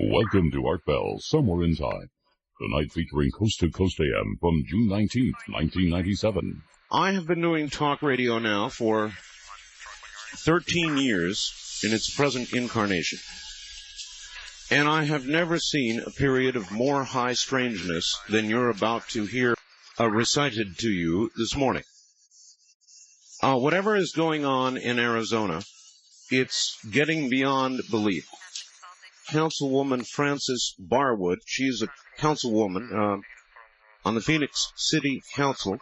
Welcome to Art Bell, Somewhere in Time. Tonight featuring Coast to Coast AM from June 19th, 1997. I have been doing talk radio now for 13 years in its present incarnation. And I have never seen a period of more high strangeness than you're about to hear recited to you this morning. Whatever is going on in Arizona, it's getting beyond belief. Councilwoman Frances Barwood, she's a councilwoman on the Phoenix City Council,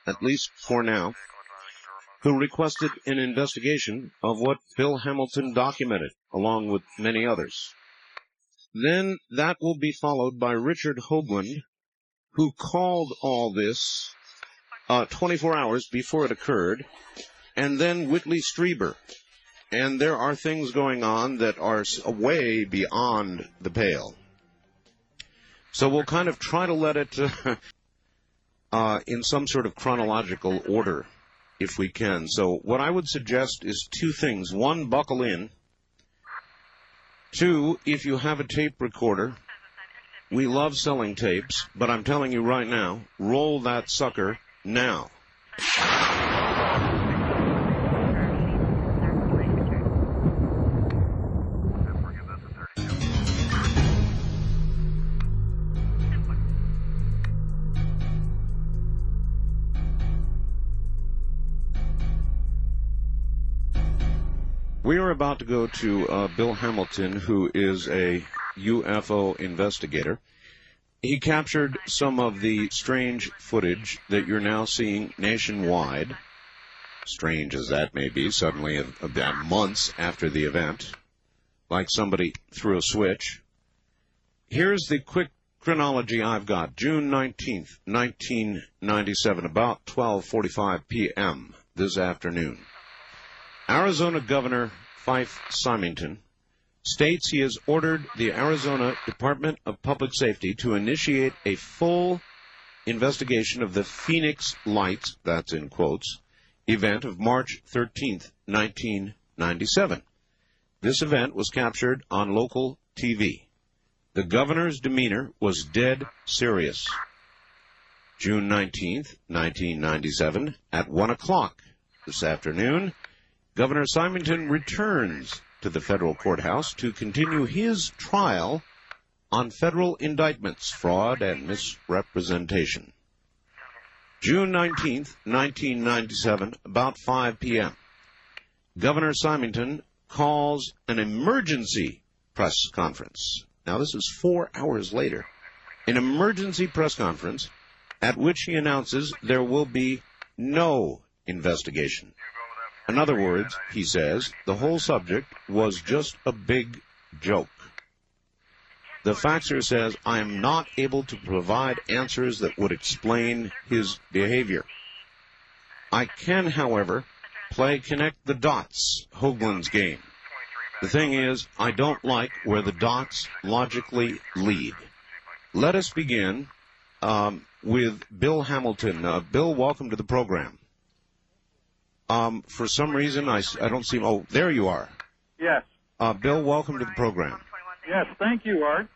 at least for now, who requested an investigation of what Bill Hamilton documented, along with many others. Then that will be followed by Richard Hoagland, who called all this 24 hours before it occurred, and then Whitley Strieber. And there are things going on that are way beyond the pale. So we'll kind of try to let it in some sort of chronological order, if we can. So what I would suggest is two things. One, buckle in. Two, if you have a tape recorder, we love selling tapes, but I'm telling you right now, roll that sucker now. We are about to go to Bill Hamilton, who is a UFO investigator. He captured some of the strange footage that you're now seeing nationwide. Strange as that may be, suddenly months after the event, like somebody threw a switch. Here's the quick chronology I've got. June 19th, 1997, about 12:45 p.m. this afternoon. Arizona Governor Fife Symington states he has ordered the Arizona Department of Public Safety to initiate a full investigation of the Phoenix Lights, that's in quotes, event of March 13th, 1997. This event was captured on local TV. The governor's demeanor was dead serious. June 19th, 1997, at 1 o'clock this afternoon, Governor Symington returns to the federal courthouse to continue his trial on federal indictments, fraud, and misrepresentation. June 19th, 1997, about 5 p.m., Governor Symington calls an emergency press conference. Now, this is 4 hours later. An emergency press conference at which he announces there will be no investigation. In other words, he says, the whole subject was just a big joke. The faxer says, I am not able to provide answers that would explain his behavior. I can, however, play connect the dots, Hoagland's game. The thing is, I don't like where the dots logically lead. Let us begin with Bill Hamilton. Bill, welcome to the program. For some reason, I don't see... Oh, there you are. Yes. Bill, welcome to the program. Yes, thank you, Art.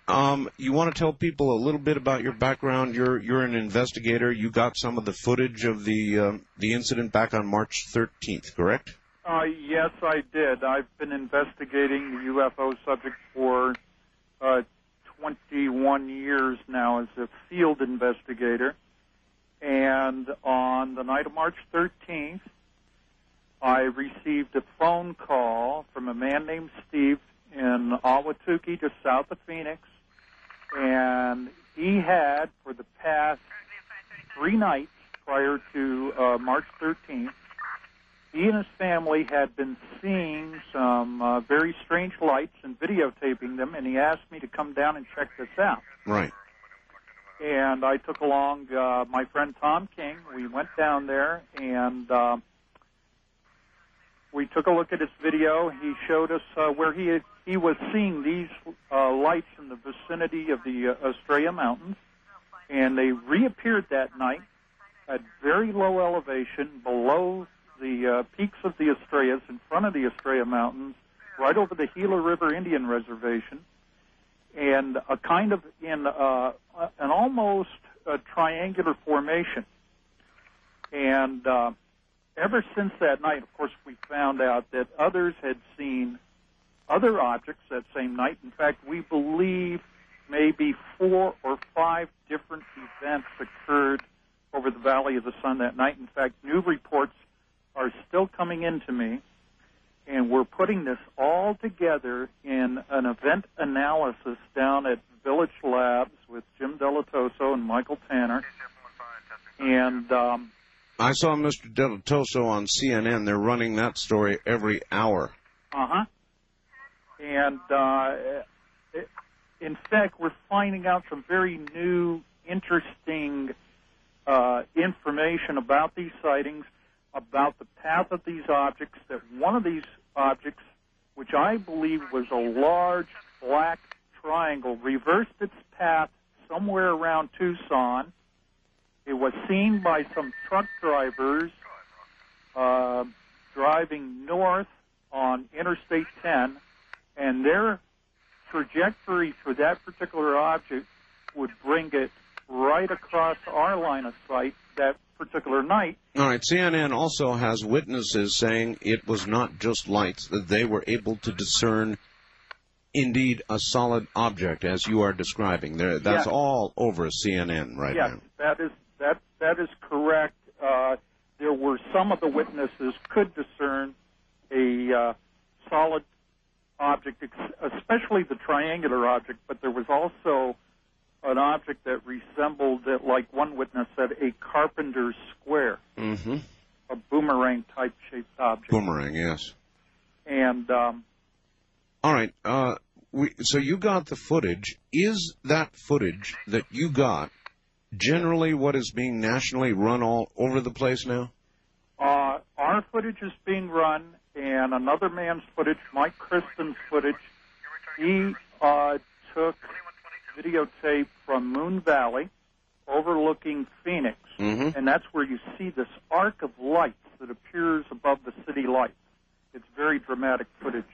You want to tell people a little bit about your background? You're an investigator. You got some of the footage of the incident back on March 13th, correct? Yes, I did. I've been investigating the UFO subject for 21 years now as a field investigator. And on the night of March 13th, I received a phone call from a man named Steve in Ahwatukee, just south of Phoenix, and he had, for the past 3 nights prior to March 13th, he and his family had been seeing some very strange lights and videotaping them, and he asked me to come down and check this out. Right. And I took along my friend Tom King. We went down there, and we took a look at his video. He showed us where he was seeing these lights in the vicinity of the Estrella Mountains. and they reappeared that night at very low elevation below the peaks of the Estrellas, in front of the Estrella Mountains, right over the Gila River Indian Reservation, and a kind of in an almost triangular formation. And ever since that night, of course, we found out that others had seen other objects that same night. In fact, we believe maybe 4 or 5 different events occurred over the Valley of the Sun that night. In fact, new reports are still coming into me, and we're putting this all together in an event analysis down at Village Labs with Jim Delatoso and Michael Tanner. And I saw Mr. Delatoso on CNN. They're running that story every hour. Uh-huh. And in fact, we're finding out some very new, interesting information about these sightings, about the path of these objects, that one of these objects, which I believe was a large black triangle, reversed its path somewhere around Tucson. It was seen by some truck drivers driving north on Interstate 10, and their trajectory for that particular object would bring it right across our line of sight that particular night. All right, CNN also has witnesses saying it was not just lights, that they were able to discern indeed a solid object, as you are describing. That's yes. all over CNN right yes, now. that is correct. There were some of the witnesses could discern a solid object, especially the triangular object, but there was also an object that resembled, like one witness said, a carpenter's square, a boomerang-type shaped object. Boomerang, yes. And all right, so you got the footage. Is that footage that you got generally what is being nationally run all over the place now? Our footage is being run, and another man's footage, Mike Kristen's footage, he took videotape from Moon Valley overlooking Phoenix, and that's where you see this arc of lights that appears above the city lights. It's very dramatic footage.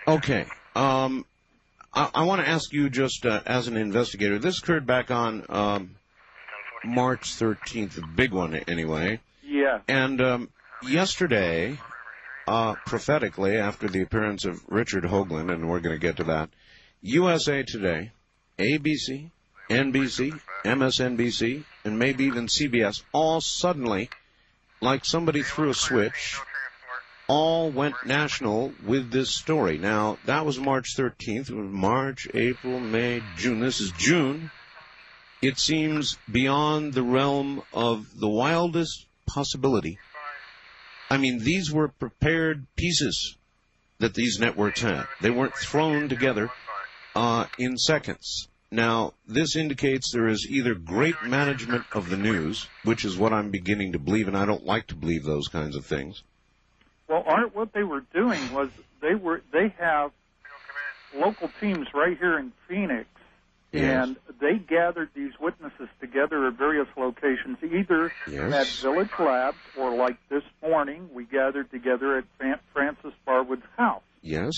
Okay. I want to ask you just as an investigator, this occurred back on March 13th, the big one anyway. Yeah. And yesterday, prophetically, after the appearance of Richard Hoagland, and we're going to get to that, USA Today, ABC, NBC, MSNBC, and maybe even CBS, all suddenly, like somebody threw a switch, all went national with this story. Now, that was March 13th. It was March, April, May, June. This is June. It seems beyond the realm of the wildest possibility. I mean, these were prepared pieces that these networks had. They weren't thrown together in seconds. Now, this indicates there is either great management of the news, which is what I'm beginning to believe, and I don't like to believe those kinds of things. Well, Art, what they were doing was they have local teams right here in Phoenix, and they gathered these witnesses together at various locations, either at Village Labs or, like this morning, we gathered together at Frances Barwood's house. Yes.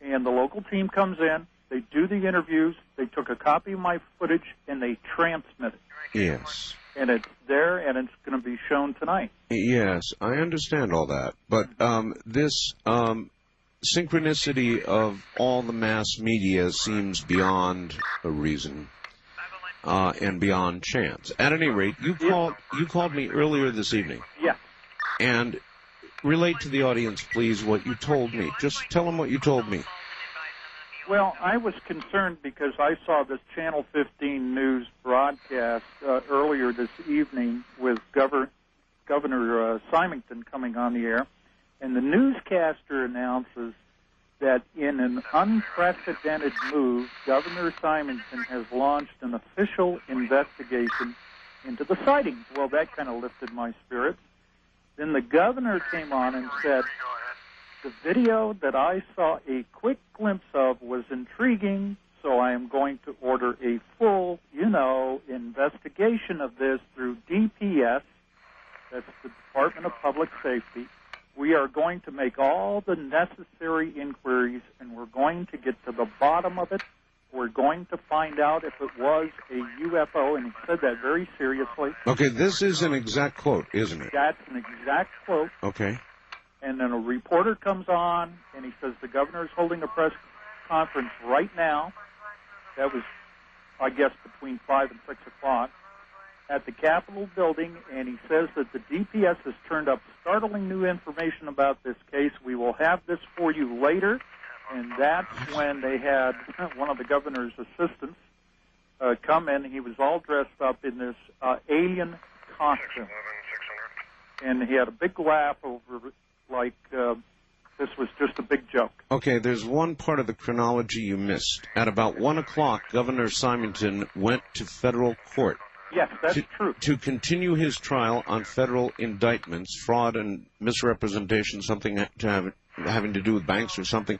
And the local team comes in, they do the interviews, they took a copy of my footage, and they transmit it. Yes. And it's there, and it's going to be shown tonight. Yes, I understand all that. But this synchronicity of all the mass media seems beyond a reason and beyond chance. At any rate, you called me earlier this evening. Yeah. And relate to the audience, please, what you told me. Just tell them what you told me. Well, I was concerned because I saw this Channel 15 news broadcast earlier this evening with Governor Symington coming on the air, and the newscaster announces that in an unprecedented move, Governor Symington has launched an official investigation into the sightings. Well, that kind of lifted my spirits. Then the governor came on and said, the video that I saw a quick glimpse of was intriguing, So I am going to order a full, investigation of this through DPS. That's the Department of Public Safety. We are going to make all the necessary inquiries, and we're going to get to the bottom of it. We're going to find out if it was a UFO, and he said that very seriously. Okay, this is an exact quote, isn't it? That's an exact quote. Okay. And then a reporter comes on, and he says the governor is holding a press conference right now. That was, I guess, between 5 and 6 o'clock at the Capitol building, and he says that the DPS has turned up startling new information about this case. We will have this for you later. And that's when they had one of the governor's assistants come in. He was all dressed up in this alien costume. And he had a big laugh over it, like this was just a big joke. Okay, there's one part of the chronology you missed. At about 1 o'clock, Governor Simonton went to federal court. Yes, that's true. To continue his trial on federal indictments, fraud and misrepresentation, something having to do with banks or something.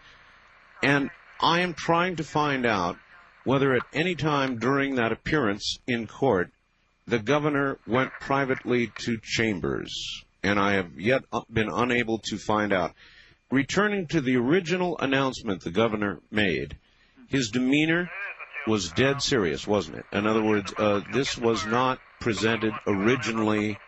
And I am trying to find out whether at any time during that appearance in court, the governor went privately to chambers. And I have yet been unable to find out. Returning to the original announcement the governor made, his demeanor was dead serious, wasn't it? In other words, this was not presented originally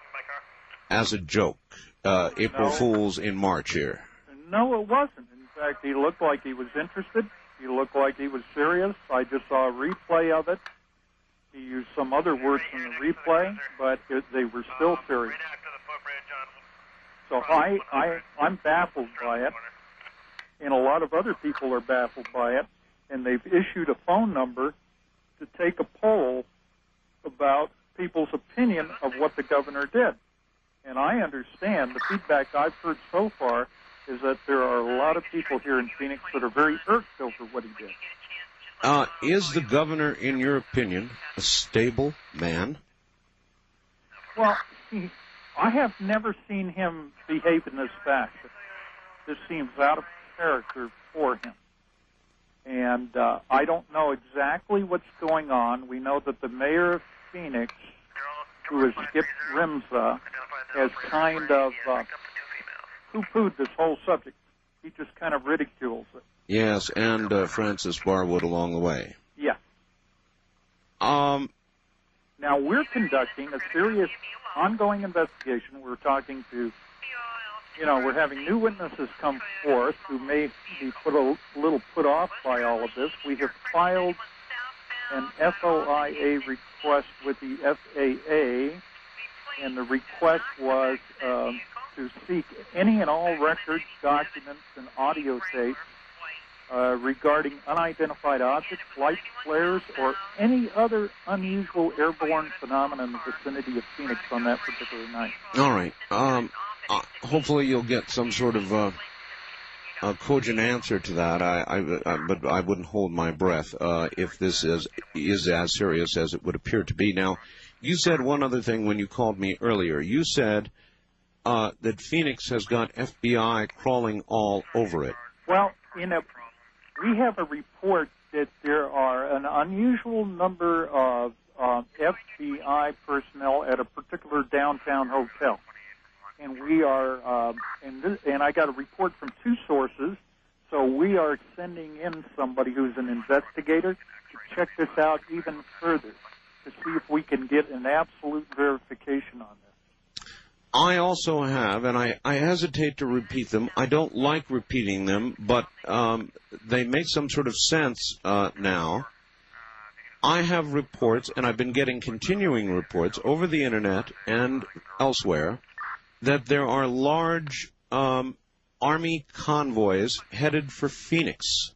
as a joke. April Fools in March here. No, it wasn't. In fact, he looked like he was interested. He looked like he was serious. I just saw a replay of it. He used some other words in the replay, but they were still serious. So I'm baffled by it, and a lot of other people are baffled by it, and they've issued a phone number to take a poll about people's opinion of what the governor did. And I understand the feedback I've heard so far is that there are a lot of people here in Phoenix that are very irked over what he did. Is the governor, in your opinion, a stable man? Well, I have never seen him behave in this fashion. This seems out of character for him. And I don't know exactly what's going on. We know that the mayor of Phoenix, who is Skip Rimza, has kind of poo-pooed this whole subject. He just kind of ridicules it. Yes, and Frances Barwood along the way. Yeah. Now, we're conducting a serious ongoing investigation. We're talking to, we're having new witnesses come forth who may be a little put off by all of this. We have filed an FOIA request with the FAA, and the request was to seek any and all records, documents, and audio tapes regarding unidentified objects, light flares, or any other unusual airborne phenomenon in the vicinity of Phoenix on that particular night. All right. Hopefully you'll get some sort of a cogent answer to that. But I wouldn't hold my breath if this is as serious as it would appear to be. Now, you said one other thing when you called me earlier. You said that Phoenix has got FBI crawling all over it. Well, we have a report that there are an unusual number of FBI personnel at a particular downtown hotel. And we are, and I got a report from two sources, so we are sending in somebody who's an investigator to check this out even further, to see if we can get an absolute verification on this. I also have, and I hesitate to repeat them. I don't like repeating them, but they make some sort of sense now. I have reports, and I've been getting continuing reports over the Internet and elsewhere, that there are large Army convoys headed for Phoenix.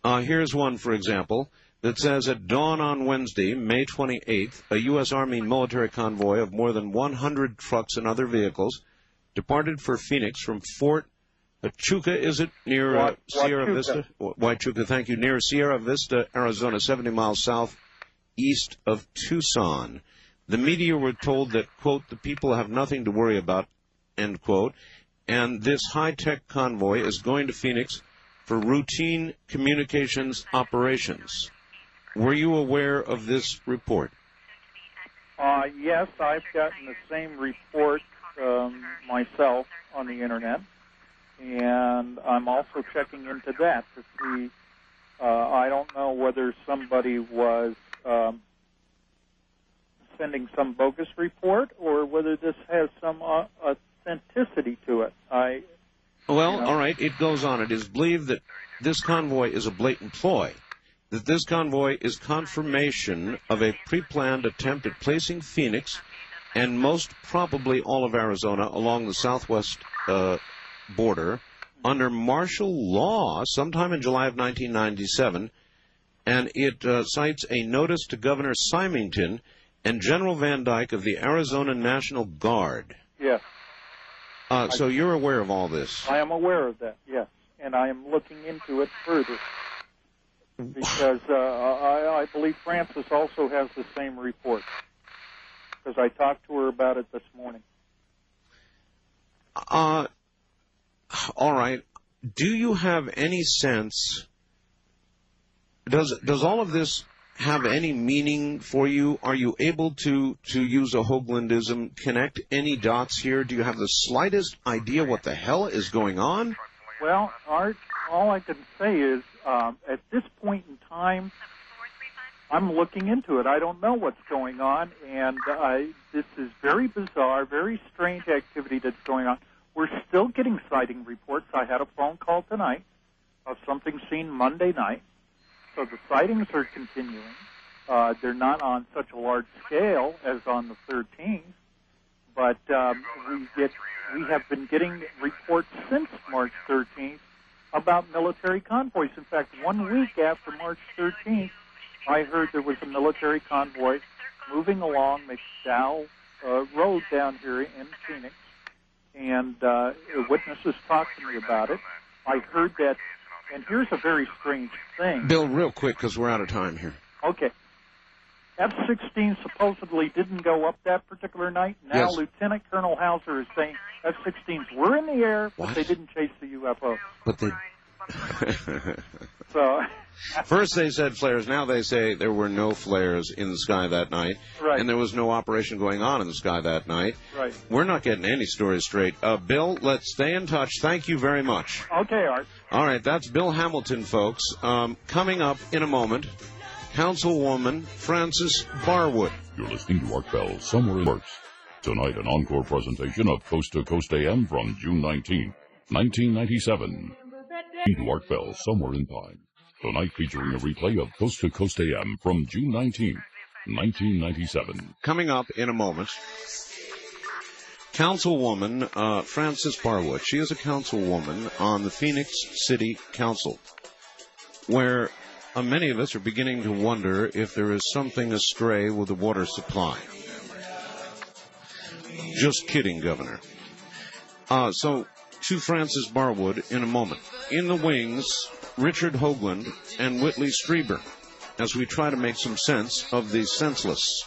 Here's one, for example, that says at dawn on Wednesday, May 28th, a U.S. Army military convoy of more than 100 trucks and other vehicles departed for Phoenix from Fort Huachuca, is it, near Sierra Vista? Huachuca, thank you, near Sierra Vista, Arizona, 70 miles southeast of Tucson. The media were told that, quote, the people have nothing to worry about, end quote, and this high-tech convoy is going to Phoenix for routine communications operations. Were you aware of this report? Yes, I've gotten the same report myself on the Internet, and I'm also checking into that to see. I don't know whether somebody was sending some bogus report or whether this has some authenticity to it. All right, it goes on. It is believed that this convoy is a blatant ploy, that this convoy is confirmation of a pre-planned attempt at placing Phoenix and most probably all of Arizona along the southwest border under martial law sometime in July of 1997, and it cites a notice to Governor Symington and General Van Dyke of the Arizona National Guard. Yes. So you're aware of all this? I am aware of that, yes, and I am looking into it further because I believe Frances also has the same report because I talked to her about it this morning. All right. Do you have any sense, does all of this have any meaning for you? Are you able to use a Hoaglandism, connect any dots here? Do you have the slightest idea what the hell is going on? Well, Art, all I can say is at this point in time, I'm looking into it. I don't know what's going on, and this is very bizarre, very strange activity that's going on. We're still getting sighting reports. I had a phone call tonight of something seen Monday night. So the sightings are continuing. They're not on such a large scale as on the 13th, but we have been getting reports since March 13th about military convoys. In fact, 1 week after March 13th, I heard there was a military convoy moving along McDowell Road down here in Phoenix, and witnesses talked to me about it. I heard that, and here's a very strange thing. Bill, real quick, because we're out of time here. Okay. F-16 supposedly didn't go up that particular night. Now Yes. Lieutenant Colonel Hauser is saying F-16s were in the air, but they didn't chase the UFO. But they... So... First they said flares, now they say there were no flares in the sky that night, Right. and there was no operation going on in the sky that night. Right. We're not getting any stories straight. Bill, let's stay in touch. Thank you very much. Okay, Art. All right, that's Bill Hamilton, folks. Coming up in a moment, Councilwoman Frances Barwood. You're listening to Art Bell, Somewhere in Works. Tonight, an encore presentation of Coast to Coast AM from June 19, 1997. To Art Bell, Somewhere in Time. Tonight featuring a replay of Coast to Coast AM from June 19, 1997. Coming up in a moment, Councilwoman Frances Barwood. She is a councilwoman on the Phoenix City Council, where many of us are beginning to wonder if there is something astray with the water supply. Just kidding, Governor. So, to Frances Barwood in a moment. In the wings, Richard Hoagland and Whitley Strieber, as we try to make some sense of the senseless.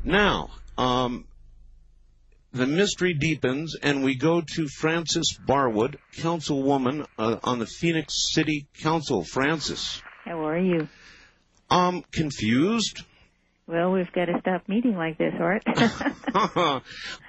Now, the mystery deepens, and we go to Frances Barwood, councilwoman on the Phoenix City Council. Frances. How are you? Confused? Well, we've got to stop meeting like this, Art.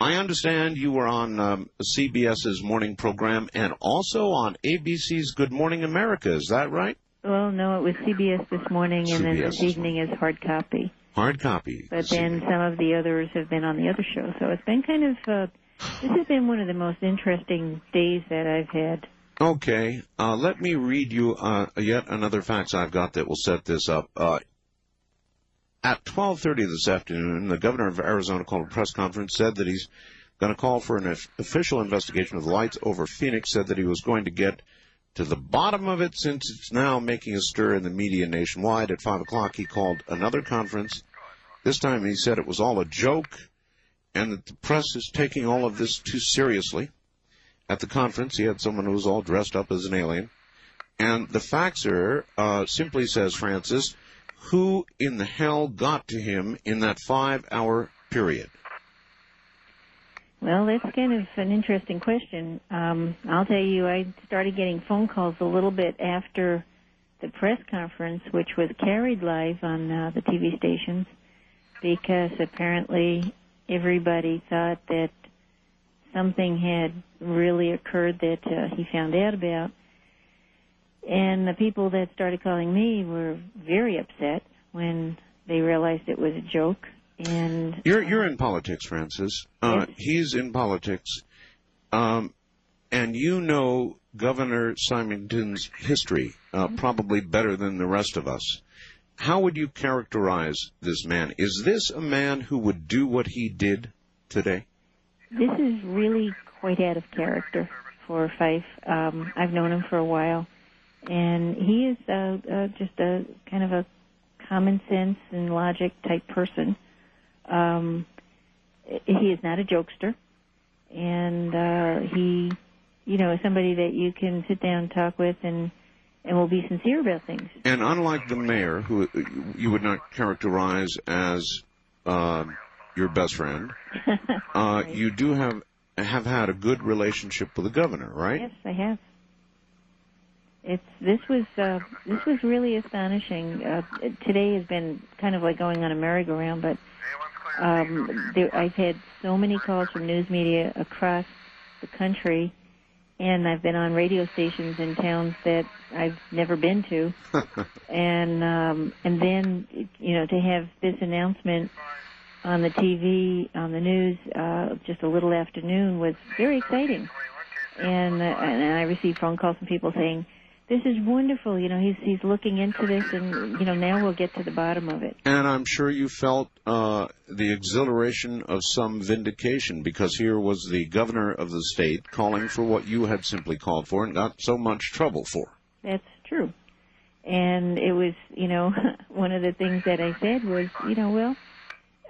I understand you were on CBS's morning program and also on ABC's Good Morning America. Is that right? Well, no, it was CBS this morning, and then this evening is Hard Copy. Hard Copy. But then some of the others have been on the other show. So it's been kind of, this has been one of the most interesting days that I've had. Okay. Let me read you yet another fax I've got that will set this up. At 12:30 this afternoon, the governor of Arizona called a press conference, said that he's going to call for an official investigation of the lights over Phoenix, said that he was going to get to the bottom of it since it's now making a stir in the media nationwide. At 5 o'clock, he called another conference. This time he said it was all a joke and that the press is taking all of this too seriously. At the conference, he had someone who was all dressed up as an alien. And the faxer simply says, Frances, who in the hell got to him in that 5-hour period? Well, that's kind of an interesting question. I'll tell you, I started getting phone calls a little bit after the press conference, which was carried live on the TV stations, because apparently everybody thought that something had really occurred that he found out about. And the people that started calling me were very upset when they realized it was a joke. And you're in politics, Frances. Yes. He's in politics, and you know Governor Symington's history probably better than the rest of us. How would you characterize this man? Is this a man who would do what he did today? This is really quite out of character for Fife. I've known him for a while, and he is just a kind of a common sense and logic type person. He is not a jokester, and he, is somebody that you can sit down and talk with and will be sincere about things. And unlike the mayor, who you would not characterize as your best friend, Right. you do have had a good relationship with the governor, right? Yes, I have. This was really astonishing. Today has been kind of like going on a merry-go-round, but I've had so many calls from news media across the country, and I've been on radio stations in towns that I've never been to, and then to have this announcement on the TV, on the news, just a little afternoon was very exciting, and I received phone calls from people saying, "This is wonderful. He's looking into this, and now we'll get to the bottom of it." And I'm sure you felt the exhilaration of some vindication, because here was the governor of the state calling for what you had simply called for and got so much trouble for. That's true. And it was, one of the things that I said was, well,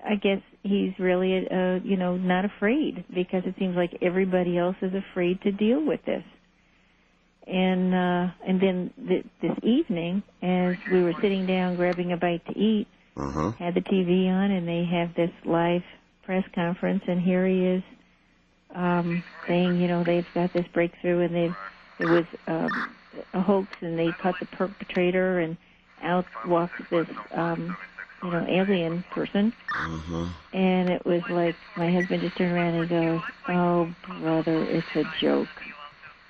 I guess he's really, not afraid, because it seems like everybody else is afraid to deal with this. And then this evening, as we were sitting down grabbing a bite to eat, had the TV on, and they have this live press conference, and here he is saying, they've got this breakthrough, and it was a hoax, and they caught the perpetrator, and out walks this, alien person. And it was like my husband just turned around and he goes, "Oh, brother, it's a joke."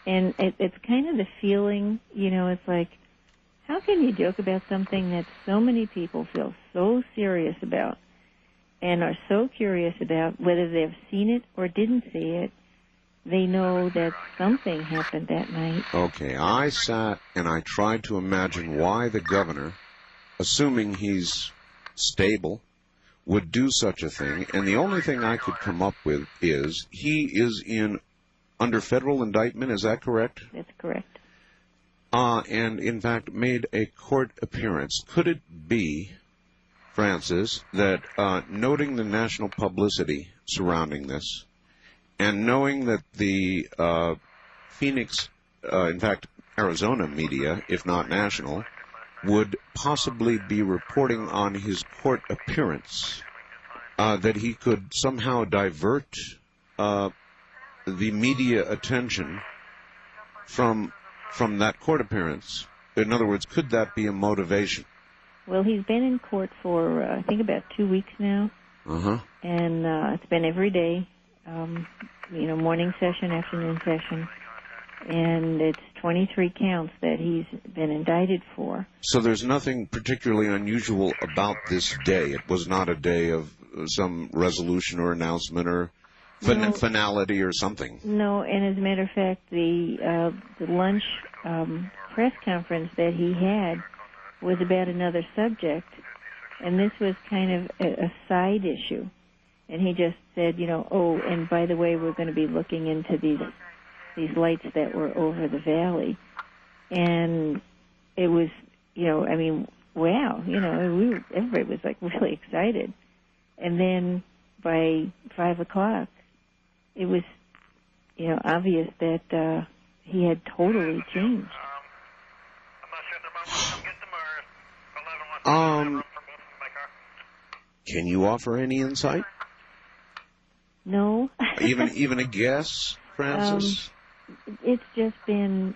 And it's kind of the feeling, it's like, how can you joke about something that so many people feel so serious about and are so curious about, whether they've seen it or didn't see it? They know that something happened that night. Okay, I sat and I tried to imagine why the governor, assuming he's stable, would do such a thing, and the only thing I could come up with is he is under federal indictment. Is that correct? That's correct. And in fact made a court appearance. Could it be, Frances, that noting the national publicity surrounding this, and knowing that the Phoenix, in fact Arizona media, if not national, would possibly be reporting on his court appearance, that he could somehow divert the media attention from that court appearance? In other words, could that be a motivation? Well, he's been in court for, I think, about 2 weeks now. And it's been every day, morning session, afternoon session. And it's 23 counts that he's been indicted for. So there's nothing particularly unusual about this day. It was not a day of some resolution or announcement or finality or something. No, and as a matter of fact, the lunch press conference that he had was about another subject, and this was kind of a side issue. And he just said, oh, and by the way, we're going to be looking into these lights that were over the valley. And it was, wow, everybody was like really excited. And then by 5 o'clock, it was, obvious that he had totally changed. Can you offer any insight? No. even a guess, Frances? It's just been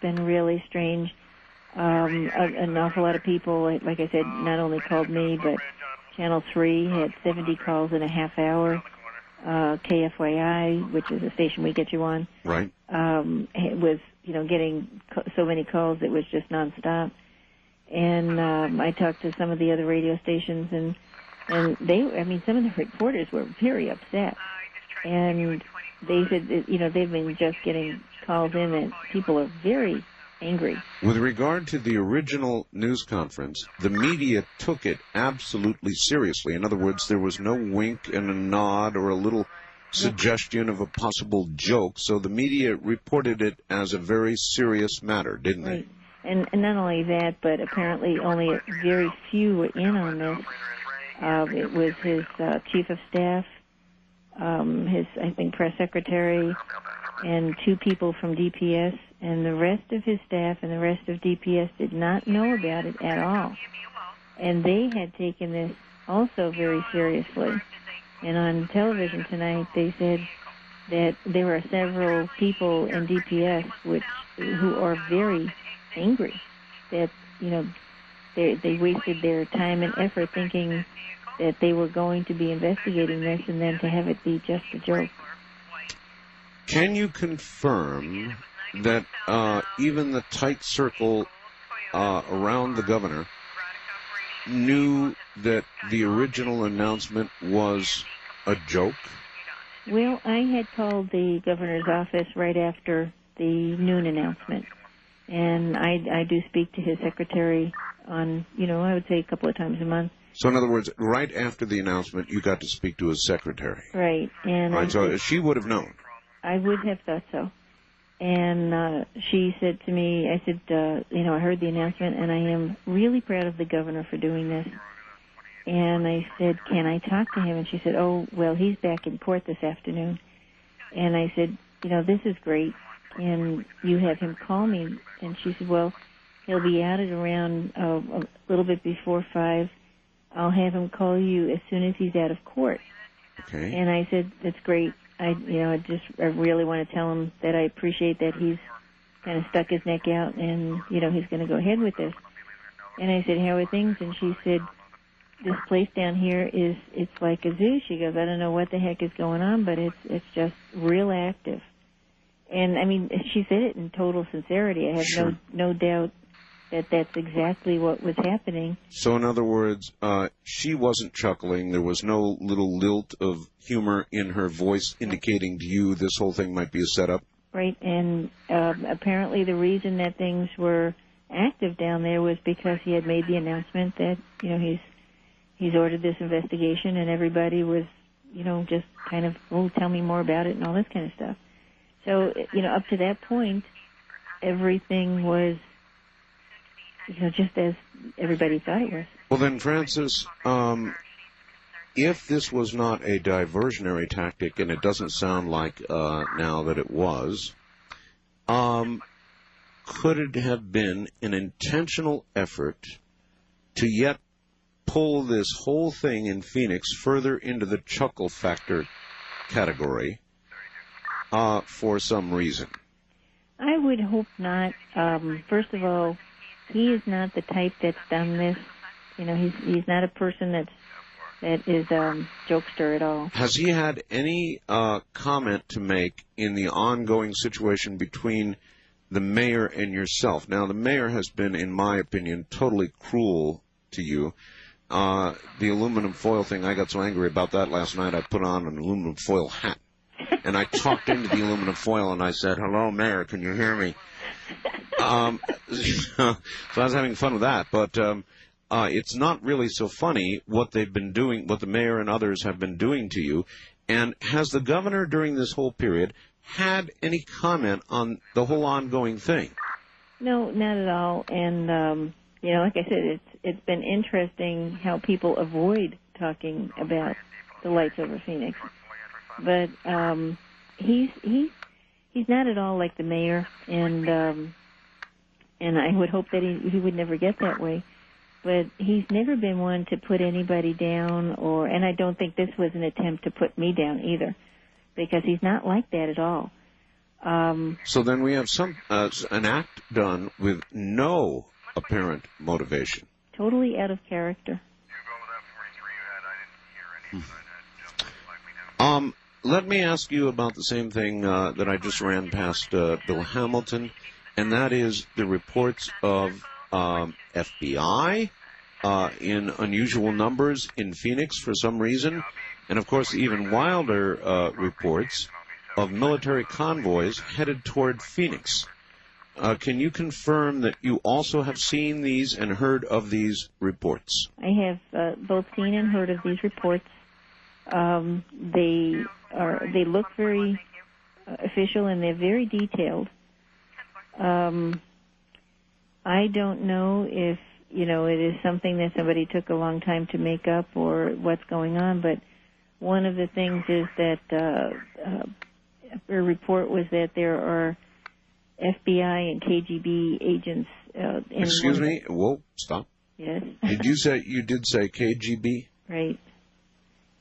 really strange. An awful lot of people, like I said, not only called me, but Channel 3 had 70 calls in a half hour. KFYI, which is a station we get you on, right, it was, getting so many calls it was just nonstop. And I talked to some of the other radio stations, and some of the reporters were very upset. And they said, they've been just getting calls in that people are very angry. With regard to the original news conference, the media took it absolutely seriously. In other words, there was no wink and a nod or a little suggestion of a possible joke. So the media reported it as a very serious matter, didn't they? Right. And not only that, but apparently only very few were in on this. It was his chief of staff, his, I think, press secretary, and 2 people from DPS, and the rest of his staff and the rest of DPS did not know about it at all. And they had taken this also very seriously. And on television tonight, they said that there were several people in DPS who are very angry that, they wasted their time and effort thinking that they were going to be investigating this, and then to have it be just a joke. Can you confirm that even the tight circle around the governor knew that the original announcement was a joke? Well, I had called the governor's office right after the noon announcement, and I do speak to his secretary on, I would say a couple of times a month. So, in other words, right after the announcement, you got to speak to his secretary. Right. And right, so she would have known. I would have thought so. And she said to me, I said, I heard the announcement, and I am really proud of the governor for doing this. And I said, can I talk to him? And she said, oh, well, he's back in court this afternoon. And I said, this is great. And you have him call me. And she said, well, he'll be out at around a little bit before 5. I'll have him call you as soon as he's out of court. Okay. And I said, that's great. I really want to tell him that I appreciate that he's kind of stuck his neck out and, he's going to go ahead with this. And I said, how are things? And she said, this place down here it's like a zoo. She goes, I don't know what the heck is going on, but it's just real active. And, she said it in total sincerity. I have no doubt that that's exactly what was happening. So, in other words, she wasn't chuckling. There was no little lilt of humor in her voice indicating to you this whole thing might be a setup? Right, and apparently the reason that things were active down there was because he had made the announcement that, he's ordered this investigation, and everybody was, just kind of, tell me more about it and all this kind of stuff. So, up to that point, everything was, just as everybody thought it was. Well, then, Frances, if this was not a diversionary tactic, and it doesn't sound like now that it was, could it have been an intentional effort to yet pull this whole thing in Phoenix further into the chuckle factor category for some reason? I would hope not. First of all, he is not the type that's done this. He's not a person that is jokester at all. Has he had any comment to make in the ongoing situation between the mayor and yourself? Now, the mayor has been, in my opinion, totally cruel to you. The aluminum foil thing, I got so angry about that last night, I put on an aluminum foil hat. And I talked into the aluminum foil and I said, hello, Mayor, can you hear me? So I was having fun with that. But it's not really so funny what they've been doing, what the mayor and others have been doing to you. And has the governor during this whole period had any comment on the whole ongoing thing? No, not at all. And, like I said, it's been interesting how people avoid talking about the lights over Phoenix. But he's not at all like the mayor, and and I would hope that he would never get that way. But he's never been one to put anybody down, and I don't think this was an attempt to put me down either, because he's not like that at all. So then we have an act done with no apparent motivation. Totally out of character. Let me ask you about the same thing that I just ran past Bill Hamilton, and that is the reports of FBI in unusual numbers in Phoenix for some reason, and of course even wilder reports of military convoys headed toward Phoenix. Can you confirm that you also have seen these and heard of these reports? I have both seen and heard of these reports. They look very official, and they're very detailed. I don't know if it is something that somebody took a long time to make up or what's going on, but one of the things is that a report was that there are FBI and KGB agents in Excuse me? Whoa, stop. Yes. You did say KGB? Right.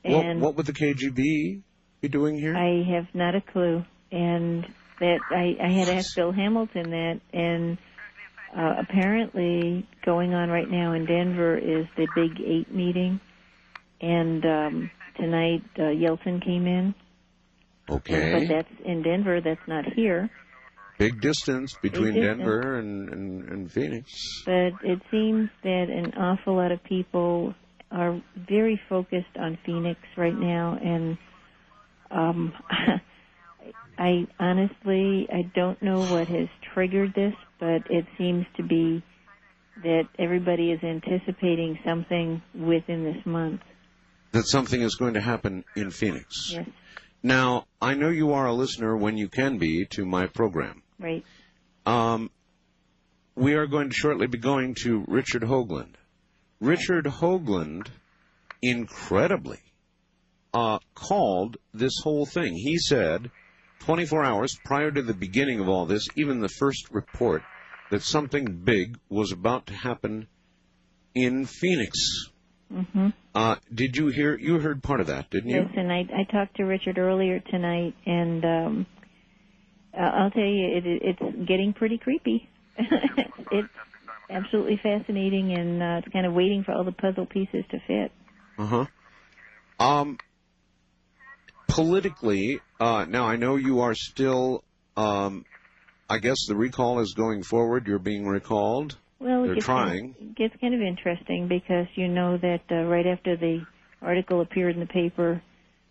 And what would the KGB be doing here? I have not a clue. And that I had asked Bill Hamilton that, and apparently going on right now in Denver is the Big 8 meeting, and tonight Yeltsin came in. Okay. But that's in Denver, that's not here. Big distance between Denver and Phoenix. But it seems that an awful lot of people are very focused on Phoenix right now, and I honestly don't know what has triggered this, but it seems to be that everybody is anticipating something within this month. That something is going to happen in Phoenix. Yes. Now, I know you are a listener when you can be to my program. Right. We are going to shortly be going to Richard Hoagland. Richard Hoagland, incredibly, called this whole thing. He said 24 hours prior to the beginning of all this, even the first report, that something big was about to happen in Phoenix. Mm-hmm. Did you hear? You heard part of that, didn't you? Yes, and I talked to Richard earlier tonight, and I'll tell you, it's getting pretty creepy. It's absolutely fascinating, and it's kind of waiting for all the puzzle pieces to fit. Politically, now I know you are still, I guess the recall is going forward. You're being recalled. Well, they're trying. It gets kind of interesting because you know that right after the article appeared in the paper,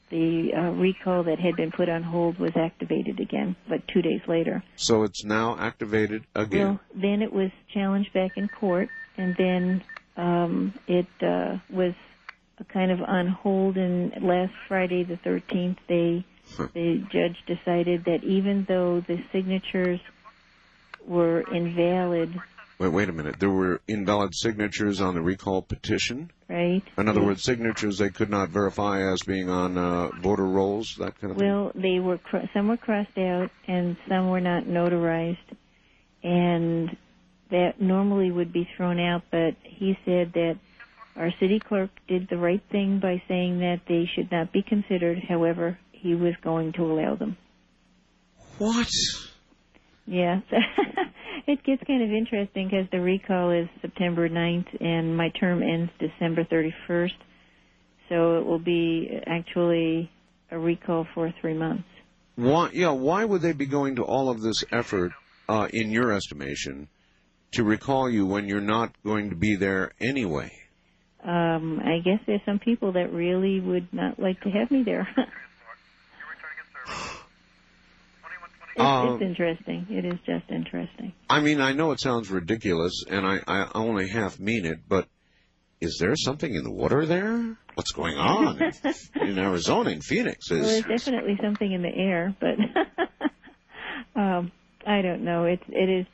the recall that had been put on hold was activated again, like 2 days later. So it's now activated again? Well, then it was challenged back in court, and then it was kind of on hold, and last Friday the 13th, the judge decided that even though the signatures were invalid... Wait a minute. There were invalid signatures on the recall petition? Right. In other words, signatures they could not verify as being on voter rolls, that kind of thing? Well, they were some were crossed out and some were not notarized, and that normally would be thrown out, but he said that our city clerk did the right thing by saying that they should not be considered. However, he was going to allow them. What? Yeah. It gets kind of interesting because the recall is September 9th, and my term ends December 31st. So it will be actually a recall for 3 months. Why would they be going to all of this effort, in your estimation, to recall you when you're not going to be there anyway? I guess there's some people that really would not like to have me there. It's interesting. It is just interesting. I mean, I know it sounds ridiculous, and I only half mean it, but is there something in the water there? What's going on in Arizona, in Phoenix? Well, there's definitely something in the air, but I don't know.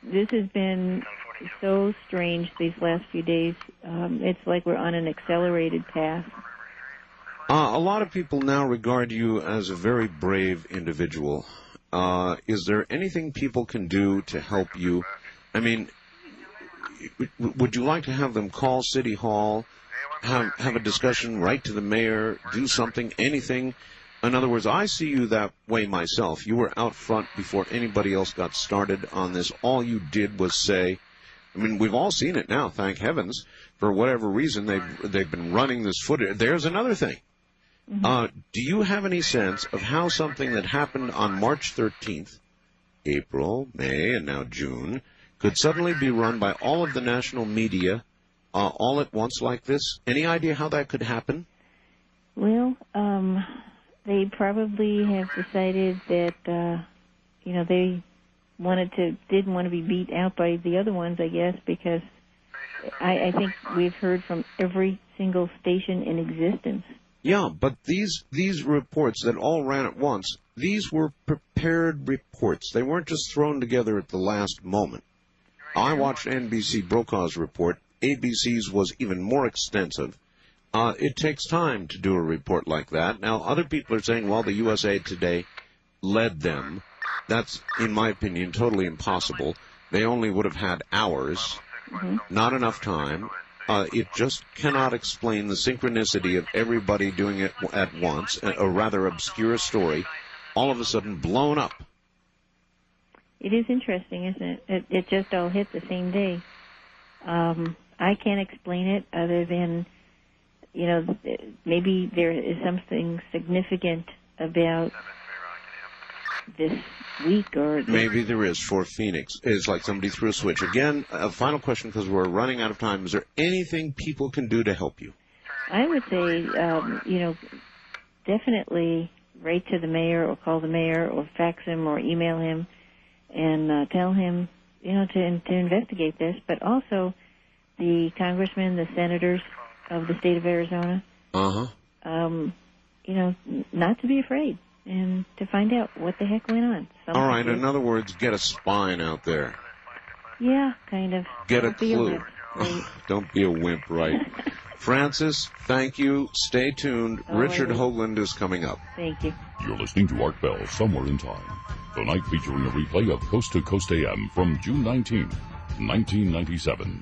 This has been so strange these last few days. It's like we're on an accelerated path. A lot of people now regard you as a very brave individual. Is there anything people can do to help you? I mean, would you like to have them call City Hall, have a discussion, write to the mayor, do something, anything? In other words, I see you that way myself. You were out front before anybody else got started on this. All you did was say, I mean, we've all seen it now, thank heavens. For whatever reason, they've been running this footage. There's another thing. Do you have any sense of how something that happened on March 13th, April, May, and now June, could suddenly be run by all of the national media all at once like this? Any idea how that could happen? Well, they probably have decided that, they didn't want to be beat out by the other ones, I guess, because I think we've heard from every single station in existence. Yeah, but these reports that all ran at once, these were prepared reports. They weren't just thrown together at the last moment. I watched NBC Brokaw's report. ABC's was even more extensive. It takes time to do a report like that. Now, other people are saying, well, the USA Today led them. That's, in my opinion, totally impossible. They only would have had hours, not enough time. It just cannot explain the synchronicity of everybody doing it at once, a rather obscure story, all of a sudden blown up. It is interesting, isn't it? It just all hit the same day. I can't explain it other than, maybe there is something significant about this week or... Maybe there is for Phoenix. It's like somebody threw a switch. Again, a final question because we're running out of time. Is there anything people can do to help you? I would say, definitely write to the mayor or call the mayor or fax him or email him and tell him, to investigate this. But also the congressmen, the senators of the state of Arizona, not to be afraid. And to find out what the heck went on. All right, in other words, get a spine out there. Yeah, kind of. Get a clue. Don't be a wimp, right? Frances, thank you. Stay tuned. Richard Hoagland is coming up. Thank you. You're listening to Art Bell, Somewhere in Time. Tonight featuring a replay of Coast to Coast AM from June 19, 1997.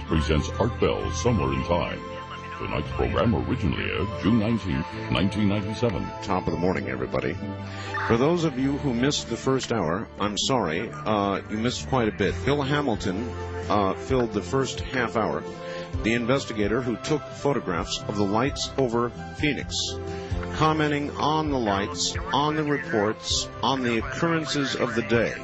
Presents Art Bell, Somewhere in Time. Tonight's program originally aired June 19, 1997. Top of the morning, everybody. For those of you who missed the first hour, I'm sorry. You missed quite a bit. Bill Hamilton filled the first half hour. The investigator who took photographs of the lights over Phoenix, commenting on the lights, on the reports, on the occurrences of the day.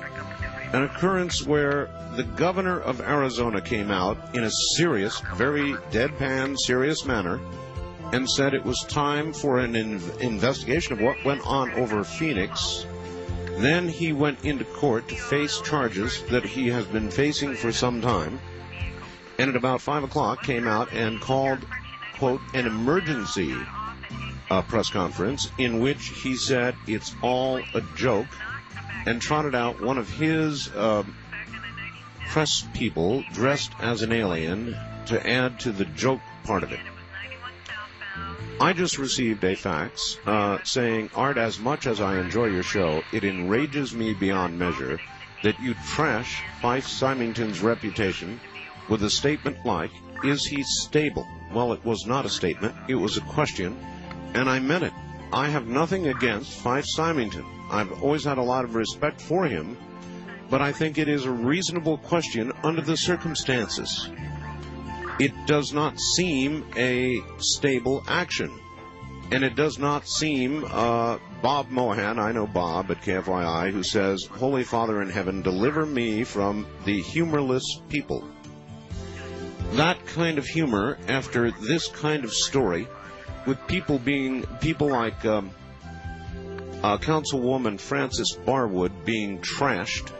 An occurrence where the governor of Arizona came out in a serious, very deadpan, serious manner and said it was time for an investigation of what went on over Phoenix. Then he went into court to face charges that he has been facing for some time, and at about 5 o'clock came out and called, quote, an emergency press conference in which he said it's all a joke and trotted out one of his press people dressed as an alien to add to the joke part of it. I just received a fax saying, Art, as much as I enjoy your show, it enrages me beyond measure that you trash Fife Symington's reputation with a statement like, is he stable? Well, it was not a statement, it was a question, and I meant it. I have nothing against Fife Symington. I've always had a lot of respect for him, but I think it is a reasonable question under the circumstances. It does not seem a stable action. And it does not seem, Bob Mohan, I know Bob at KFYI, who says, Holy Father in heaven, deliver me from the humorless people. That kind of humor, after this kind of story, with people like Councilwoman Frances Barwood being trashed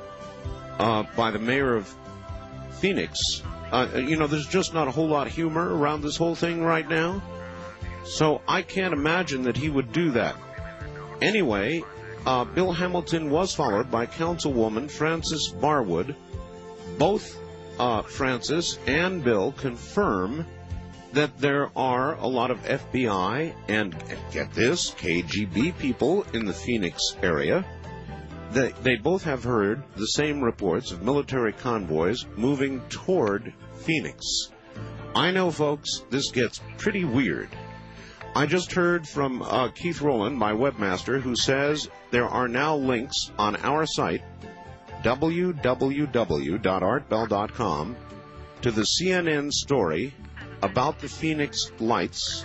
by the mayor of Phoenix, there's just not a whole lot of humor around this whole thing right now. So I can't imagine that he would do that. Anyway, Bill Hamilton was followed by Councilwoman Frances Barwood. Both Frances and Bill confirm that there are a lot of FBI and, get this, KGB people in the Phoenix area. They both have heard the same reports of military convoys moving toward Phoenix. I know, folks, this gets pretty weird. I just heard from Keith Rowland, my webmaster, who says there are now links on our site, www.artbell.com, to the CNN story about the Phoenix lights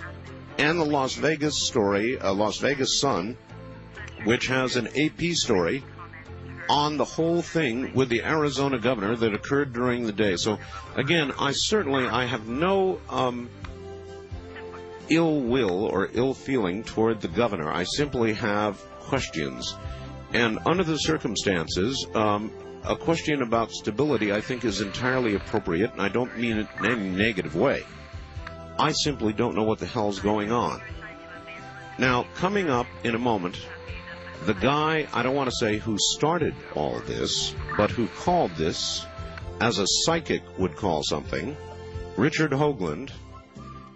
and the Las Vegas story, Las Vegas Sun, which has an AP story on the whole thing with the Arizona governor that occurred during the day. So, again, I have no ill will or ill feeling toward the governor. I simply have questions. And under the circumstances, a question about stability I think is entirely appropriate, and I don't mean it in any negative way. I simply don't know what the hell's going on. Now, coming up in a moment, the guy, I don't want to say who started all this, but who called this, as a psychic would call something, Richard Hoagland,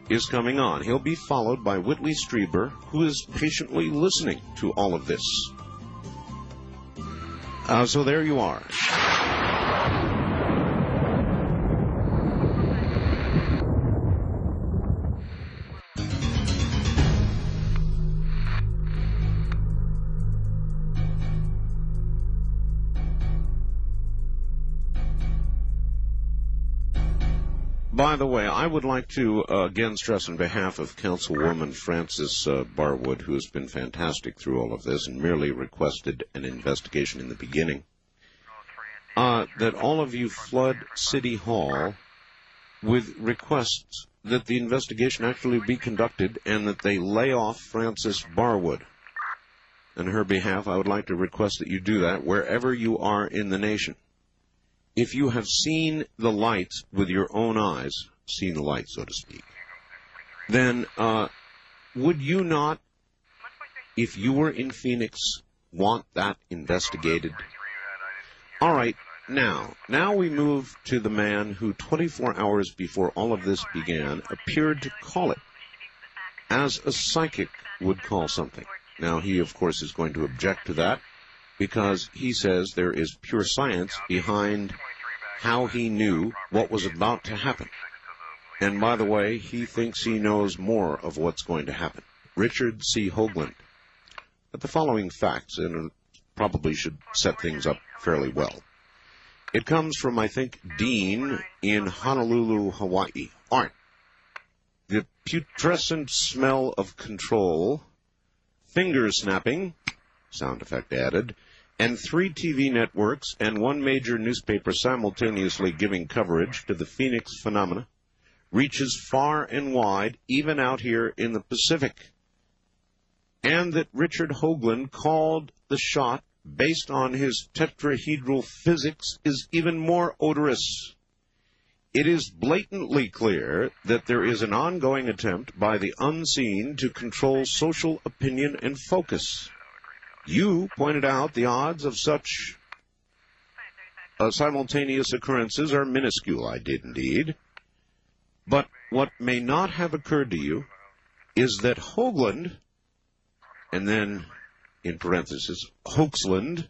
is coming on. He'll be followed by Whitley Strieber, who is patiently listening to all of this. So there you are. By the way, I would like to again stress on behalf of Councilwoman Frances Barwood, who has been fantastic through all of this and merely requested an investigation in the beginning, that all of you flood City Hall with requests that the investigation actually be conducted and that they lay off Frances Barwood. On her behalf, I would like to request that you do that wherever you are in the nation. If you have seen the lights with your own eyes, seen the light, so to speak, then would you not, if you were in Phoenix, want that investigated? All right, now we move to the man who 24 hours before all of this began appeared to call it as a psychic would call something. Now, he, of course, is going to object to that, because he says there is pure science behind how he knew what was about to happen. And by the way, he thinks he knows more of what's going to happen. Richard C. Hoagland. But the following facts, and it probably should set things up fairly well. It comes from, I think, Dean in Honolulu, Hawaii. Art. The putrescent smell of control, finger snapping, sound effect added, and 3 TV networks and 1 major newspaper simultaneously giving coverage to the Phoenix phenomena reaches far and wide, even out here in the Pacific. And that Richard Hoagland called the shot based on his tetrahedral physics is even more odorous. it is blatantly clear that there is an ongoing attempt by the unseen to control social opinion and focus. You pointed out the odds of such simultaneous occurrences are minuscule. I did indeed. But what may not have occurred to you is that Hoagland, and then in parentheses, Hoaxland,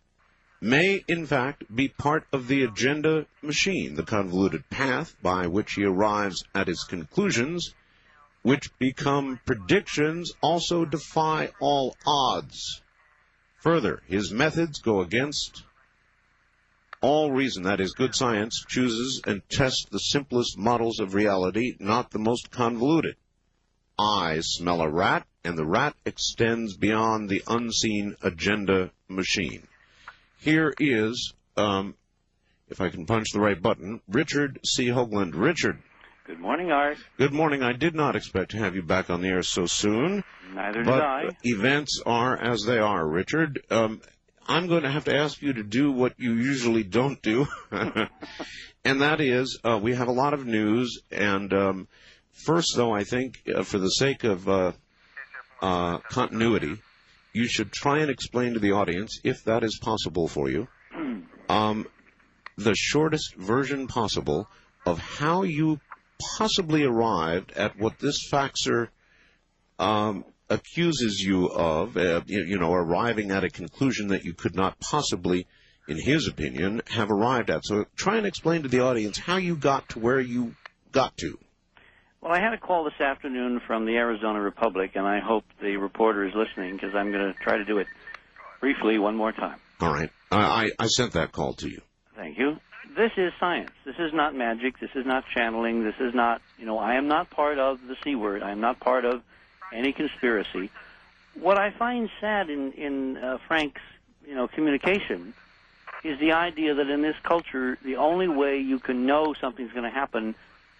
may in fact be part of the agenda machine, the convoluted path by which he arrives at his conclusions, which become predictions, also defy all odds. Further, his methods go against all reason. That is, good science chooses and tests the simplest models of reality, not the most convoluted. Eyes smell a rat, and the rat extends beyond the unseen agenda machine. Here is, if I can punch the right button, Richard C. Hoagland. Richard. Good morning, Art. Good morning. I did not expect to have you back on the air so soon. Neither did I. But events are as they are, Richard. I'm going to have to ask you to do what you usually don't do, and that is we have a lot of news. And first, though, I think for the sake of continuity, you should try and explain to the audience, if that is possible for you, the shortest version possible of how you possibly arrived at what this faxer accuses you of, arriving at a conclusion that you could not possibly, in his opinion, have arrived at. So try and explain to the audience how you got to where you got to. Well, I had a call this afternoon from the Arizona Republic, and I hope the reporter is listening because I'm going to try to do it briefly one more time. All right. I sent that call to you. Thank you. This is science. This is not magic. This is not channeling. This is not, I am not part of the C word. I am not part of any conspiracy. What I find sad in Frank's, communication is the idea that in this culture, the only way you can know something's going to happen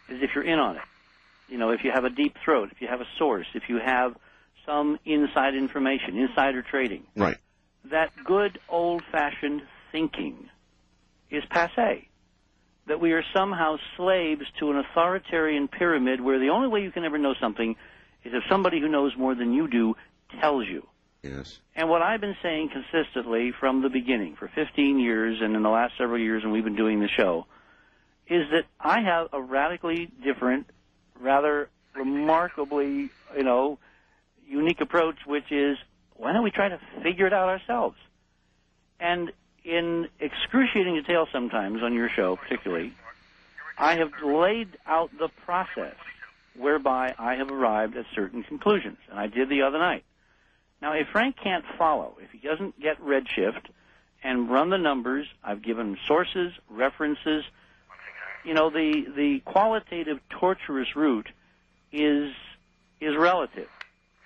is if you're in on it. If you have a deep throat, if you have a source, if you have some inside information, insider trading. Right. That good old-fashioned thinking is passé. That we are somehow slaves to an authoritarian pyramid where the only way you can ever know something is if somebody who knows more than you do tells you. Yes. And what I've been saying consistently from the beginning for 15 years and in the last several years when we've been doing the show is that I have a radically different, rather remarkably, unique approach, which is, why don't we try to figure it out ourselves? And in excruciating detail sometimes on your show particularly, I have laid out the process whereby I have arrived at certain conclusions, and I did the other night. Now, if Frank can't follow, if he doesn't get Redshift and run the numbers, I've given sources, references. The qualitative torturous route is relative,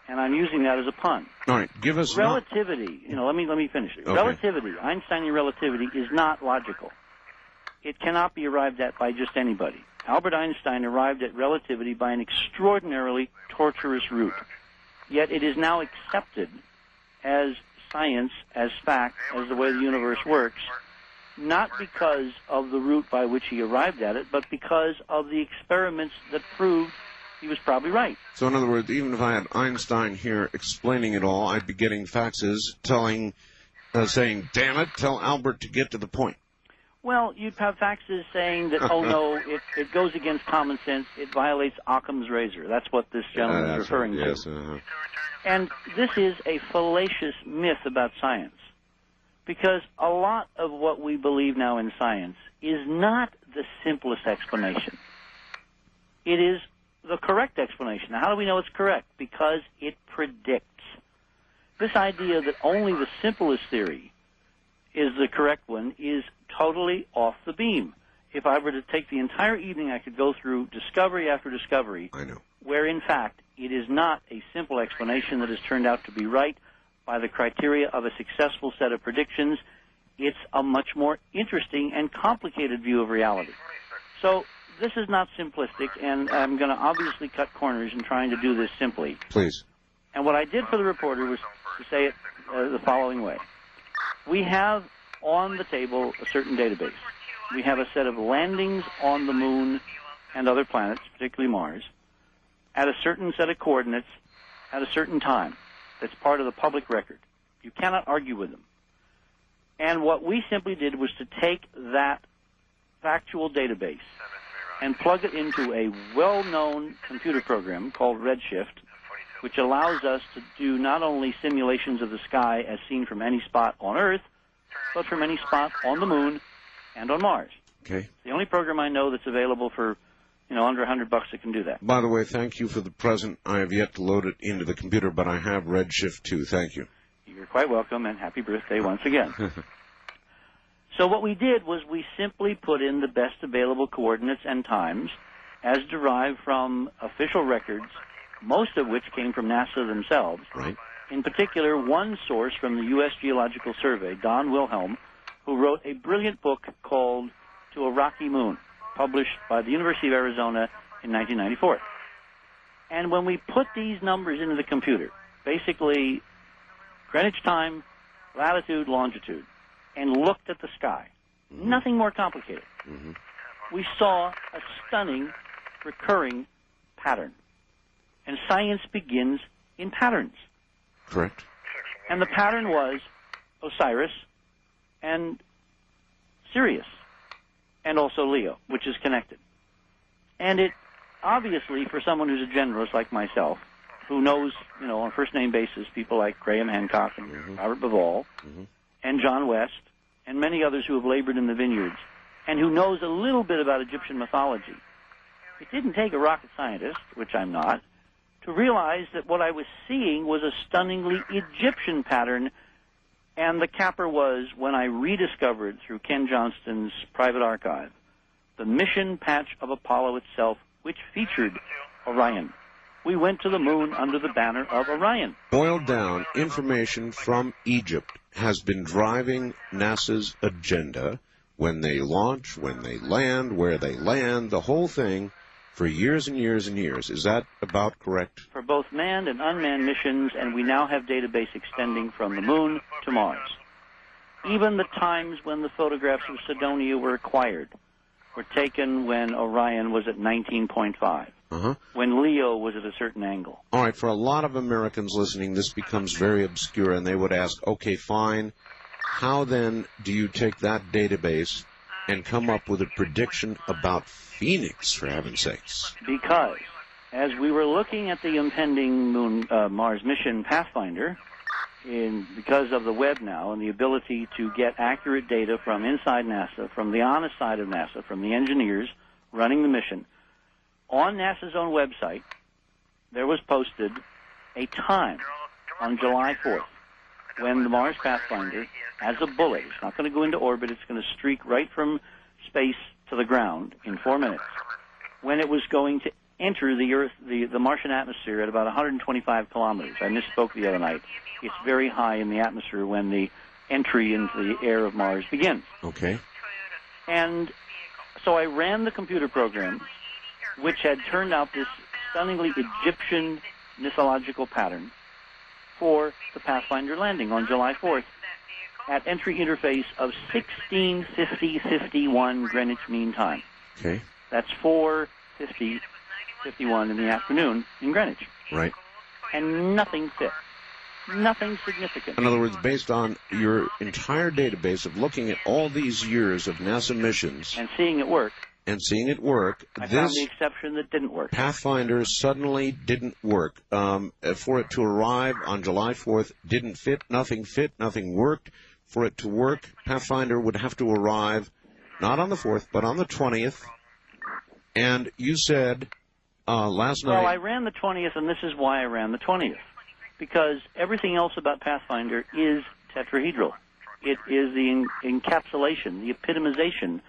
and I'm using that as a pun. All right, give us relativity. Let me finish it. Okay. Relativity, Einsteinian relativity, is not logical. It cannot be arrived at by just anybody. Albert Einstein arrived at relativity by an extraordinarily torturous route. Yet it is now accepted as science, as fact, as the way the universe works, not because of the route by which he arrived at it, but because of the experiments that proved he was probably right. So in other words, even if I had Einstein here explaining it all, I'd be getting faxes saying, damn it, tell Albert to get to the point. Well, you'd have faxes saying that, oh no, it goes against common sense, it violates Occam's razor. That's what this gentleman is referring to. Yes, And this is a fallacious myth about science, because a lot of what we believe now in science is not the simplest explanation. It is the correct explanation. Now, how do we know it's correct? Because it predicts. This idea that only the simplest theory is the correct one is totally off the beam. If I were to take the entire evening, I could go through discovery after discovery, I know, where in fact it is not a simple explanation that has turned out to be right by the criteria of a successful set of predictions. It's a much more interesting and complicated view of reality. So this is not simplistic, and I'm going to obviously cut corners in trying to do this simply. Please. And what I did for the reporter was to say it the following way. We have on the table a certain database. We have a set of landings on the moon and other planets, particularly Mars, at a certain set of coordinates at a certain time. That's part of the public record. You cannot argue with them. And what we simply did was to take that factual database and plug it into a well-known computer program called Redshift, which allows us to do not only simulations of the sky as seen from any spot on Earth, but from any spot on the Moon and on Mars. Okay. It's the only program I know that's available for, under $100 that can do that. By the way, thank you for the present. I have yet to load it into the computer, but I have Redshift 2. Thank you. You're quite welcome, and happy birthday once again. So what we did was we simply put in the best available coordinates and times as derived from official records, most of which came from NASA themselves. Right. In particular, one source from the U.S. Geological Survey, Don Wilhelm, who wrote a brilliant book called To a Rocky Moon, published by the University of Arizona in 1994. And when we put these numbers into the computer, basically Greenwich time, latitude, longitude, and looked at the sky, nothing more complicated, we saw a stunning recurring pattern. And science begins in patterns. Correct. And the pattern was Osiris and Sirius, and also Leo, which is connected. And it, obviously, for someone who's a generalist like myself, who knows, on a first-name basis, people like Graham Hancock and Robert Bivol and John West and many others who have labored in the vineyards, and who knows a little bit about Egyptian mythology, it didn't take a rocket scientist, which I'm not, to realize that what I was seeing was a stunningly Egyptian pattern. And the capper was when I rediscovered, through Ken Johnston's private archive, the mission patch of Apollo itself, which featured Orion. We went to the moon under the banner of Orion. Boiled down, information from Egypt has been driving NASA's agenda when they launch, when they land, where they land, the whole thing, for years and years and years. Is that about correct? For both manned and unmanned missions, and we now have database extending from the moon to Mars. Even the times when the photographs of Cydonia were acquired were taken when Orion was at 19.5, when Leo was at a certain angle. All right, for a lot of Americans listening, this becomes very obscure, and they would ask, okay, fine, how then do you take that database and come up with a prediction about Phoenix, for heaven's sakes? Because as we were looking at the impending Mars mission Pathfinder, because of the web now and the ability to get accurate data from inside NASA, from the honest side of NASA, from the engineers running the mission, on NASA's own website, there was posted a time on July 4th when the Mars Pathfinder, as a bullet, it's not going to go into orbit, it's going to streak right from space to the ground in 4 minutes, when it was going to enter the Earth, the Martian atmosphere at about 125 kilometers. I misspoke the other night. It's very high in the atmosphere when the entry into the air of Mars begins. Okay. And so I ran the computer program, which had turned out this stunningly Egyptian mythological pattern for the Pathfinder landing on July 4th at entry interface of 16:50:51 Greenwich Mean Time. Okay. That's 4:50:51 in the afternoon in Greenwich. Right. And nothing fit. Nothing significant. In other words, based on your entire database of looking at all these years of NASA missions and seeing it work, I found the exception that didn't work. Pathfinder suddenly didn't work. For it to arrive on July 4th, didn't fit, nothing worked. For it to work, Pathfinder would have to arrive not on the 4th, but on the 20th. And you said last night... Well, I ran the 20th, and this is why I ran the 20th. Because everything else about Pathfinder is tetrahedral. It is the encapsulation, the epitomization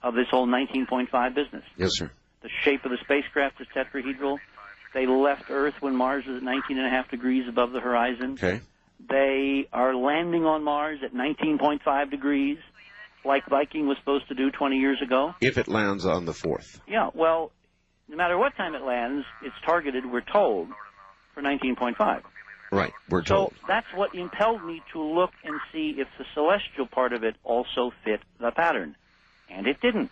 of this whole 19.5 business. Yes, sir. The shape of the spacecraft is tetrahedral. They left Earth when Mars was at 19.5 degrees above the horizon. Okay. They are landing on Mars at 19.5 degrees, like Viking was supposed to do 20 years ago. If it lands on the 4th. Yeah, well, no matter what time it lands, it's targeted, we're told, for 19.5. Right, we're told. So that's what impelled me to look and see if the celestial part of it also fit the pattern. And it didn't.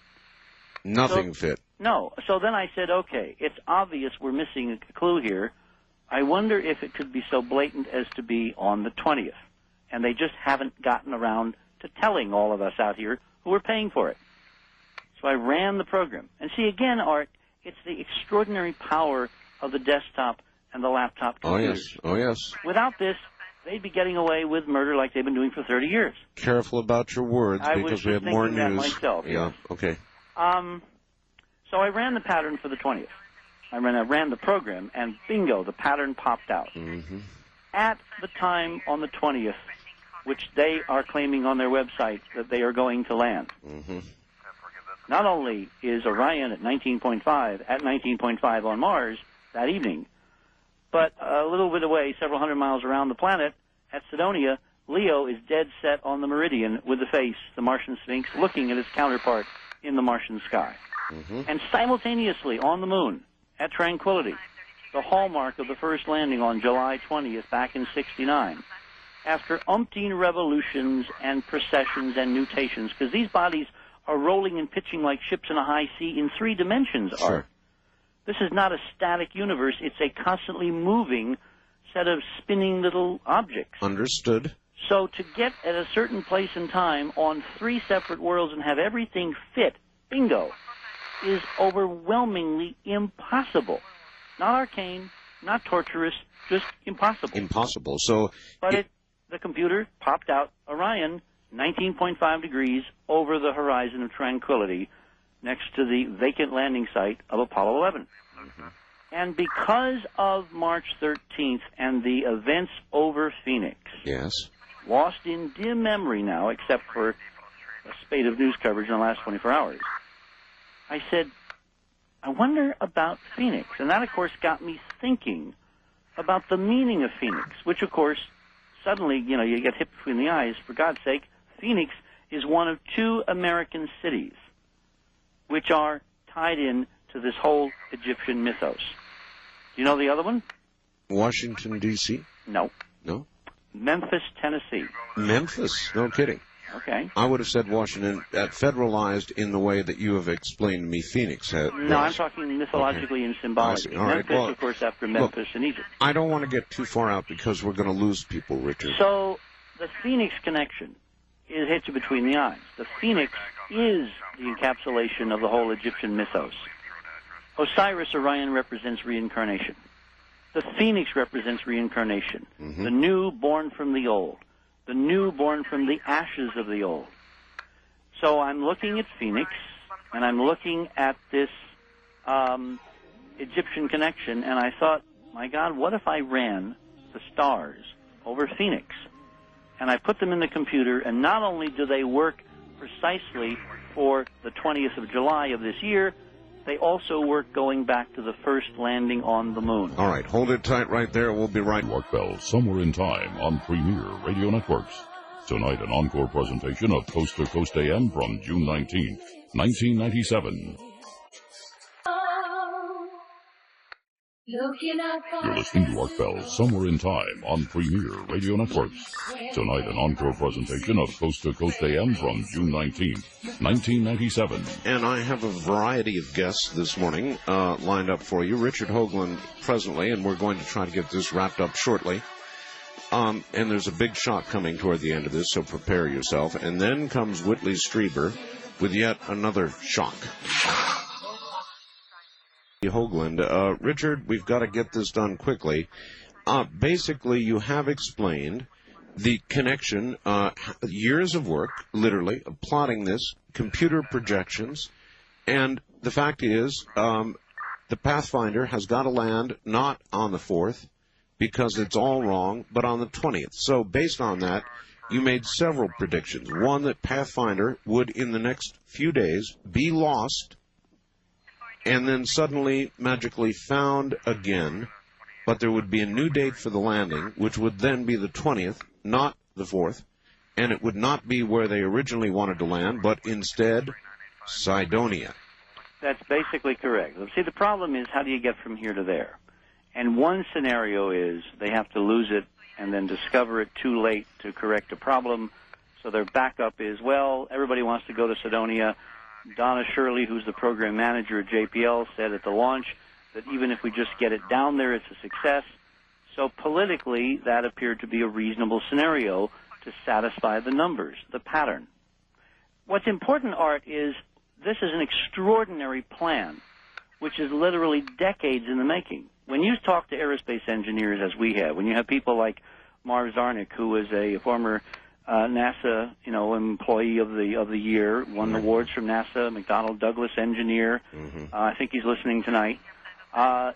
Nothing fit. No. So then I said, okay, it's obvious we're missing a clue here. I wonder if it could be so blatant as to be on the 20th. And they just haven't gotten around to telling all of us out here who are paying for it. So I ran the program. And see, again, Art, it's the extraordinary power of the desktop and the laptop computers. Oh, yes. Without this, they'd be getting away with murder like they've been doing for 30 years. Careful about your words, because we have more news. I was just thinking that myself. Yeah, okay. So I ran the pattern for the 20th. I ran the program, and bingo, the pattern popped out. Mm-hmm. At the time on the 20th, which they are claiming on their website that they are going to land. Mm-hmm. Not only is Orion at 19.5 on Mars that evening, but a little bit away, several hundred miles around the planet, at Cydonia, Leo is dead set on the meridian with the face, the Martian Sphinx, looking at its counterpart in the Martian sky. Mm-hmm. And simultaneously on the moon, at Tranquility, the hallmark of the first landing on July 20th back in '69, after umpteen revolutions and precessions and nutations, because these bodies are rolling and pitching like ships in a high sea in 3 dimensions, Sure. Art. This is not a static universe. It's a constantly moving set of spinning little objects. Understood. So to get at a certain place in time on 3 separate worlds and have everything fit, bingo, is overwhelmingly impossible. Not arcane, not torturous, just impossible. Impossible. So, but the computer popped out Orion 19.5 degrees over the horizon of Tranquility next to the vacant landing site of Apollo 11. Mm-hmm. And because of March 13th and the events over Phoenix, yes, lost in dim memory now, except for a spate of news coverage in the last 24 hours, I said, I wonder about Phoenix. And that, of course, got me thinking about the meaning of Phoenix, which, of course, suddenly, you get hit between the eyes. For God's sake, Phoenix is one of 2 American cities which are tied in to this whole Egyptian mythos. Do you know the other one? Washington, D.C.? No. No? Memphis, Tennessee. Memphis? No kidding. Okay. I would have said Washington, federalized in the way that you have explained to me Phoenix had. No, I'm talking mythologically and symbolically. All right. Memphis, Well, of course, after Memphis in Egypt. I don't want to get too far out because we're going to lose people, Richard. So the Phoenix connection is hit you between the eyes. The Phoenix is the encapsulation of the whole Egyptian mythos. Osiris, Orion, represents reincarnation. The Phoenix represents reincarnation. Mm-hmm. The new born from the old. The new born from the ashes of the old. So I'm looking at Phoenix, and I'm looking at this Egyptian connection, and I thought, my God, what if I ran the stars over Phoenix? And I put them in the computer, and not only do they work precisely for the 20th of July of this year, they also work going back to the first landing on the moon. All right, hold it tight right there. We'll be right back. York Bell, Somewhere in Time on Premier Radio Networks. Tonight, an encore presentation of Coast to Coast AM from June 19, 1997. You're listening to York Bell, Somewhere in Time on Premier Radio Networks. Tonight, an encore presentation of Coast to Coast AM from June 19, 1997. And I have a variety of guests this morning lined up for you. Richard Hoagland presently, and we're going to try to get this wrapped up shortly. And there's a big shot coming toward the end of this, so prepare yourself. And then comes Whitley Strieber with yet another shock. Hoagland, Richard, we've got to get this done quickly. Basically, you have explained the connection, years of work, literally, of plotting this, computer projections, and the fact is, the Pathfinder has got to land not on the 4th, because it's all wrong, but on the 20th. So, based on that, you made several predictions. One, that Pathfinder would, in the next few days, be lost, and then suddenly magically found again, but there would be a new date for the landing, which would then be the 20th, not the 4th, and it would not be where they originally wanted to land, but instead, Cydonia. That's basically correct. See, the problem is, how do you get from here to there? And one scenario is they have to lose it and then discover it too late to correct a problem, so their backup is, well, everybody wants to go to Cydonia, Donna Shirley, who's the program manager at JPL, said at the launch that even if we just get it down there, it's a success. So politically, that appeared to be a reasonable scenario to satisfy the numbers, the pattern. What's important, Art, is this is an extraordinary plan, which is literally decades in the making. When you talk to aerospace engineers, as we have, when you have people like Marv Zarnik, who was a former NASA, employee of the year, won awards from NASA, McDonnell Douglas engineer. I think he's listening tonight.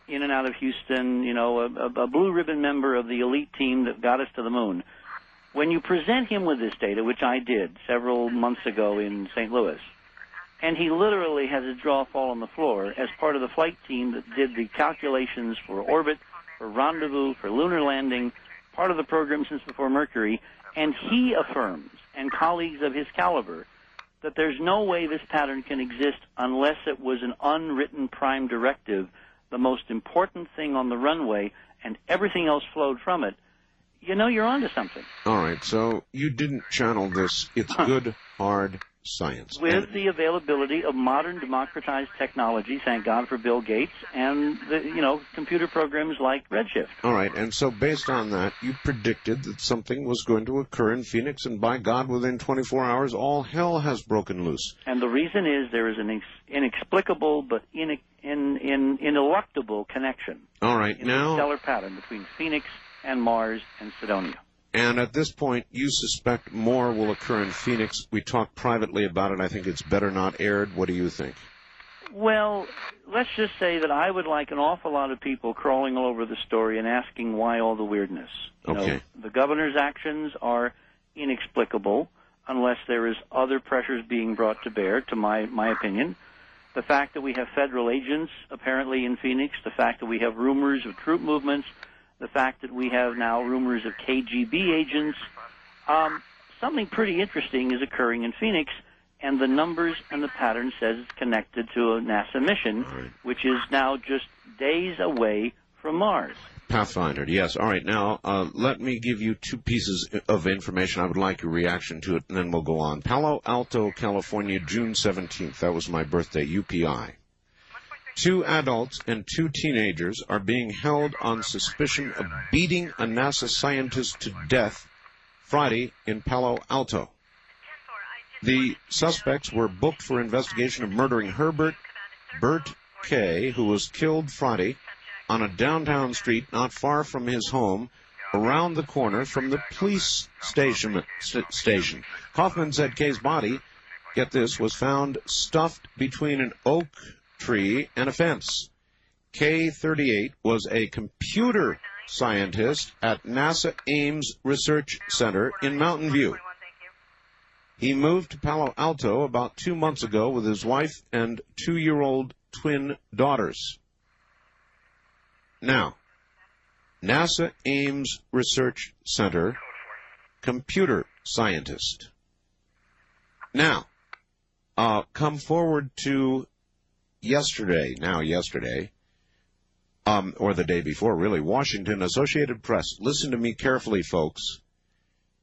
In and out of Houston, a blue ribbon member of the elite team that got us to the moon. When you present him with this data, which I did several months ago in St. Louis, and he literally has his jaw fall on the floor as part of the flight team that did the calculations for orbit, for rendezvous, for lunar landing, part of the program since before Mercury, and he affirms, and colleagues of his caliber, that there's no way this pattern can exist unless it was an unwritten prime directive, the most important thing on the runway, and everything else flowed from it. You're onto something. All right, so you didn't channel this. It's good, hard science. With the availability of modern democratized technology, thank God for Bill Gates, and computer programs like Redshift. All right, and so based on that, you predicted that something was going to occur in Phoenix, and by God, within 24 hours, all hell has broken loose. And the reason is there is an inexplicable but ineluctable connection. All right, in now the stellar pattern between Phoenix and Mars and Cydonia. And at this point, you suspect more will occur in Phoenix. We talked privately about it. I think it's better not aired. What do you think? Well, let's just say that I would like an awful lot of people crawling all over the story and asking why all the weirdness. The governor's actions are inexplicable unless there is other pressures being brought to bear, to my opinion. The fact that we have federal agents apparently in Phoenix, the fact that we have rumors of troop movements, the fact that we have now rumors of KGB agents, something pretty interesting is occurring in Phoenix, and the numbers and the pattern says it's connected to a NASA mission, which is now just days away from Mars. Pathfinder, yes. All right, now let me give you two pieces of information. I would like your reaction to it, and then we'll go on. Palo Alto, California, June 17th. That was my birthday, UPI. 2 adults and 2 teenagers are being held on suspicion of beating a NASA scientist to death Friday in Palo Alto. The suspects were booked for investigation of murdering Bert K., who was killed Friday on a downtown street not far from his home, around the corner from the police station. Hoffman said K's body, get this, was found stuffed between an oak tree and a fence. K-38 was a computer scientist at NASA Ames Research Center in Mountain View. He moved to Palo Alto about 2 months ago with his wife and 2-year-old twin daughters. Now, NASA Ames Research Center, computer scientist. Now, come forward to yesterday, or the day before, really, Washington Associated Press. Listen to me carefully, folks.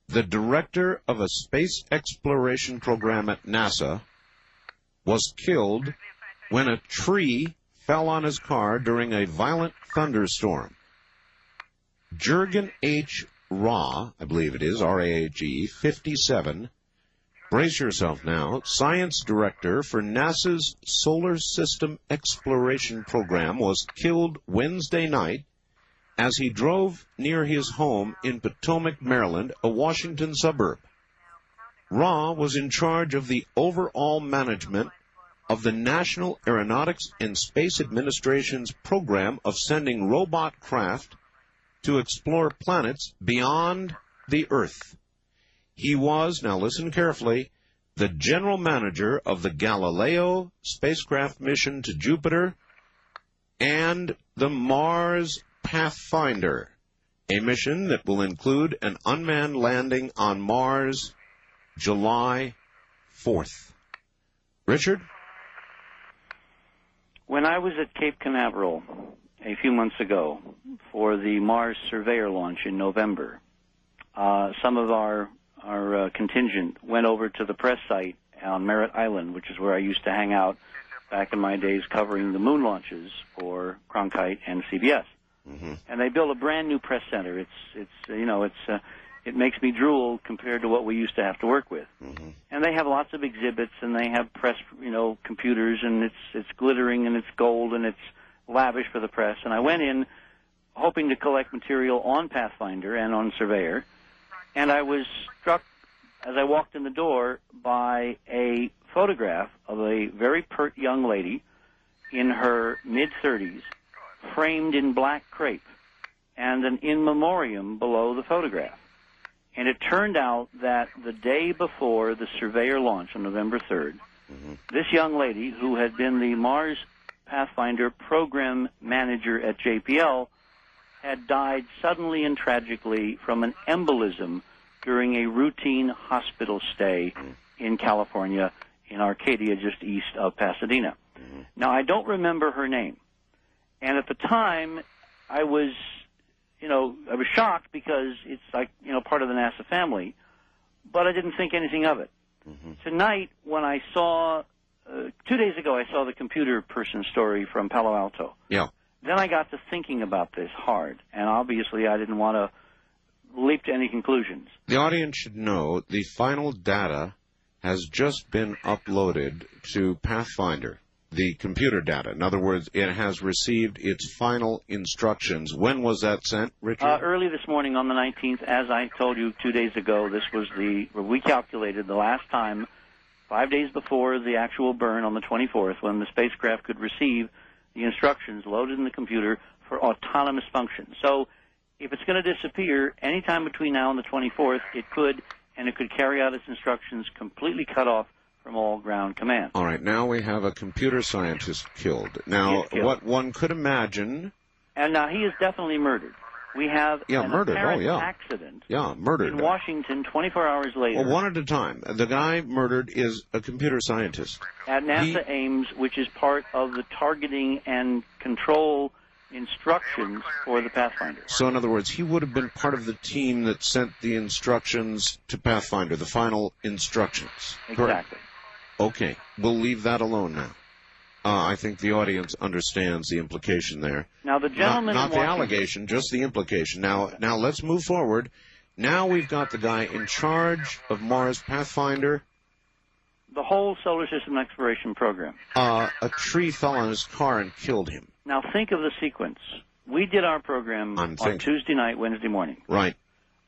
The director of a space exploration program at NASA was killed when a tree fell on his car during a violent thunderstorm. Jurgen H. Ra, I believe it is, R-A-G, 57, brace yourself now, science director for NASA's Solar System Exploration Program, was killed Wednesday night as he drove near his home in Potomac, Maryland, a Washington suburb. Ra was in charge of the overall management of the National Aeronautics and Space Administration's program of sending robot craft to explore planets beyond the Earth. He was, now listen carefully, the general manager of the Galileo spacecraft mission to Jupiter and the Mars Pathfinder, a mission that will include an unmanned landing on Mars July 4th. Richard? When I was at Cape Canaveral a few months ago for the Mars Surveyor launch in November, some of our contingent went over to the press site on Merritt Island, which is where I used to hang out back in my days covering the moon launches for Cronkite and CBS. Mm-hmm. And they built a brand new press center. It makes me drool compared to what we used to have to work with. Mm-hmm. And they have lots of exhibits, and they have press, computers, and it's glittering, and it's gold, and it's lavish for the press. And I went in hoping to collect material on Pathfinder and on Surveyor, and I was struck as I walked in the door by a photograph of a very pert young lady in her mid-30s, framed in black crepe, and an in memoriam below the photograph. And it turned out that the day before the Surveyor launch on November 3rd, this young lady, who had been the Mars Pathfinder program manager at JPL, had died suddenly and tragically from an embolism during a routine hospital stay in California, in Arcadia, just east of Pasadena. Now, I don't remember her name. And at the time, I was shocked because it's like, part of the NASA family, but I didn't think anything of it. Tonight, when I saw, 2 days ago, I saw the computer person story from Palo Alto. Yeah. Then I got to thinking about this hard, and obviously I didn't want to leap to any conclusions. The audience should know the final data has just been uploaded to Pathfinder, the computer data. In other words, it has received its final instructions. When was that sent, Richard? Early this morning on the 19th, as I told you 2 days ago. This was we calculated the last time, 5 days before the actual burn on the 24th, when the spacecraft could receive the instructions loaded in the computer for autonomous function. So if it's going to disappear anytime between now and the 24th, it could carry out its instructions completely cut off from all ground command. All right, now we have a computer scientist killed. Now, what one could imagine... And now he is definitely murdered. We have an murdered. apparent accident murdered. in Washington 24 hours later. Well, one at a time. The guy murdered is a computer scientist. At NASA Ames, which is part of the targeting and control instructions for the Pathfinder. So, in other words, he would have been part of the team that sent the instructions to Pathfinder, the final instructions. Exactly. Correct? Okay, we'll leave that alone now. I think the audience understands the implication there. Now, the gentleman not the allegation, just the implication. Now, let's move forward. Now we've got the guy in charge of Mars Pathfinder. The whole solar system exploration program. A tree fell on his car and killed him. Now, think of the sequence. We did our program on Tuesday night, Wednesday morning. Right.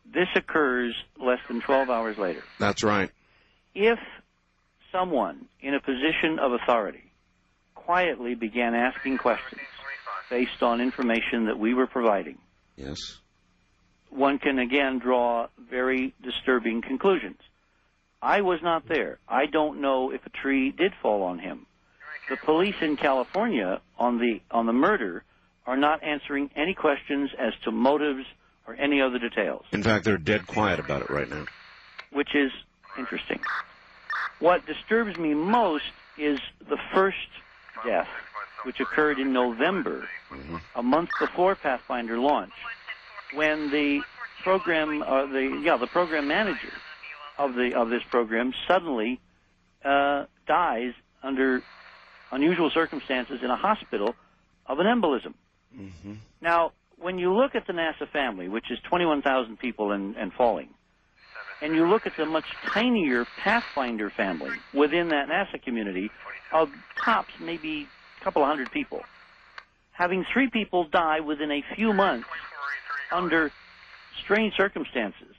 This occurs less than 12 hours later. That's right. If someone in a position of authority quietly began asking questions based on information that we were providing, yes, one can again draw very disturbing conclusions. I was not there. I don't know if a tree did fall on him. The police in California on the murder are not answering any questions as to motives or any other details. In fact, they're dead quiet about it right now. Which is interesting. What disturbs me most is the first death, which occurred in November, a month before Pathfinder launch, when the program, the program manager of this program suddenly dies under unusual circumstances in a hospital of an embolism. Now, when you look at the NASA family, which is 21,000 people and falling, and you look at the much tinier Pathfinder family within that NASA community of tops maybe a couple of hundred people, having 3 people die within a few months under strange circumstances,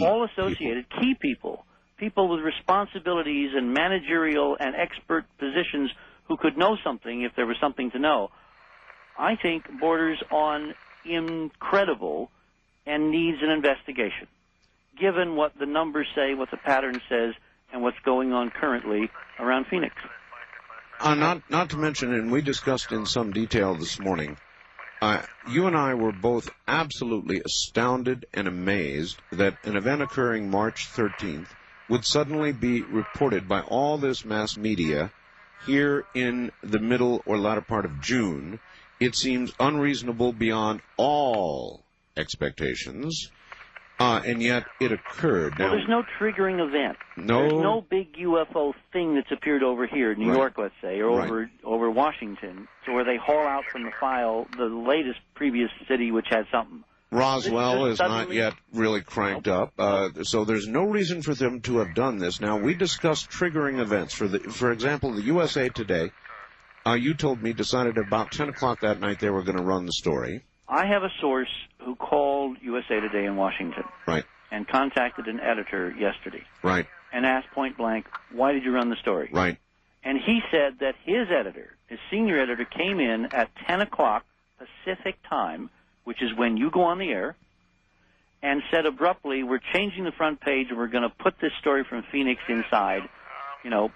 all associated, key people with responsibilities and managerial and expert positions who could know something if there was something to know, I think borders on incredible and needs an investigation, given what the numbers say, what the pattern says, and what's going on currently around Phoenix. Not to mention, and we discussed in some detail this morning, you and I were both absolutely astounded and amazed that an event occurring March 13th would suddenly be reported by all this mass media here in the middle or latter part of June. It seems unreasonable beyond all expectations. And yet it occurred. Now, well, there's no triggering event. No. There's no big UFO thing that's appeared over here, New York, let's say, or over Washington, to where they haul out from the file the latest previous city which had something. Roswell is not yet really cranked up, so there's no reason for them to have done this. Now, we discussed triggering events. For example, the USA Today, you told me, decided about 10 o'clock that night they were going to run the story. I have a source who called USA Today in Washington. Right. And contacted an editor yesterday. Right. And asked point blank, why did you run the story? Right. And he said that his editor, his senior editor, came in at 10 o'clock Pacific time, which is when you go on the air, and said abruptly, we're changing the front page and we're going to put this story from Phoenix inside,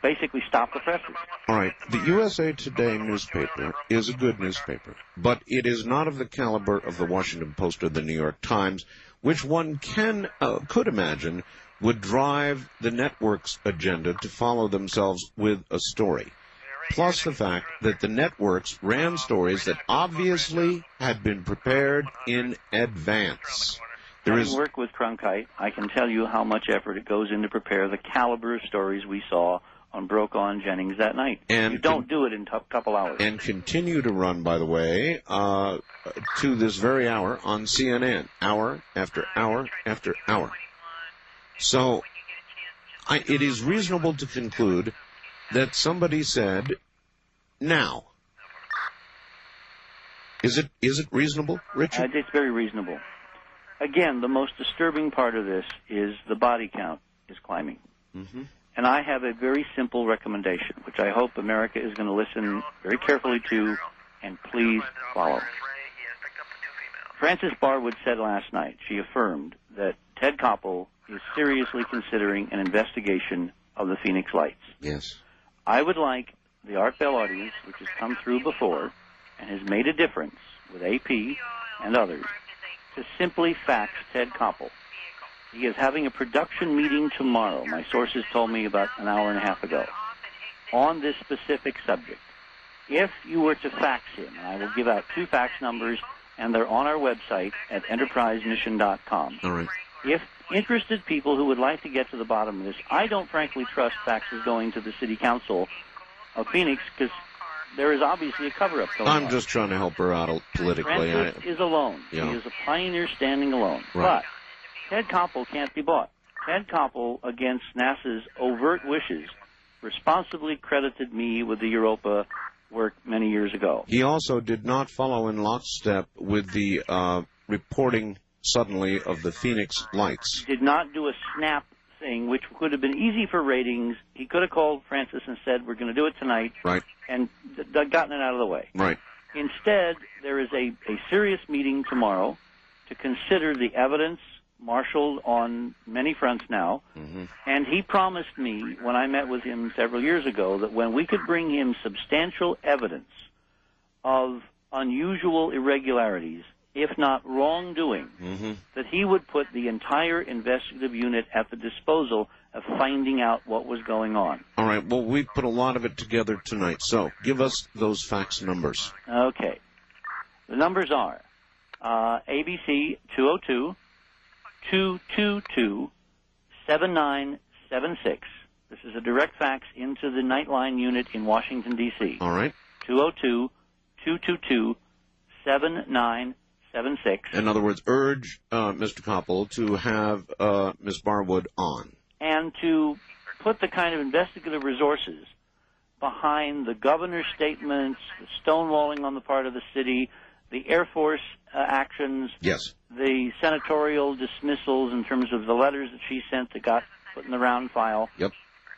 basically stop the presses. All right. The USA Today newspaper is a good newspaper, but it is not of the caliber of the Washington Post or the New York Times, which one could imagine would drive the network's agenda to follow themselves with a story. Plus the fact that the networks ran stories that obviously had been prepared in advance. Having worked with Cronkite, I can tell you how much effort it goes in to prepare the caliber of stories we saw on Brokaw and Jennings that night. And you don't do it in a couple hours. And continue to run, by the way, to this very hour on CNN, hour after hour after hour. So it is reasonable to conclude that somebody said, now. Is it reasonable, Richard? It's very reasonable. Again, the most disturbing part of this is the body count is climbing. Mm-hmm. And I have a very simple recommendation, which I hope America is going to listen very carefully to and please follow. Frances Barwood said last night, she affirmed that Ted Koppel is seriously considering an investigation of the Phoenix Lights. Yes. I would like the Art Bell audience, which has come through before and has made a difference with AP and others, to simply fax Ted Koppel. He is having a production meeting tomorrow, my sources told me about an hour and a half ago, on this specific subject. If you were to fax him, and I will give out 2 fax numbers, and they're on our website at enterprisemission.com. All right. If interested people who would like to get to the bottom of this, I don't frankly trust faxes going to the city council of Phoenix because there is obviously a cover-up going on. I'm just trying to help her out politically. Francis is alone. Yeah. He is a pioneer standing alone. Right. But Ted Koppel can't be bought. Ted Koppel, against NASA's overt wishes, responsibly credited me with the Europa work many years ago. He also did not follow in lockstep with the reporting suddenly of the Phoenix Lights. Did not do a snap thing, which could have been easy for ratings. He could have called Francis and said, we're going to do it tonight. Right. And gotten it out of the way. Right. Instead, there is a serious meeting tomorrow to consider the evidence marshaled on many fronts now. Mm-hmm. And he promised me, when I met with him several years ago, that when we could bring him substantial evidence of unusual irregularities, if not wrongdoing, mm-hmm. that he would put the entire investigative unit at the disposal of finding out what was going on. All right. Well, we put a lot of it together tonight. So give us those fax numbers. Okay. The numbers are ABC 202-222-7976. This is a direct fax into the Nightline unit in Washington, D.C. All right. 202-222-7976. In other words, urge Mr. Koppel to have Ms. Barwood on. And to put the kind of investigative resources behind the governor's statements, the stonewalling on the part of the city, the Air Force actions, yes, the senatorial dismissals in terms of the letters that she sent that got put in the round file, yep,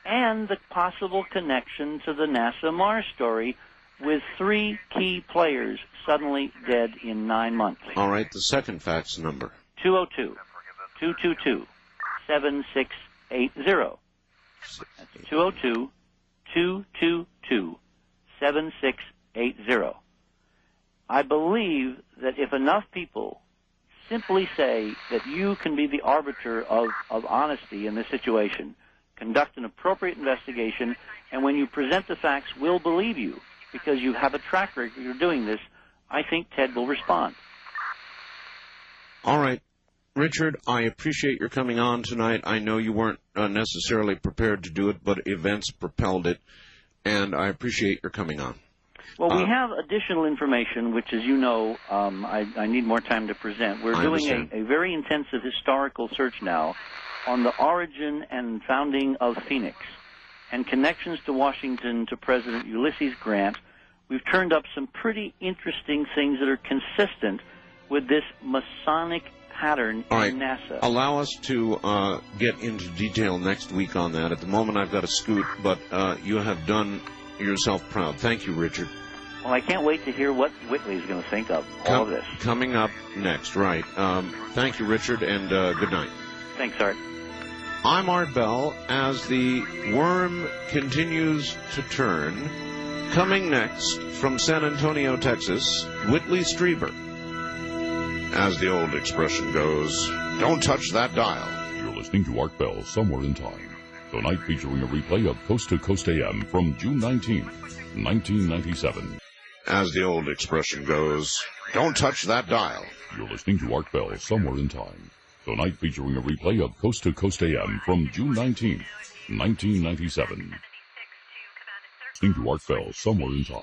and the possible connection to the NASA Mars story with 3 key players suddenly dead in 9 months. All right, the second fax number. 202-222-7680. That's 202-222-7680. I believe that if enough people simply say that you can be the arbiter of honesty in this situation, conduct an appropriate investigation, and when you present the facts, we'll believe you because you have a track record of doing this, I think Ted will respond. All right. Richard, I appreciate your coming on tonight. I know you weren't necessarily prepared to do it, but events propelled it, and I appreciate your coming on. Well, we have additional information, which, as you know, I need more time to present. We're doing a very intensive historical search now on the origin and founding of Phoenix and connections to Washington to President Ulysses Grant. We've turned up some pretty interesting things that are consistent with this Masonic pattern in NASA. Allow us to get into detail next week on that. At the moment, I've got to scoot, but you have done yourself proud. Thank you, Richard. Well, I can't wait to hear what Whitley's going to think of all of this. Coming up next, right. Thank you, Richard, and good night. Thanks, Art. I'm Art Bell. As the worm continues to turn, coming next from San Antonio, Texas, Whitley Strieber. As the old expression goes, don't touch that dial. You're listening to Art Bell, Somewhere in Time. Tonight featuring a replay of Coast to Coast AM from June 19th, 1997. As the old expression goes, don't touch that dial. You're listening to Art Bell, Somewhere in Time. Tonight featuring a replay of Coast to Coast AM from June 19th, 1997. Listening to Art Bell, Somewhere in Time.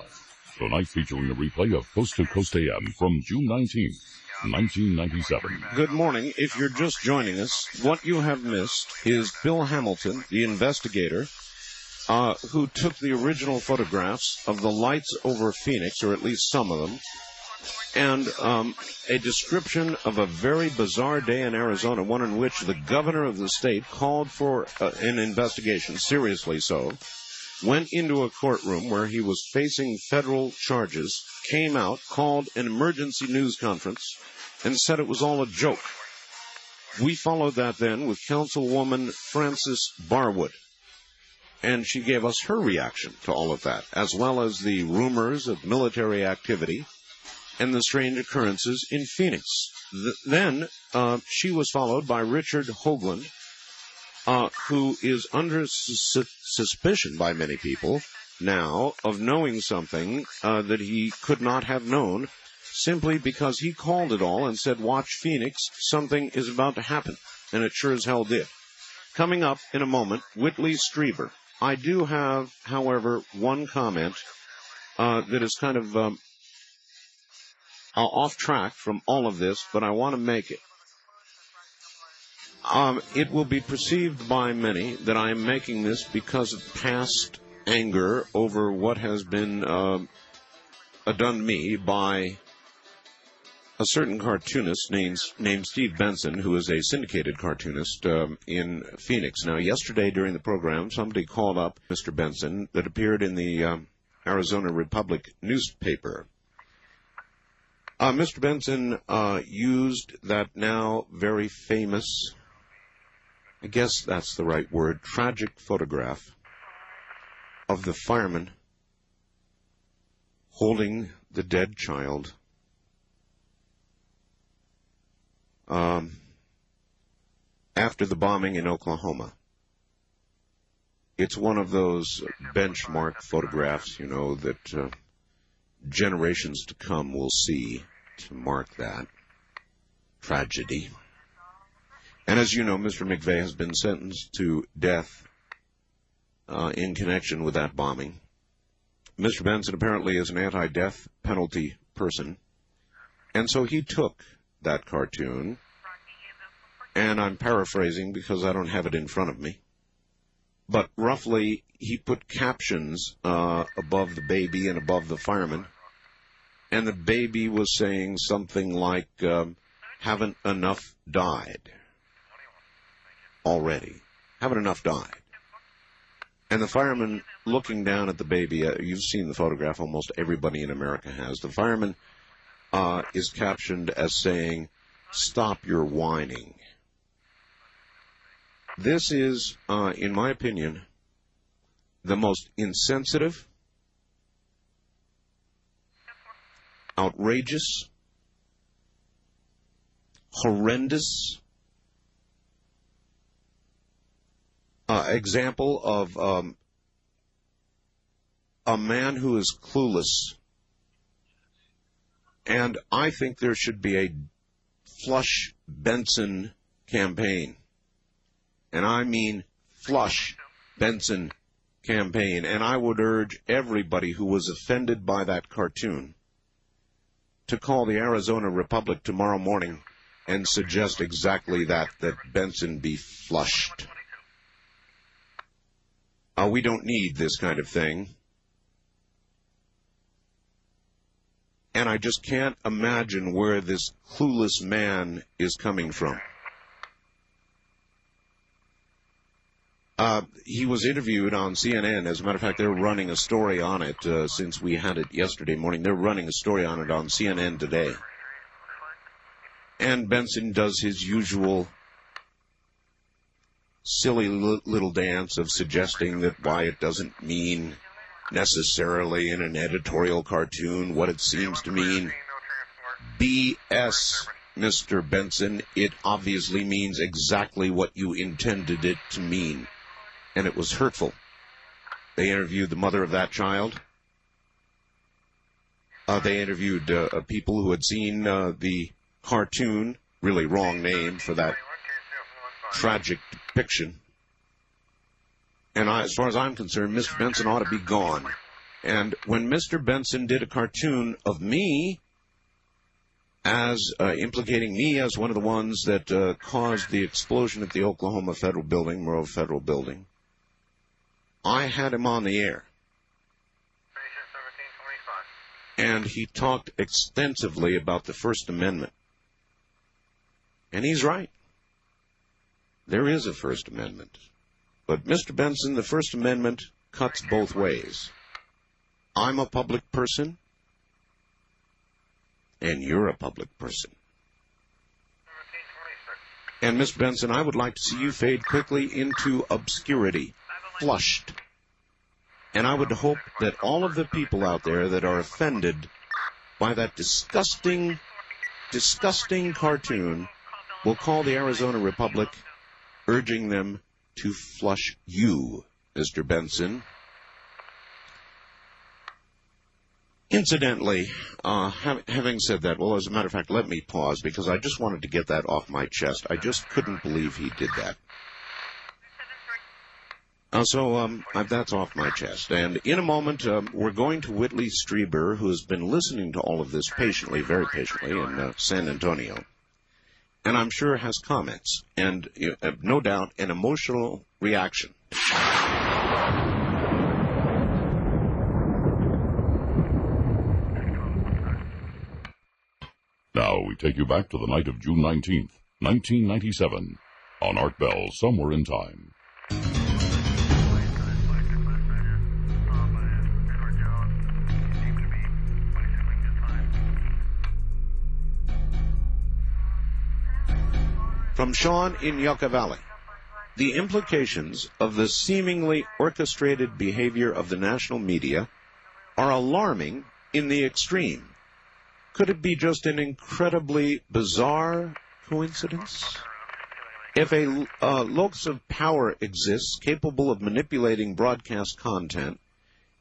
Tonight featuring a replay of Coast to Coast AM from June 19th, 1997. Good morning. If you're just joining us, what you have missed is Bill Hamilton, the investigator, who took the original photographs of the lights over Phoenix, or at least some of them, and a description of a very bizarre day in Arizona, one in which the governor of the state called for an investigation, seriously so, went into a courtroom where he was facing federal charges, came out, called an emergency news conference, and said it was all a joke. We followed that then with Councilwoman Frances Barwood, and she gave us her reaction to all of that, as well as the rumors of military activity and the strange occurrences in Phoenix. Then she was followed by Richard Hoagland, who is under suspicion by many people now of knowing something that he could not have known simply because he called it all and said, watch Phoenix, something is about to happen. And it sure as hell did. Coming up in a moment, Whitley Strieber. I do have, however, one comment that is kind of off track from all of this, but I want to make it. It will be perceived by many that I am making this because of past anger over what has been done to me by a certain cartoonist named Steve Benson, who is a syndicated cartoonist in Phoenix. Now, yesterday during the program, somebody called up Mr. Benson that appeared in the Arizona Republic newspaper. Mr. Benson used that now very famous, I guess that's the right word, tragic photograph of the fireman holding the dead child after the bombing in Oklahoma. It's one of those benchmark photographs, you know, that generations to come will see to mark that tragedy. And as you know, Mr. McVeigh has been sentenced to death in connection with that bombing. Mr. Benson apparently is an anti-death penalty person, and so he took that cartoon, and I'm paraphrasing because I don't have it in front of me, but roughly he put captions above the baby and above the fireman, and the baby was saying something like, haven't enough died already. Haven't enough died. And the fireman looking down at the baby, you've seen the photograph, almost everybody in America has. The fireman is captioned as saying, stop your whining. This is, in my opinion, the most insensitive, outrageous, horrendous example of a man who is clueless. And I think there should be a Flush Benson campaign. And I mean Flush Benson campaign. And I would urge everybody who was offended by that cartoon to call the Arizona Republic tomorrow morning and suggest exactly that Benson be flushed. We don't need this kind of thing. And I just can't imagine where this clueless man is coming from. He was interviewed on CNN. As a matter of fact, they're running a story on it since we had it yesterday morning. They're running a story on it on CNN today. And Benson does his usual silly little dance of suggesting that why it doesn't mean necessarily in an editorial cartoon what it seems to mean. BS, Mr. Benson. It obviously means exactly what you intended it to mean. And it was hurtful. They interviewed the mother of that child. They interviewed people who had seen the cartoon, really wrong name for that tragic depiction. And as far as I'm concerned, Mr. Benson ought to be gone. And when Mr. Benson did a cartoon of me, as implicating me as one of the ones that caused the explosion at the Oklahoma Federal Building, Monroe Federal Building, I had him on the air. And he talked extensively about the First Amendment. And he's right. There is a First Amendment. But, Mr. Benson, the First Amendment cuts both ways. I'm a public person, and you're a public person. And, Mr. Benson, I would like to see you fade quickly into obscurity, flushed. And I would hope that all of the people out there that are offended by that disgusting, disgusting cartoon will call the Arizona Republic, urging them to flush you, Mr. Benson. Incidentally, having said that, well, as a matter of fact, let me pause, because I just wanted to get that off my chest. I just couldn't believe he did that. So that's off my chest. And in a moment, we're going to Whitley Strieber, who has been listening to all of this patiently, very patiently, in San Antonio. And I'm sure has comments and, no doubt, an emotional reaction. Now we take you back to the night of June 19th, 1997, on Art Bell's Somewhere in Time. From Sean in Yucca Valley. The implications of the seemingly orchestrated behavior of the national media are alarming in the extreme. Could it be just an incredibly bizarre coincidence? If a locus of power exists capable of manipulating broadcast content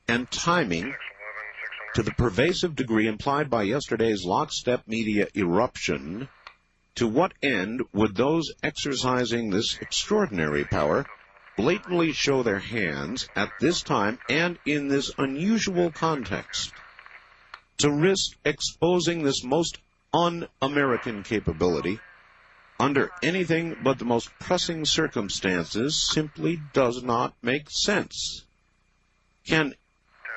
and timing to the pervasive degree implied by yesterday's lockstep media eruption, to what end would those exercising this extraordinary power blatantly show their hands at this time and in this unusual context? To risk exposing this most un-American capability under anything but the most pressing circumstances simply does not make sense. Can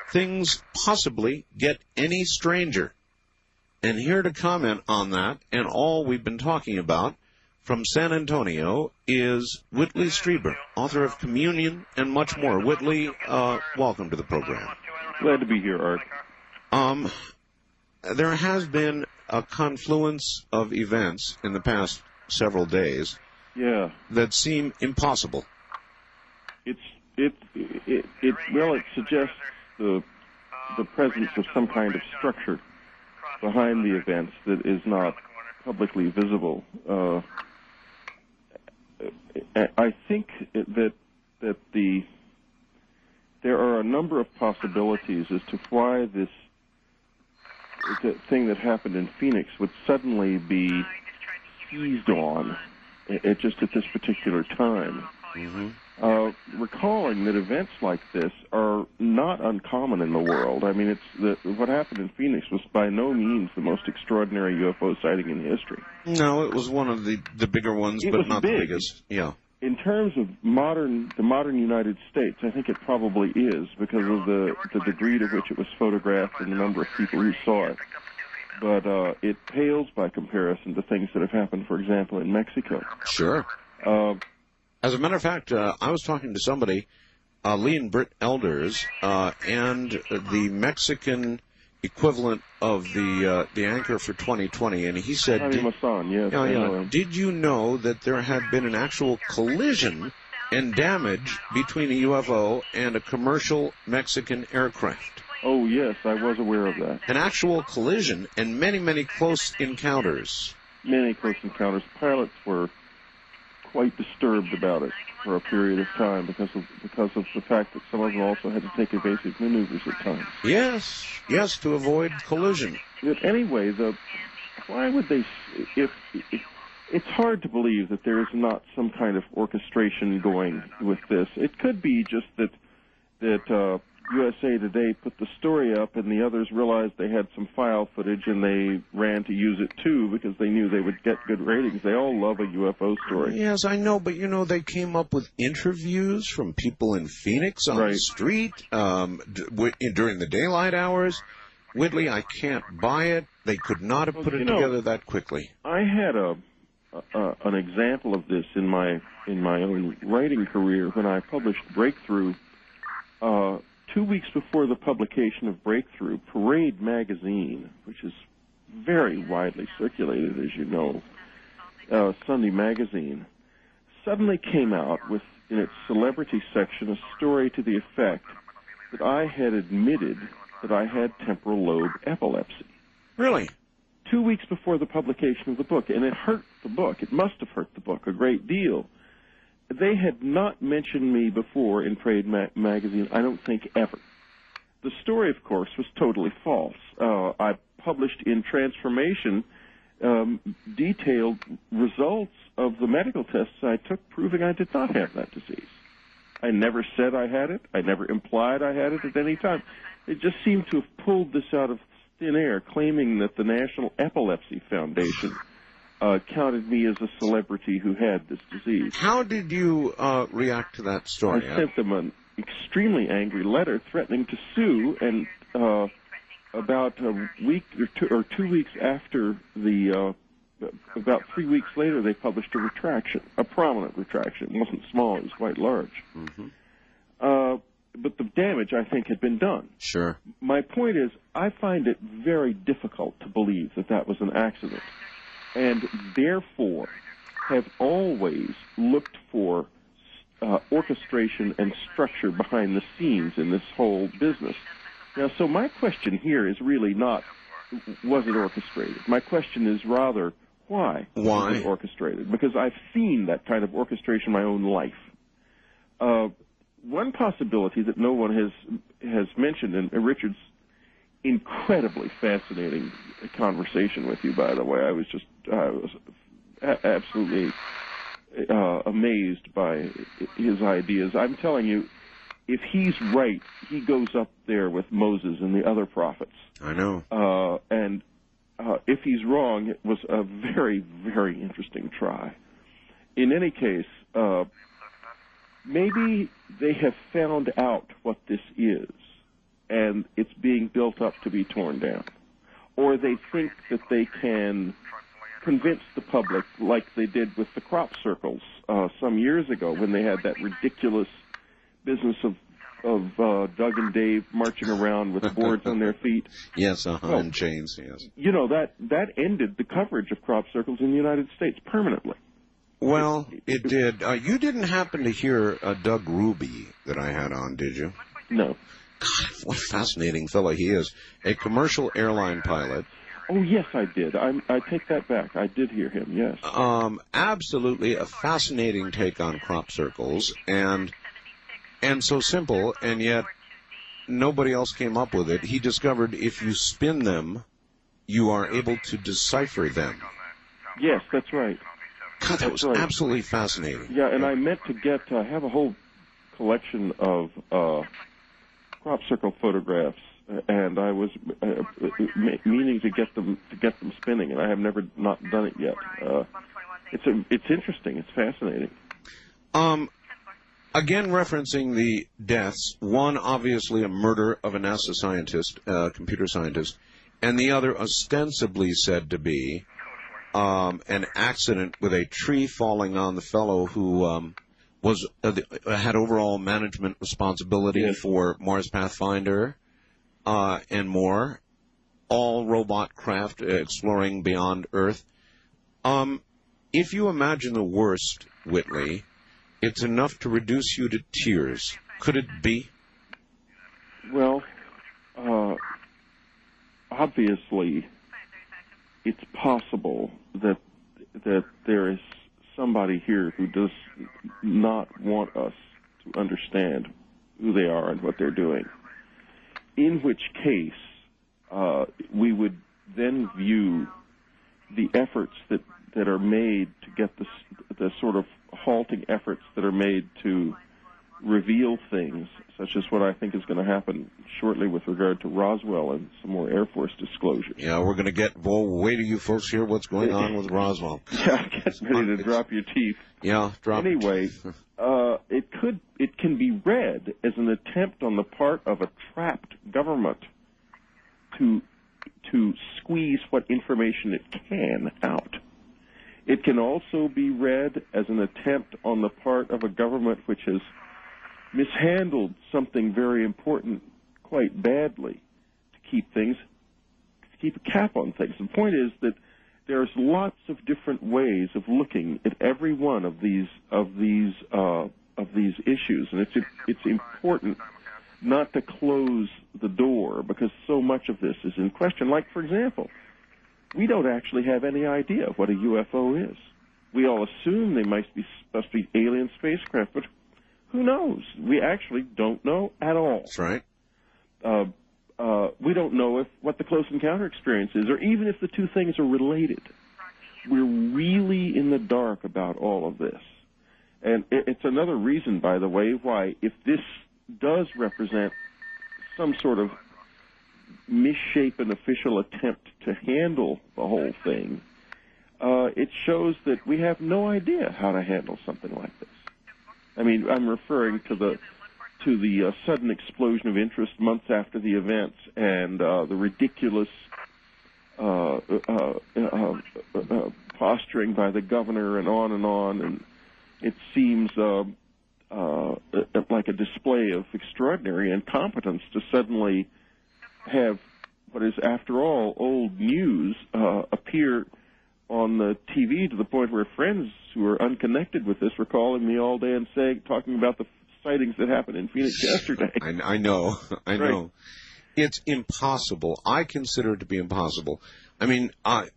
things possibly get any stranger? And here to comment on that and all we've been talking about from San Antonio is Whitley Strieber, author of Communion and much more. Whitley, welcome to the program. Glad to be here, Art. There has been a confluence of events in the past several days that seem impossible. It suggests the presence of some kind of structure behind the events that is not publicly visible. I think that there are a number of possibilities as to why this thing that happened in Phoenix would suddenly be seized on at this particular time. Mm-hmm. Recalling that events like this are not uncommon in the world. I mean, what happened in Phoenix was by no means the most extraordinary UFO sighting in history. No, it was one of the bigger ones, but not the biggest. Yeah. In terms of the modern United States, I think it probably is because of the degree to which it was photographed and the number of people who saw it. But it pales by comparison to things that have happened, for example, in Mexico. Sure. As a matter of fact, I was talking to somebody, Lee and Britt Elders, and the Mexican equivalent of the anchor for 2020, and he said, did you know that there had been an actual collision and damage between a UFO and a commercial Mexican aircraft? Oh, yes, I was aware of that. An actual collision and many, many close encounters. Many close encounters. Pilots were quite disturbed about it for a period of time because of the fact that some of them also had to take evasive maneuvers at times. Yes, to avoid collision. But anyway, why would they? It's hard to believe that there is not some kind of orchestration going with this. It could be just that USA Today put the story up and the others realized they had some file footage and they ran to use it too because they knew they would get good ratings. They all love a UFO story. Yes, I know, but they came up with interviews from people in Phoenix on the street during the daylight hours. Whitley, I can't buy it. They could not have put it together that quickly. I had an example of this in my own writing career when I published Breakthrough. 2 weeks before the publication of Breakthrough, Parade magazine, which is very widely circulated, as you know, Sunday magazine, suddenly came out with, in its celebrity section, a story to the effect that I had admitted that I had temporal lobe epilepsy. Really? 2 weeks before the publication of the book, and it hurt the book. It must have hurt the book a great deal. They had not mentioned me before in Parade magazine, I don't think ever. The story, of course, was totally false. I published in Transformation detailed results of the medical tests I took proving I did not have that disease. I never said I had it. I never implied I had it at any time. They just seemed to have pulled this out of thin air, claiming that the National Epilepsy Foundation counted me as a celebrity who had this disease. How did you react to that story? I sent them an extremely angry letter threatening to sue, and about a week or 2 weeks after about 3 weeks later, they published a retraction, a prominent retraction. It wasn't small, it was quite large. Mm-hmm. But the damage, I think, had been done. Sure. My point is, I find it very difficult to believe that that was an accident, and therefore have always looked for orchestration and structure behind the scenes in this whole business. Now, so my question here is really not, was it orchestrated? My question is rather, why was it orchestrated? Because I've seen that kind of orchestration in my own life. One possibility that no one has mentioned, and Richard's incredibly fascinating conversation with you, by the way. I was absolutely amazed by his ideas. I'm telling you, if he's right, he goes up there with Moses and the other prophets. I know. And if he's wrong, it was a very, very interesting try. In any case, maybe they have found out what this is, and it's being built up to be torn down. Or they think that they can convince the public, like they did with the crop circles some years ago when they had that ridiculous business of Doug and Dave marching around with boards on their feet. Yes, and chains, yes. You know, that ended the coverage of crop circles in the United States permanently. Well, it did. You didn't happen to hear Doug Ruby that I had on, did you? No. God, what a fascinating fellow he is. A commercial airline pilot. Oh, yes, I did. I take that back. I did hear him, yes. Absolutely a fascinating take on crop circles, and so simple, and yet nobody else came up with it. He discovered if you spin them, you are able to decipher them. Yes, that's right. God, that was absolutely fascinating. Yeah, and I meant to have a whole collection of crop circle photographs, and I was meaning to get them spinning, and I have never not done it yet. It's interesting. It's fascinating. Again, referencing the deaths, one obviously a murder of a NASA scientist, computer scientist, and the other ostensibly said to be an accident with a tree falling on the fellow who had overall management responsibility for Mars Pathfinder and more, all robot craft exploring beyond Earth. If you imagine the worst, Whitley, it's enough to reduce you to tears. Could it be? Well, obviously, it's possible that there is somebody here who does not want us to understand who they are and what they're doing. In which case, we would then view the efforts that are made to get the sort of halting efforts that are made to reveal things, such as what I think is going to happen shortly with regard to Roswell and some more Air Force disclosures. Yeah, we're going to get, wait till you folks hear what's going on with Roswell. Yeah, get ready to drop your teeth. Yeah, drop Anyway, it can be read as an attempt on the part of a trapped government to squeeze what information it can out. It can also be read as an attempt on the part of a government which has mishandled something very important quite badly to keep a cap on things. The point is that there's lots of different ways of looking at every one of these issues, and it's important not to close the door because so much of this is in question. Like, for example, we don't actually have any idea what a UFO is. We all assume they must be alien spacecraft, but who knows? We actually don't know at all. That's right. We don't know what the close encounter experience is, or even if the two things are related. We're really in the dark about all of this. And it's another reason, by the way, why if this does represent some sort of misshapen official attempt to handle the whole thing, it shows that we have no idea how to handle something like this. I mean, I'm referring to the sudden explosion of interest months after the events and the ridiculous posturing by the governor and on, and it seems like a display of extraordinary incompetence to suddenly have what is, after all, old news appear on the TV to the point where friends who are unconnected with this were calling me all day and talking about the sightings that happened in Phoenix yesterday. I know. Right. It's impossible. I consider it to be impossible. I mean, I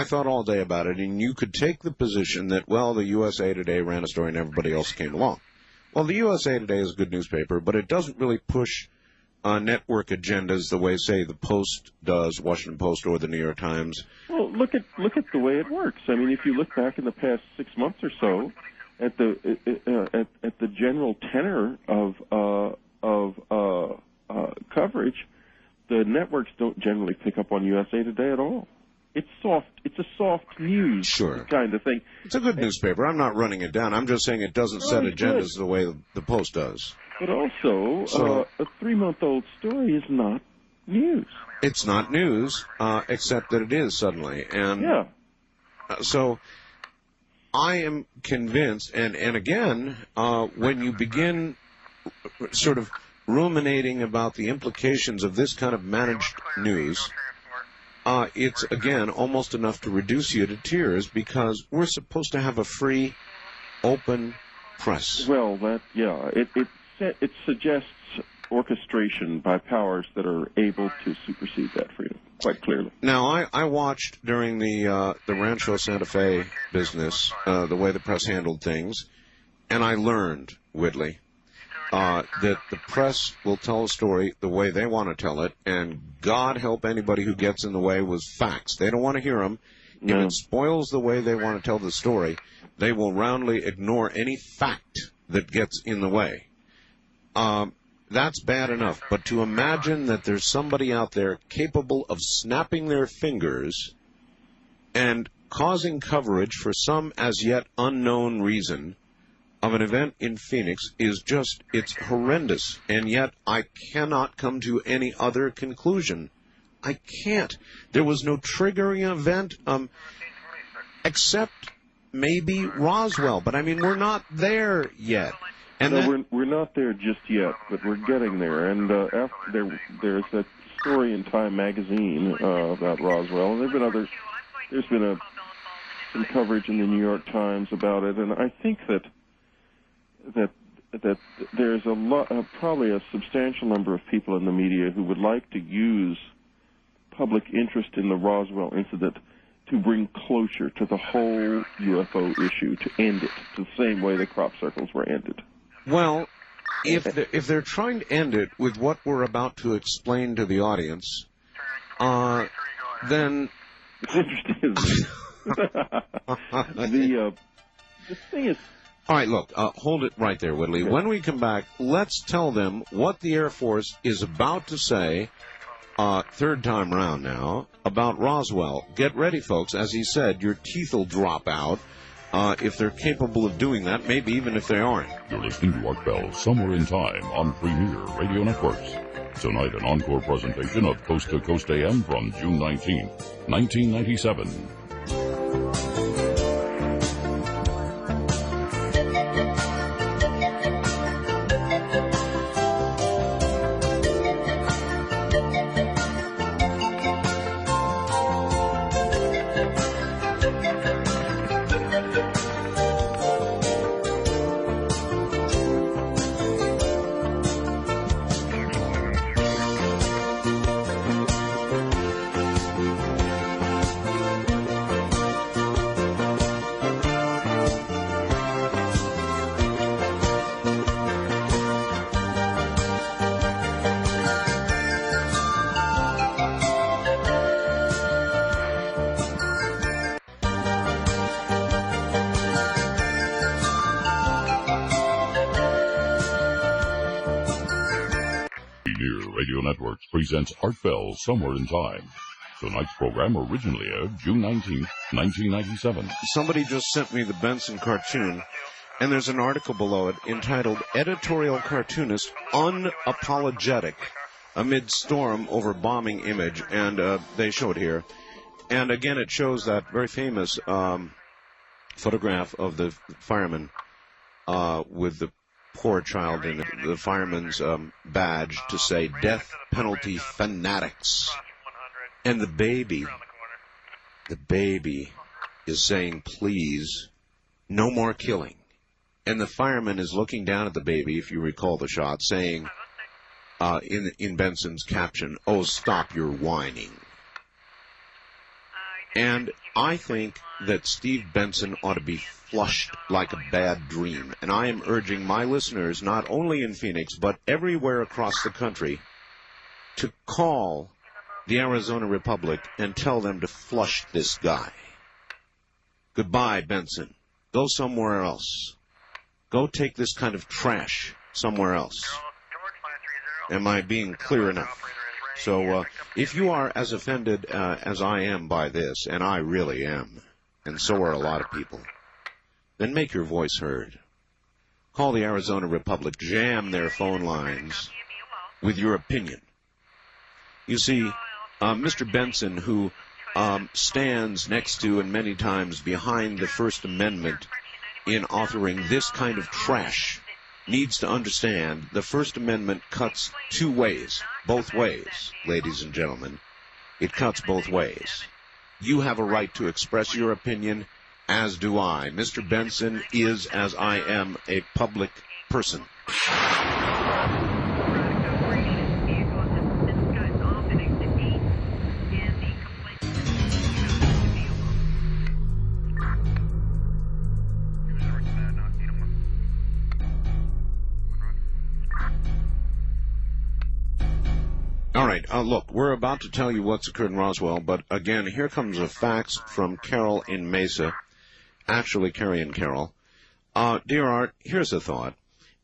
thought all day about it, and you could take the position that, well, the USA Today ran a story and everybody else came along. Well, the USA Today is a good newspaper, but it doesn't really push network agendas the way, say, the Post does, Washington Post or the New York Times. Well, look at the way it works. I mean, if you look back in the past 6 months or so at the general tenor of coverage, the networks don't generally pick up on USA Today at all. It's a soft news kind of thing. It's a good newspaper. I'm not running it down. I'm just saying it doesn't set agendas the way the Post does. But also, a 3-month-old story is not news. It's not news, except that it is suddenly. And yeah. So I am convinced, and again, when you begin sort of ruminating about the implications of this kind of managed news, it's, again, almost enough to reduce you to tears because we're supposed to have a free, open press. Well, it suggests orchestration by powers that are able to supersede that freedom, quite clearly. Now, I watched during the Rancho Santa Fe business the way the press handled things, and I learned, Whitley, that the press will tell a story the way they want to tell it, and God help anybody who gets in the way with facts. They don't want to hear them. If it spoils the way they want to tell the story, they will roundly ignore any fact that gets in the way. That's bad enough, but to imagine that there's somebody out there capable of snapping their fingers and causing coverage for some as yet unknown reason of an event in Phoenix is just, it's horrendous, and yet I cannot come to any other conclusion. I can't. There was no triggering event, except maybe Roswell, but I mean, we're not there yet. And no, we're not there just yet, but we're getting there. And there's that story in Time magazine about Roswell, and there's been some coverage in the New York Times about it, and I think that there's probably a substantial number of people in the media who would like to use public interest in the Roswell incident to bring closure to the whole UFO issue, to end it the same way the crop circles were ended. Well, if they're trying to end it with what we're about to explain to the audience, then it's interesting, isn't it? The thing is. All right, look, hold it right there, Whitley. Okay. When we come back, let's tell them what the Air Force is about to say, third time round now, about Roswell. Get ready, folks. As he said, your teeth will drop out if they're capable of doing that, maybe even if they aren't. You're listening to Art Bell, Somewhere in Time, on Premier Radio Networks. Tonight, an encore presentation of Coast to Coast AM from June 19, 1997. Radio Networks presents Art Bell, Somewhere in Time. Tonight's program originally aired June 19, 1997. Somebody just sent me the Benson cartoon, and there's an article below it entitled Editorial Cartoonist Unapologetic Amid Storm Over Bombing Image, and they show it here. And again, it shows that very famous photograph of the fireman with the poor child in the fireman's badge to say death penalty fanatics. And the baby is saying, please, no more killing. And the fireman is looking down at the baby, if you recall the shot, saying in Benson's caption, oh, stop your whining. And I think that Steve Benson ought to be flushed like a bad dream. And I am urging my listeners, not only in Phoenix, but everywhere across the country, to call the Arizona Republic and tell them to flush this guy. Goodbye, Benson. Go somewhere else. Go take this kind of trash somewhere else. Am I being clear enough? So if you are as offended as I am by this, and I really am, and so are a lot of people, then make your voice heard. Call the Arizona Republic, jam their phone lines with your opinion. You see, Mr. Benson, who stands next to and many times behind the First Amendment in authoring this kind of trash, needs to understand the First Amendment cuts two ways, both ways, ladies and gentlemen. It cuts both ways. You have a right to express your opinion, as do I. Mr. Benson is, as I am, a public person. All right, look, we're about to tell you what's occurred in Roswell, but again, here comes a fax from Carol in Mesa. Actually, Carrie and Carol. Dear Art, here's a thought.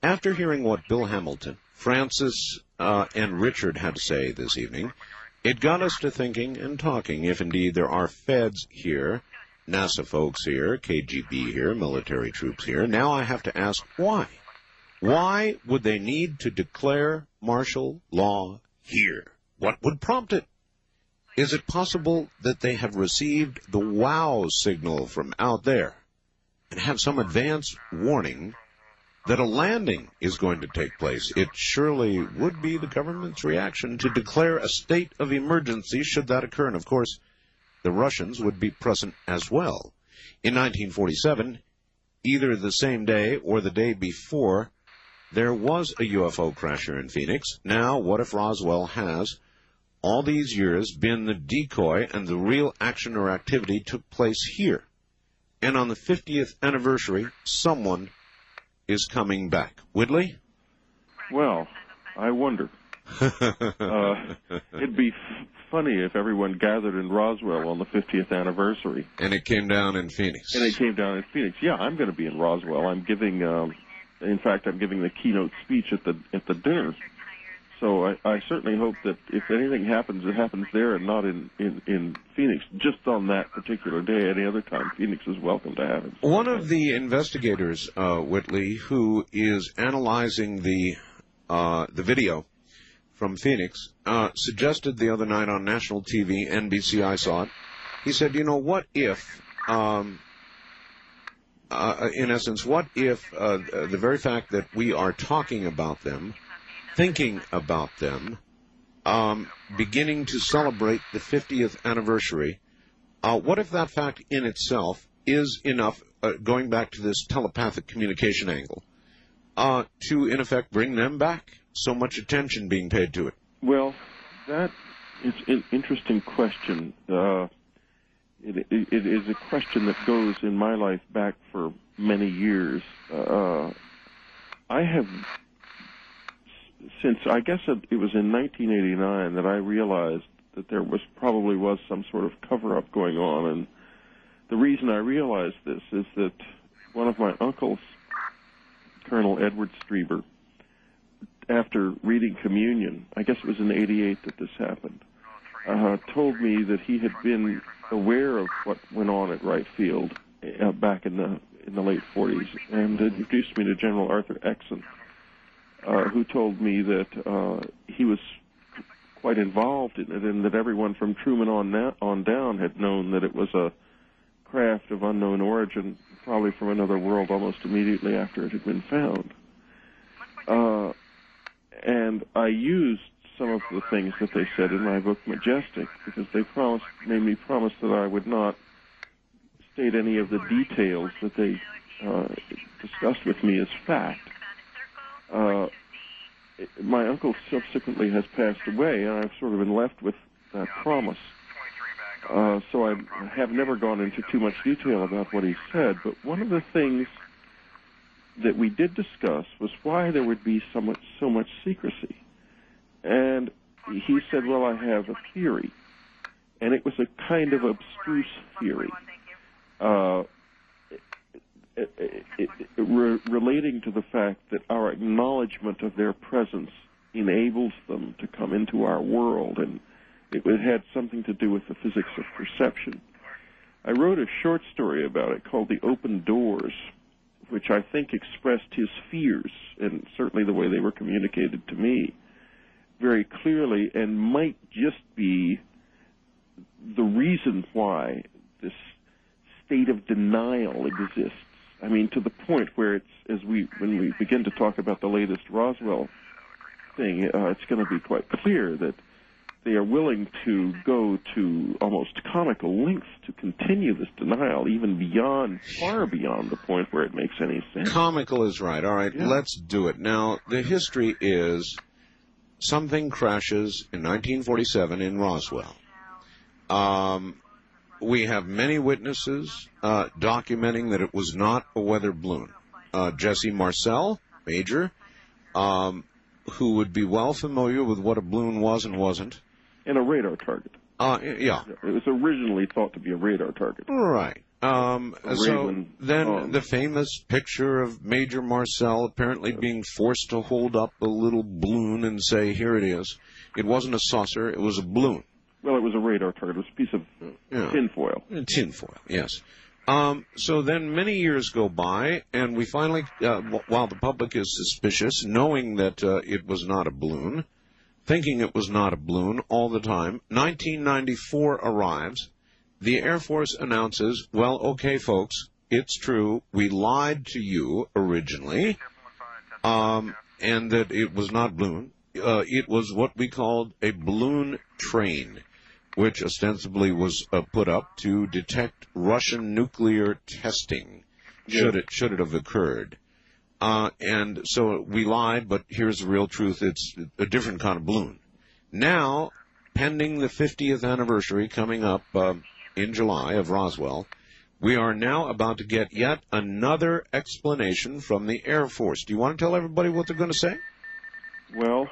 After hearing what Bill Hamilton, Frances, and Richard had to say this evening, it got us to thinking and talking if indeed there are feds here, NASA folks here, KGB here, military troops here. Now I have to ask why. Why would they need to declare martial law here? What would prompt it? Is it possible that they have received the wow signal from out there and have some advance warning that a landing is going to take place? It surely would be the government's reaction to declare a state of emergency should that occur. And, of course, the Russians would be present as well. In 1947, either the same day or the day before, there was a UFO crash here in Phoenix. Now, what if Roswell has, all these years, been the decoy and the real action or activity took place here? And on the 50th anniversary, someone is coming back. Whitley? Well, I wonder. It'd be funny if everyone gathered in Roswell on the 50th anniversary. And it came down in Phoenix. Yeah, I'm going to be in Roswell. I'm giving, in fact, I'm giving the keynote speech at the dinner. So I certainly hope that if anything happens, it happens there and not in Phoenix, just on that particular day. Any other time, Phoenix is welcome to have it. One of the investigators, Whitley, who is analyzing the video from Phoenix, suggested the other night on national TV, NBC, I saw it. He said, you know, what if, in essence, what if the very fact that we are talking about them, thinking about them, beginning to celebrate the 50th anniversary, what if that fact in itself is enough, going back to this telepathic communication angle, to, in effect, bring them back? So much attention being paid to it. Well, that is an interesting question. It is a question that goes in my life back for many years. I have, since I guess it was in 1989 that I realized that there probably was some sort of cover-up going on, and the reason I realized this is that one of my uncles, Colonel Edward Strieber, after reading Communion, I guess it was in '88 that this happened, told me that he had been aware of what went on at Wright Field back in the late 40s, and introduced me to General Arthur Exon, who told me that he was quite involved in it, and that everyone from Truman on down had known that it was a craft of unknown origin, probably from another world, almost immediately after it had been found. And I used some of the things that they said in my book, Majestic, because they made me promise that I would not state any of the details that they discussed with me as fact. My uncle subsequently has passed away, and I've sort of been left with that promise. So I have never gone into too much detail about what he said, but one of the things that we did discuss was why there would be so much secrecy. And he said, well, I have a theory. And it was a kind of abstruse theory, relating to the fact that our acknowledgement of their presence enables them to come into our world, and it had something to do with the physics of perception. I wrote a short story about it called The Open Doors, which I think expressed his fears, and certainly the way they were communicated to me, very clearly, and might just be the reason why this state of denial exists. I mean, to the point where when we begin to talk about the latest Roswell thing, it's going to be quite clear that they are willing to go to almost comical lengths to continue this denial, even far beyond the point where it makes any sense. Comical is right. All right, yeah. Let's do it. Now, the history is something crashes in 1947 in Roswell. We have many witnesses documenting that it was not a weather balloon. Jesse Marcel, Major, who would be well familiar with what a balloon was and wasn't. And a radar target. Yeah. It was originally thought to be a radar target. Right. So then the famous picture of Major Marcel apparently being forced to hold up a little balloon and say, here it is. It wasn't a saucer, it was a balloon. Well, it was a radar target. It was a piece of tinfoil. Tinfoil, yes. So then many years go by, and we finally, while the public is suspicious, knowing that it was not a balloon, thinking it was not a balloon all the time, 1994 arrives. The Air Force announces, well, okay, folks, it's true. We lied to you originally, and that it was not balloon. It was what we called a balloon train, which ostensibly was put up to detect Russian nuclear testing, should it have occurred. And so we lied, but here's the real truth. It's a different kind of balloon. Now, pending the 50th anniversary coming up in July of Roswell, we are now about to get yet another explanation from the Air Force. Do you want to tell everybody what they're going to say? Well,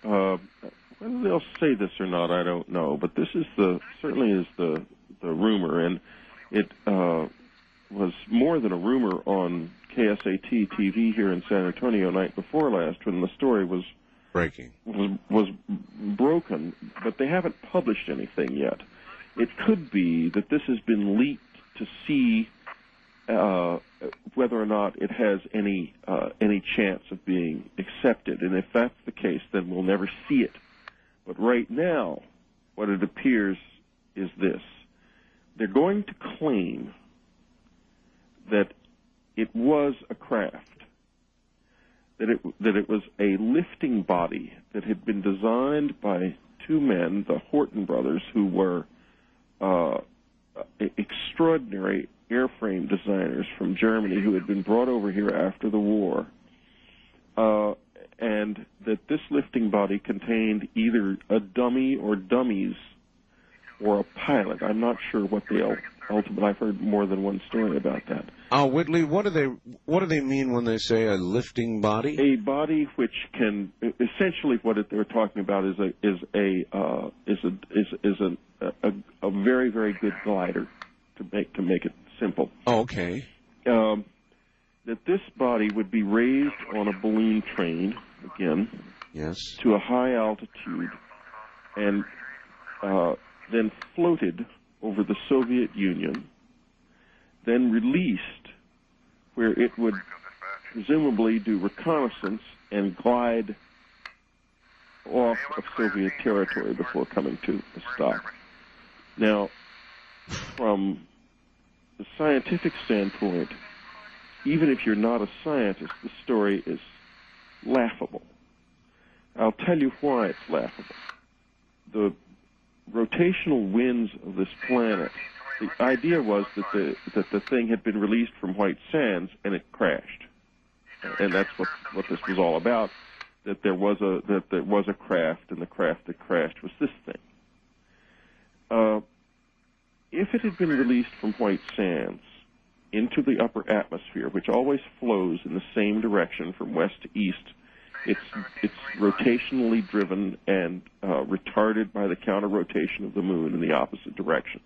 whether they'll say this or not, I don't know. But this is certainly is the rumor, and it was more than a rumor on KSAT TV here in San Antonio night before last, when the story was was broken. But they haven't published anything yet. It could be that this has been leaked to see whether or not it has any chance of being accepted. And if that's the case, then we'll never see it. But right now, what it appears is this. They're going to claim that it was a craft, that it was a lifting body that had been designed by two men, the Horton brothers, who were extraordinary airframe designers from Germany who had been brought over here after the war, and that this lifting body contained either a dummy or dummies or a pilot. I'm not sure what they'll ultimately. I've heard more than one story about that. Whitley, what do they mean when they say a lifting body? A body which can essentially what they're talking about is a very, very good glider, to make it simple. Oh, okay. That this body would be raised on a balloon train again, yes, to a high altitude, and then floated over the Soviet Union, then released where it would presumably do reconnaissance and glide off of Soviet territory before coming to a stop. Now, from the scientific standpoint, even if you're not a scientist, the story is laughable. I'll tell you why it's laughable. The rotational winds of this planet, the idea was that the thing had been released from White Sands and it crashed, and that's what this was all about. That there was a craft, and the craft that crashed was this thing. If it had been released from White Sands into the upper atmosphere, which always flows in the same direction from west to east, it's rotationally driven and retarded by the counter-rotation of the moon in the opposite direction.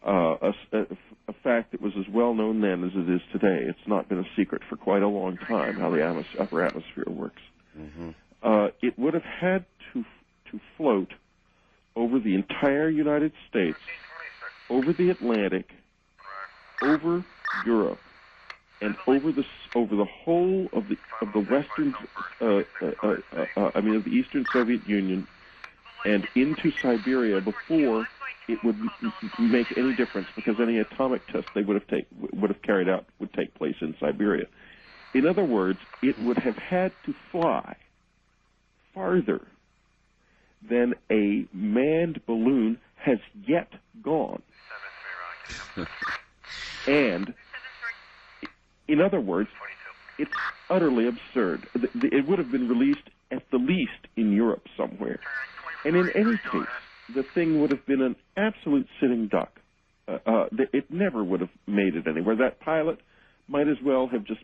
A fact that was as well known then as it is today. It's not been a secret for quite a long time how the upper atmosphere works. Mm-hmm. It would have had to float over the entire United States, over the Atlantic, over Europe, and over the whole of the western, of the Eastern Soviet Union, and into Siberia before it would make any difference, because any atomic test they would have carried out would take place in Siberia. In other words, it would have had to fly farther than a manned balloon has yet gone. And, in other words, it's utterly absurd. It would have been released at the least in Europe somewhere. And in any case, the thing would have been an absolute sitting duck. It never would have made it anywhere. That pilot might as well have just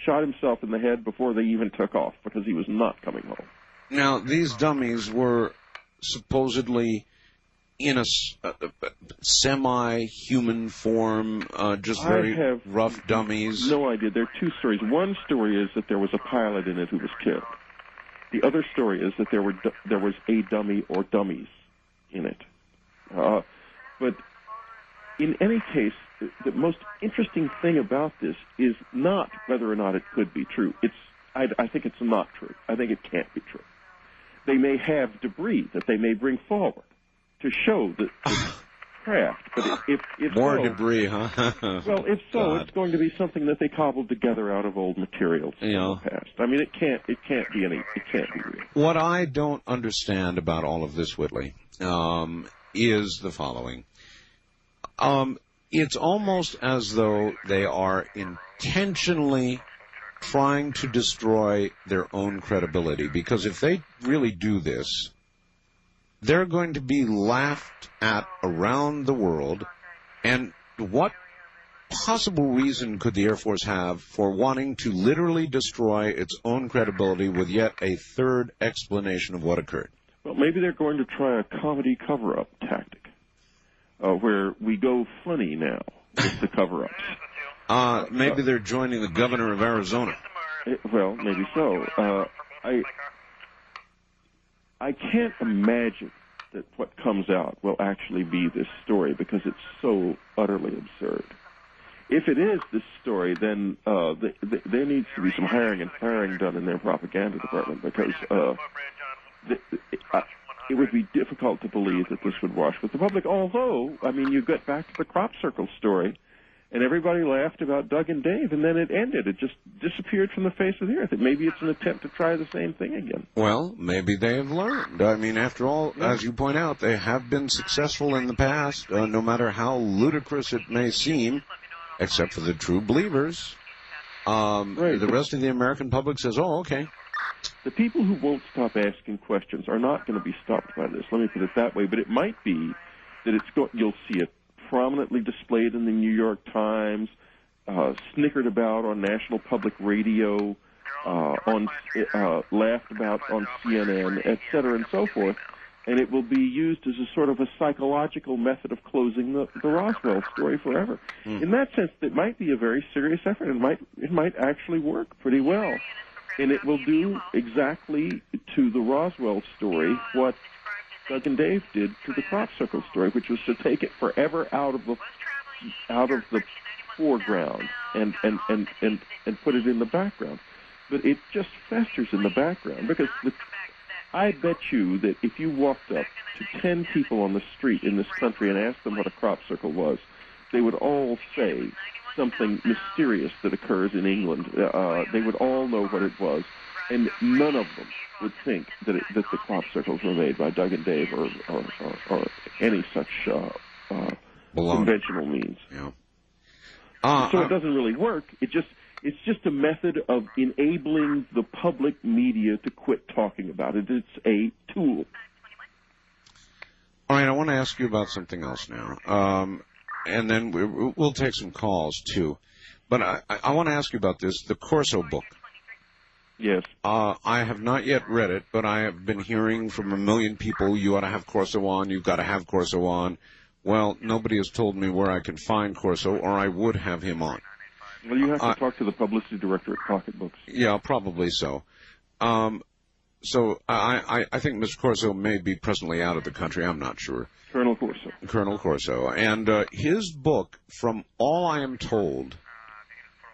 shot himself in the head before they even took off because he was not coming home. Now, these dummies were supposedly in a semi-human form, just very rough dummies. No idea. There are two stories. One story is that there was a pilot in it who was killed. The other story is that there was a dummy or dummies in it. But in any case, the most interesting thing about this is not whether or not it could be true. I think it's not true. I think it can't be true. They may have debris that they may bring forward to show the craft, but if more so, debris, huh? Well, if so, God. it's going to be something that they cobbled together out of old materials in the past. I mean, it can't be real. What I don't understand about all of this, Whitley, is the following. It's almost as though they are intentionally trying to destroy their own credibility, because if they really do this, they're going to be laughed at around the world. And what possible reason could the Air Force have for wanting to literally destroy its own credibility with yet a third explanation of what occurred? Well, maybe they're going to try a comedy cover-up tactic, where we go funny now with the cover-ups. Maybe they're joining the governor of Arizona. Well, maybe so. I can't imagine that what comes out will actually be this story because it's so utterly absurd. If it is this story, then there needs to be some hiring and firing done in their propaganda department because it would be difficult to believe that this would wash with the public. Although, I mean, you get back to the crop circle story, and everybody laughed about Doug and Dave, and then it ended. It just disappeared from the face of the earth. Maybe it's an attempt to try the same thing again. Well, maybe they have learned. I mean, after all, as you point out, they have been successful in the past, no matter how ludicrous it may seem, except for the true believers. Right. The rest of the American public says, oh, okay. The people who won't stop asking questions are not going to be stopped by this. Let me put it that way. But it might be that you'll see it prominently displayed in the New York Times, snickered about on National Public Radio, laughed about on CNN, et cetera, and so forth. And it will be used as a sort of a psychological method of closing the Roswell story forever. In that sense, it might be a very serious effort. It might actually work pretty well. And it will do exactly to the Roswell story what Doug and Dave did to the crop circle story, which was to take it forever out of the foreground and put it in the background. But it just festers in the background because I bet you that if you walked up to 10 people on the street in this country and asked them what a crop circle was, they would all say something mysterious that occurs in England. They would all know what it was, and none of them would think that the crop circles were made by Doug and Dave or any such conventional means. Yeah. So it doesn't really work. It's just a method of enabling the public media to quit talking about it. It's a tool. All right, I want to ask you about something else now. And then we'll take some calls, too. But I want to ask you about this, the Corso book. Yes. I have not yet read it, but I have been hearing from a million people, you ought to have Corso on, you've got to have Corso on. Well, nobody has told me where I can find Corso, or I would have him on. Well, you have to talk to the publicity director at Pocketbooks. Yeah, probably so. So I think Mr. Corso may be presently out of the country. I'm not sure. Colonel Corso. Colonel Corso. And his book, from all I am told,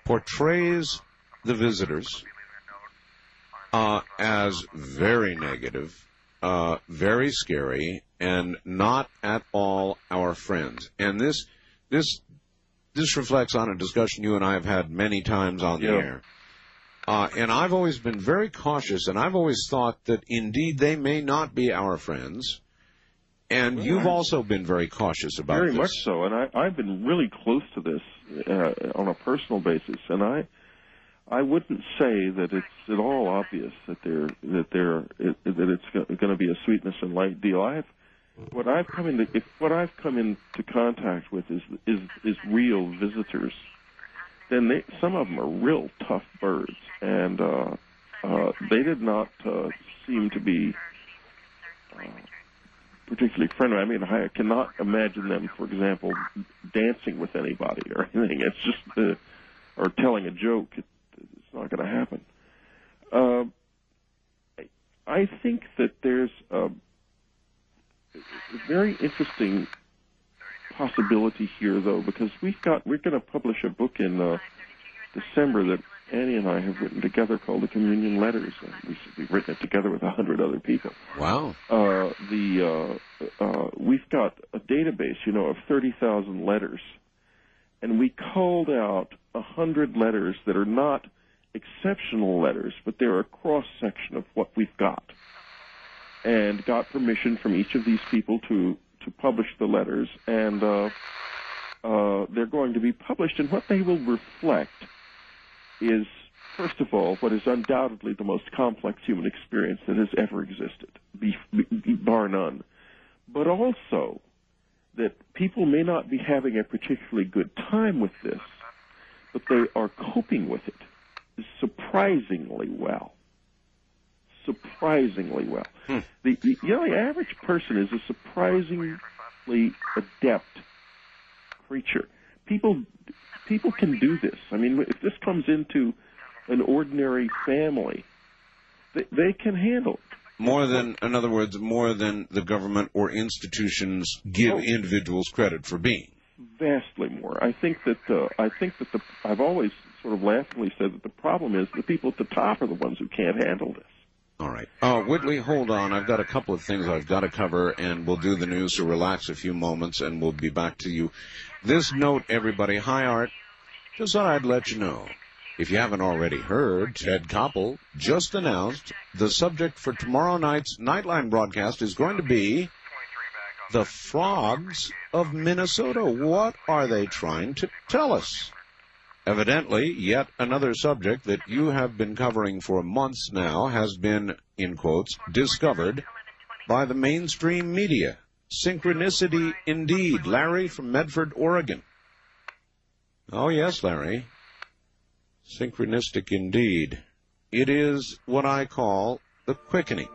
portrays the visitors as very negative, very scary, and not at all our friends. And this reflects on a discussion you and I have had many times on the air. And I've always been very cautious, and I've always thought that indeed they may not be our friends. And you've also been very cautious about this. Very much so, and I've been really close to this on a personal basis, and I wouldn't say that it's at all obvious that it's going to be a sweetness and light deal. What I've come into contact with is real visitors then some of them are real tough birds, and they did not seem to be particularly friendly. I mean, I cannot imagine them, for example, dancing with anybody or anything. It's just, or telling a joke. It's not going to happen. I think that there's a very interesting possibility here, though, because we're going to publish a book in December that Annie and I have written together called The Communion Letters. We've written it together with 100 other people. Wow. We've got a database, of 30,000 letters, and we culled out 100 letters that are not exceptional letters, but they're a cross-section of what we've got, and got permission from each of these people to publish the letters, and they're going to be published, and what they will reflect is, first of all, what is undoubtedly the most complex human experience that has ever existed, bar none, but also that people may not be having a particularly good time with this, but they are coping with it surprisingly well. Surprisingly well. The average person is a surprisingly adept creature. People can do this. I mean, if this comes into an ordinary family, they can handle it. In other words, more than the government or institutions give individuals credit for being. Vastly more. I think that I've always sort of laughingly said that the problem is the people at the top are the ones who can't handle this. All right. Whitley, hold on. I've got a couple of things I've got to cover, and we'll do the news, so relax a few moments, and we'll be back to you. This note, everybody. Hi, Art. Just thought I'd let you know. If you haven't already heard, Ted Koppel just announced the subject for tomorrow night's Nightline broadcast is going to be the frogs of Minnesota. What are they trying to tell us? Evidently, yet another subject that you have been covering for months now has been, in quotes, discovered by the mainstream media. Synchronicity indeed. Larry from Medford, Oregon. Oh, yes, Larry. Synchronistic indeed. It is what I call the quickening.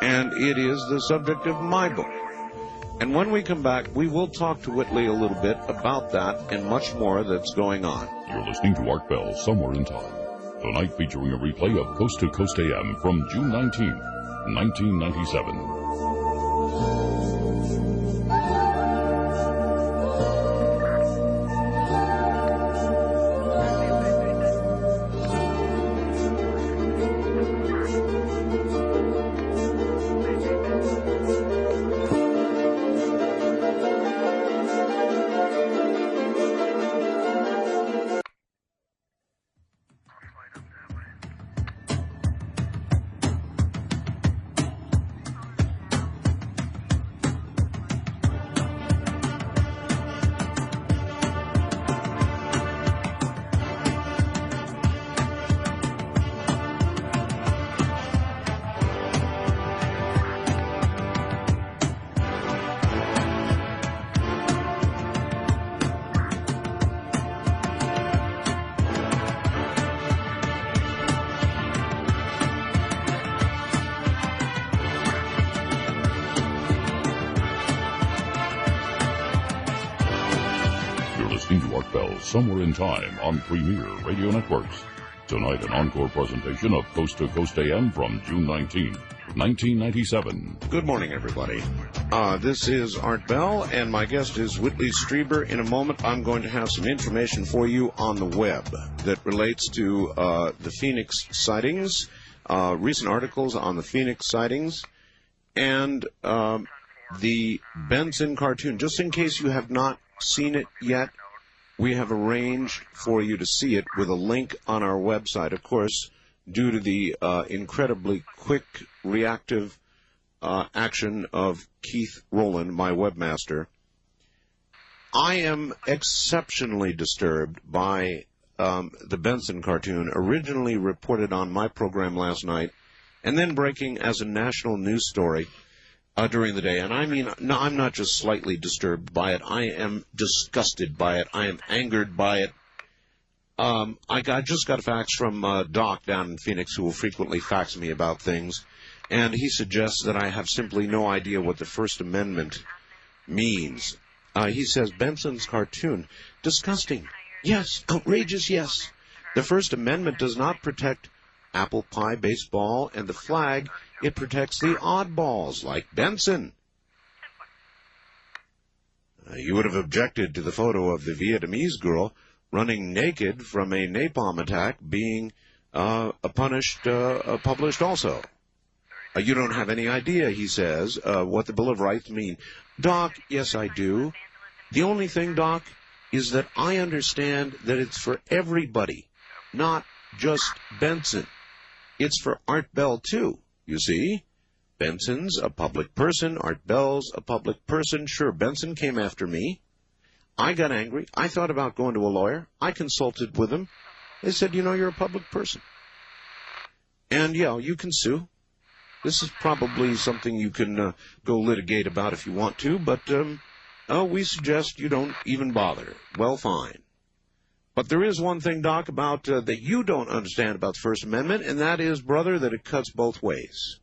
And it is the subject of my book. And when we come back, we will talk to Whitley a little bit about that and much more that's going on. You're listening to Art Bell, Somewhere in Time. Tonight featuring a replay of Coast to Coast AM from June 19, 1997. Somewhere in Time on Premier Radio Networks. Tonight, an encore presentation of Coast to Coast AM from June 19, 1997. Good morning, everybody. This is Art Bell, and my guest is Whitley Strieber. In a moment, I'm going to have some information for you on the web that relates to the Phoenix sightings, recent articles on the Phoenix sightings, and the Benson cartoon. Just in case you have not seen it yet, we have arranged for you to see it with a link on our website. Of course, due to the incredibly quick, reactive action of Keith Rowland, my webmaster, I am exceptionally disturbed by the Benson cartoon, originally reported on my program last night, and then breaking as a national news story during the day. And I mean, no, I'm not just slightly disturbed by it. I am disgusted by it. I am angered by it. I just got a fax from Doc down in Phoenix, who will frequently fax me about things, and he suggests that I have simply no idea what the First Amendment means. He says, Benson's cartoon, disgusting. Yes, outrageous, yes. The First Amendment does not protect apple pie, baseball, and the flag. It protects the oddballs, like Benson. You would have objected to the photo of the Vietnamese girl running naked from a napalm attack being published also. You don't have any idea, he says, what the Bill of Rights mean. Doc, yes, I do. The only thing, Doc, is that I understand that it's for everybody, not just Benson. It's for Art Bell, too, you see. Benson's a public person. Art Bell's a public person. Sure, Benson came after me. I got angry. I thought about going to a lawyer. I consulted with them. They said, you know, you're a public person. And, yeah, you can sue. This is probably something you can go litigate about if you want to, but we suggest you don't even bother. Well, fine. But there is one thing, Doc, about that you don't understand about the First Amendment, and that is, brother, that it cuts both ways.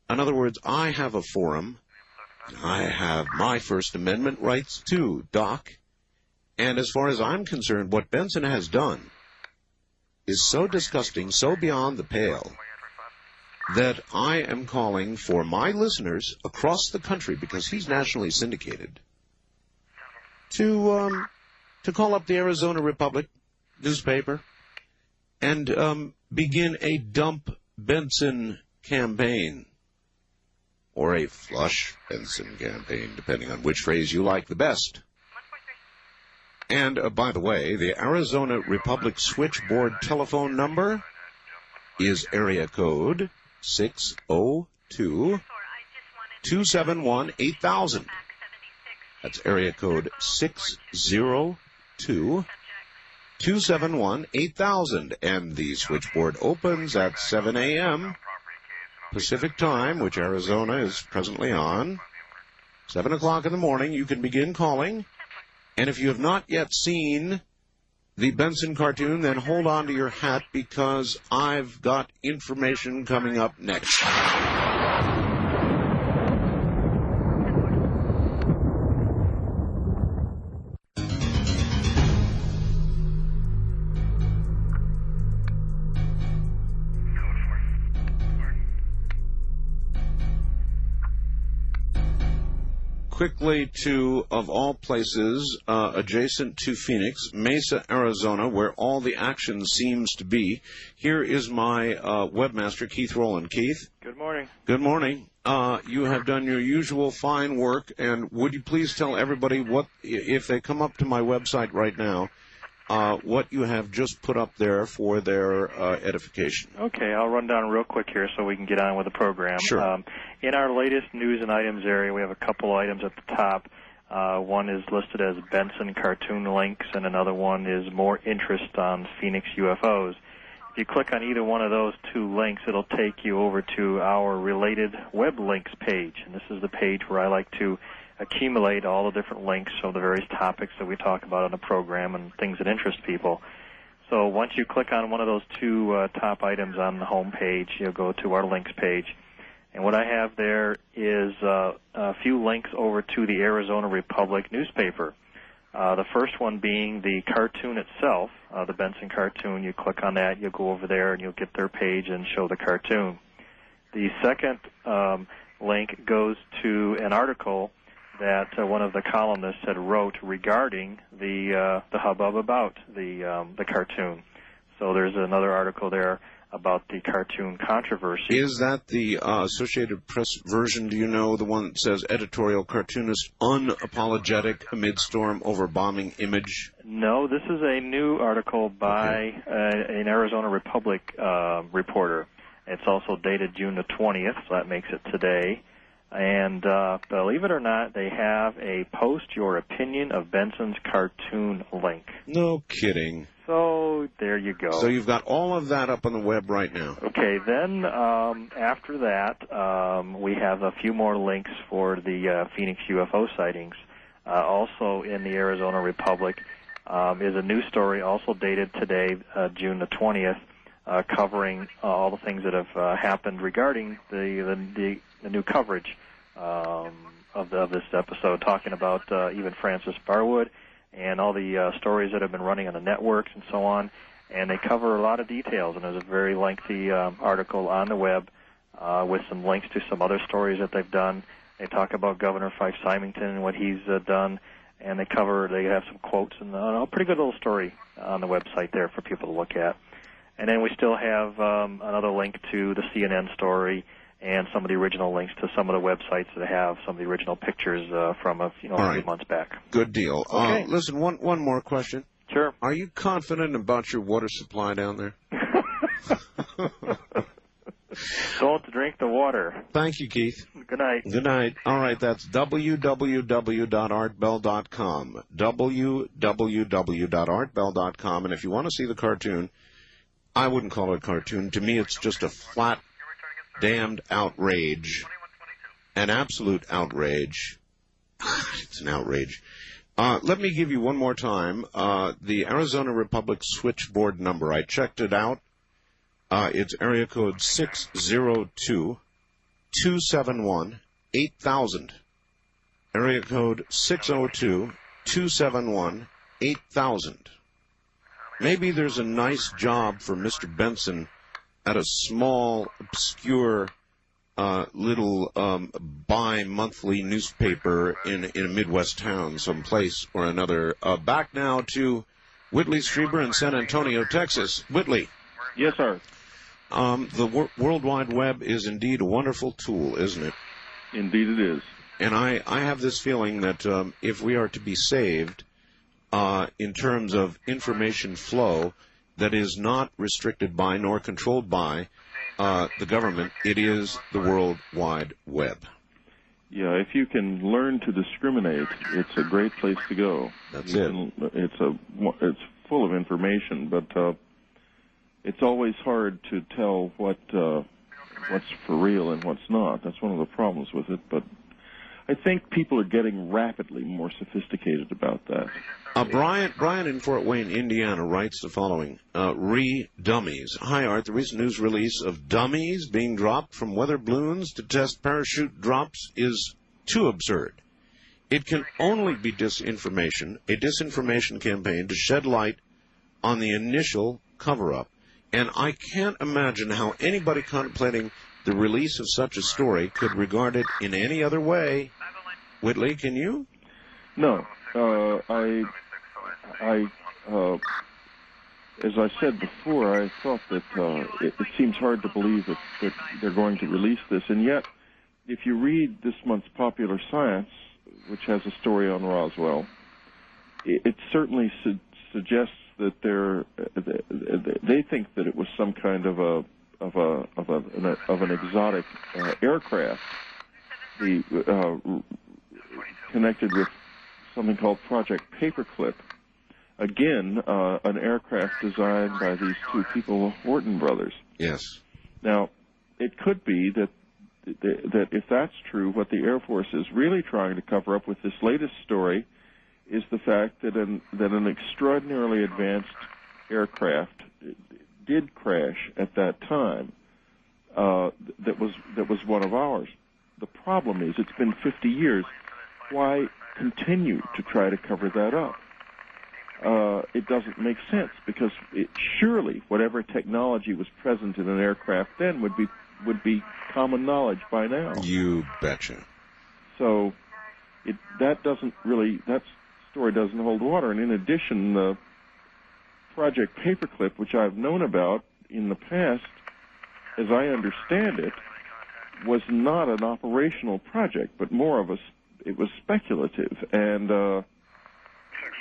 In other words, I have a forum. I have my First Amendment rights, too, Doc. And as far as I'm concerned, what Benson has done is so disgusting, so beyond the pale, that I am calling for my listeners across the country, because he's nationally syndicated, to call up the Arizona Republic newspaper and begin a Dump Benson campaign, or a Flush Benson campaign, depending on which phrase you like the best. And, by the way, the Arizona Republic switchboard telephone number is area code 602-271-8000. That's area code 602-271-8000. And the switchboard opens at 7 a.m. Pacific time, which Arizona is presently on. 7 o'clock in the morning, you can begin calling. And if you have not yet seen the Benson cartoon, then hold on to your hat, because I've got information coming up next. Quickly to, of all places, adjacent to Phoenix, Mesa, Arizona, where all the action seems to be. Here is my webmaster, Keith Rowland. Keith? Good morning. Good morning. You have done your usual fine work, and would you please tell everybody what, if they come up to my website right now, what you have just put up there for their edification. Okay, I'll run down real quick here so we can get on with the program. Sure. In our latest news and items area, we have a couple items at the top. One is listed as Benson cartoon links, and another one is more interest on Phoenix UFOs. If you click on either one of those two links, it'll take you over to our related web links page, and this is the page where I like to accumulate all the different links of the various topics that we talk about on the program and things that interest people. So once you click on one of those two top items on the home page, you'll go to our links page. And what I have there is a few links over to the Arizona Republic newspaper. The first one being the cartoon itself, the Benson cartoon. You click on that, you'll go over there, and you'll get their page and show the cartoon. The second link goes to an article that one of the columnists had wrote regarding the hubbub about the cartoon. So there's another article there about the cartoon controversy. Is that the Associated Press version, do you know, the one that says editorial cartoonist unapologetic amid storm over bombing image? No, this is a new article by an Arizona Republic reporter. It's also dated June the 20th, so that makes it today. And believe it or not, they have a post your opinion of Benson's cartoon link. No kidding. So there you go. So you've got all of that up on the web right now. Okay, then after that, we have a few more links for the Phoenix UFO sightings. Also in the Arizona Republic, is a news story also dated today, June the 20th, covering all the things that have happened regarding the new coverage of this episode, talking about even Frances Barwood and all the stories that have been running on the networks and so on. And they cover a lot of details, and there's a very lengthy article on the web with some links to some other stories that they've done. They talk about Governor Fife Symington and what he's done, and they have some quotes and a pretty good little story on the website there for people to look at. And then we still have another link to the CNN story and some of the original links to some of the websites that have some of the original pictures from a few months back. Good deal. Okay. Listen, one more question. Sure. Are you confident about your water supply down there? Don't drink the water. Thank you, Keith. Good night. Good night. All right, that's www.artbell.com. www.artbell.com. And if you want to see the cartoon, I wouldn't call it a cartoon. To me, it's just a flat, damned outrage. An absolute outrage. It's an outrage. Let me give you one more time the Arizona Republic switchboard number. I checked it out. It's area code 602-271-8000. Area code 602-271-8000. Maybe there's a nice job for Mr. Benson at a small, obscure, little bi-monthly newspaper in a Midwest town someplace or another. Back now to Whitley Strieber in San Antonio, Texas. Whitley. Yes, sir. The World Wide Web is indeed a wonderful tool, isn't it? Indeed it is. And I have this feeling that if we are to be saved in terms of information flow that is not restricted by nor controlled by the government, it is the World Wide Web. Yeah, if you can learn to discriminate, it's a great place to go. It's full of information, but it's always hard to tell what's for real and what's not. That's one of the problems with it, but I think people are getting rapidly more sophisticated about that. Brian in Fort Wayne, Indiana, writes the following. Dummies. Hi, Art. The recent news release of dummies being dropped from weather balloons to test parachute drops is too absurd. It can only be disinformation, a disinformation campaign to shed light on the initial cover-up. And I can't imagine how anybody contemplating the release of such a story could regard it in any other way. Whitley, can you? No. As I said before, I thought that it seems hard to believe that they're going to release this. And yet, if you read this month's Popular Science, which has a story on Roswell, it certainly suggests that they think that it was some kind of an exotic aircraft, connected with something called Project Paperclip. Again, an aircraft designed by these two people, Horton brothers. Yes. Now, it could be that if that's true, what the Air Force is really trying to cover up with this latest story is the fact that an extraordinarily advanced aircraft did crash at that time. That was one of ours. The problem is it's been 50 years. Why continue to try to cover that up? It doesn't make sense because surely whatever technology was present in an aircraft then would be common knowledge by now. You betcha. So that story doesn't hold water. And in addition, the Project Paperclip, which I've known about in the past, as I understand it, was not an operational project, but more of it was speculative. And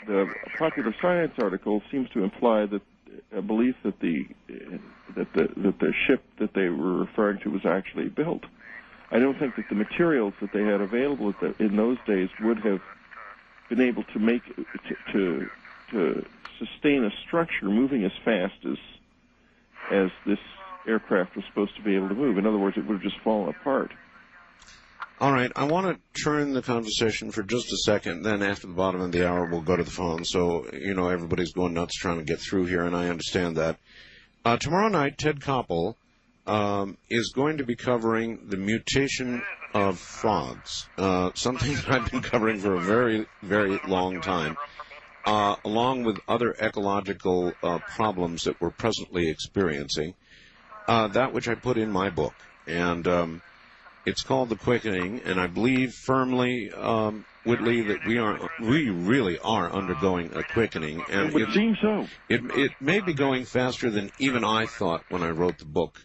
the Popular Science article seems to imply that a belief that the ship that they were referring to was actually built. I don't think that the materials that they had available in those days would have been able to make to sustain a structure moving as fast as this aircraft was supposed to be able to move. In other words, it would have just fallen apart. All right, I want to turn the conversation for just a second. Then after the bottom of the hour, we'll go to the phone. So, everybody's going nuts trying to get through here, and I understand that. Tomorrow night, Ted Koppel is going to be covering the mutation of frogs, something I've been covering for a very, very long time, along with other ecological problems that we're presently experiencing, that which I put in my book. And it's called The Quickening, and I believe firmly, Whitley, that we really are undergoing a quickening. And it would seem so. It may be going faster than even I thought when I wrote the book.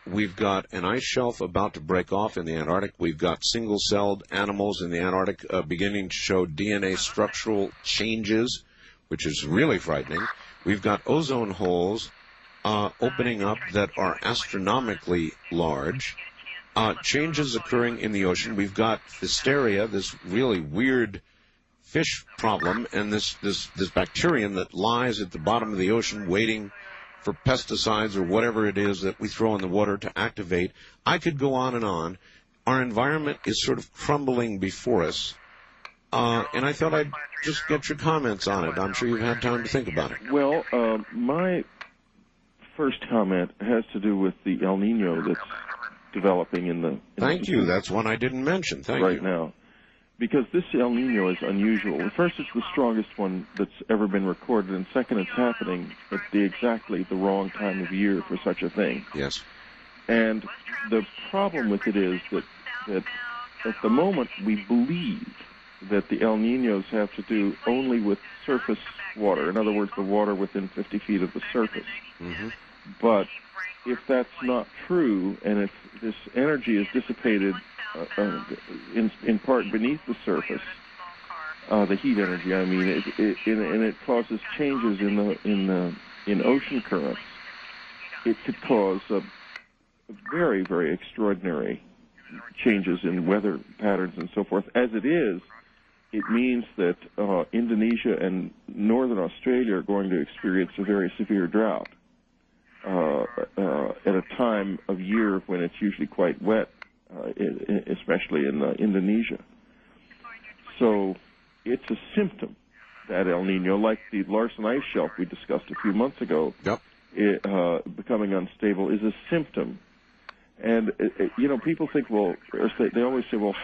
We've got an ice shelf about to break off in the Antarctic. We've got single-celled animals in the Antarctic beginning to show DNA structural changes, which is really frightening. We've got ozone holes opening up that are astronomically large. Changes occurring in the ocean. We've got Hysteria, this really weird fish problem, and this bacterium that lies at the bottom of the ocean waiting for pesticides or whatever it is that we throw in the water to activate. I could go on and on. Our environment is sort of crumbling before us, and I thought I'd just get your comments on it. I'm sure you've had time to think about it. Well, my first comment has to do with the El Nino that's developing in the... Thank you. That's one I didn't mention. Thank you. Right now. Because this El Nino is unusual. First, it's the strongest one that's ever been recorded, and second, it's happening at exactly the wrong time of year for such a thing. Yes. And the problem with it is that at the moment we believe that the El Ninos have to do only with surface water. In other words, the water within 50 feet of the surface. Mm-hmm. But if that's not true, and if this energy is dissipated in part beneath the surface, the heat energy, I mean, and it causes changes in ocean currents, it could cause very, very extraordinary changes in weather patterns and so forth. As it is, it means that Indonesia and northern Australia are going to experience a very severe drought at a time of year when it's usually quite wet, especially in Indonesia. So it's a symptom, that El Nino, like the Larsen Ice Shelf we discussed a few months ago. Yep. Becoming unstable is a symptom. And, people think, they always say, well,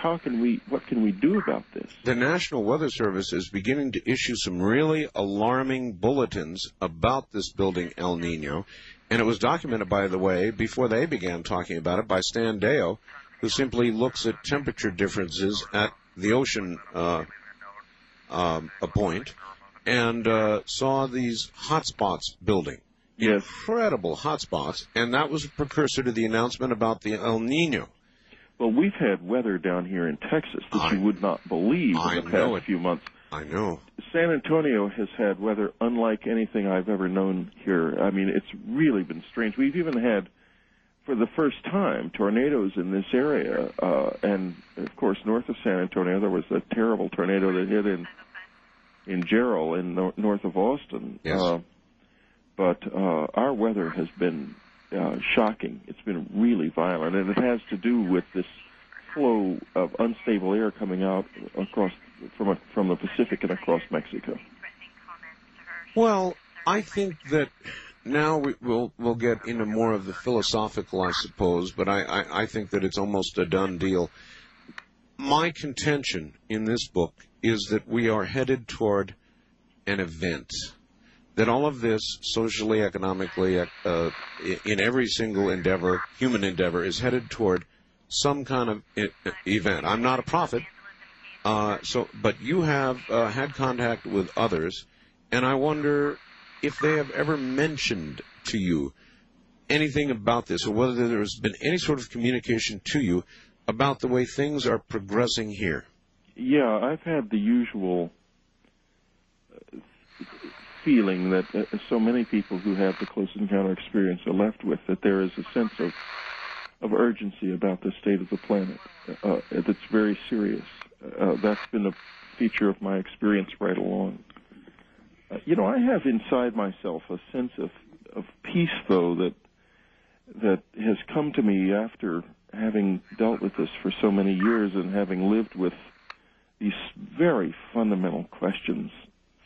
what can we do about this? The National Weather Service is beginning to issue some really alarming bulletins about this building El Nino. And it was documented, by the way, before they began talking about it, by Stan Deo, who simply looks at temperature differences at the ocean point, and saw these hotspots building. Yes. Incredible hotspots, and that was a precursor to the announcement about the El Nino. Well, we've had weather down here in Texas that you would not believe in the past few months. I know. San Antonio has had weather unlike anything I've ever known here. I mean, it's really been strange. We've even had, for the first time, tornadoes in this area. And, of course, north of San Antonio, there was a terrible tornado that hit in Jarrell in north of Austin. Yes. But our weather has been shocking. It's been really violent, and it has to do with this flow of unstable air coming out from the Pacific and across Mexico. Well, I think that now we'll get into more of the philosophical, I suppose, but I think that it's almost a done deal. My contention in this book is that we are headed toward an event. That all of this, socially, economically, in every single endeavor, human endeavor, is headed toward some kind of event. I'm not a prophet, but you have had contact with others, and I wonder if they have ever mentioned to you anything about this, or whether there has been any sort of communication to you about the way things are progressing here. Yeah, I've had the usual feeling that so many people who have the close encounter experience are left with, that there is a sense of urgency about the state of the planet that's very serious. That's been a feature of my experience right along. I have inside myself a sense of peace, though, that has come to me after having dealt with this for so many years and having lived with these very fundamental questions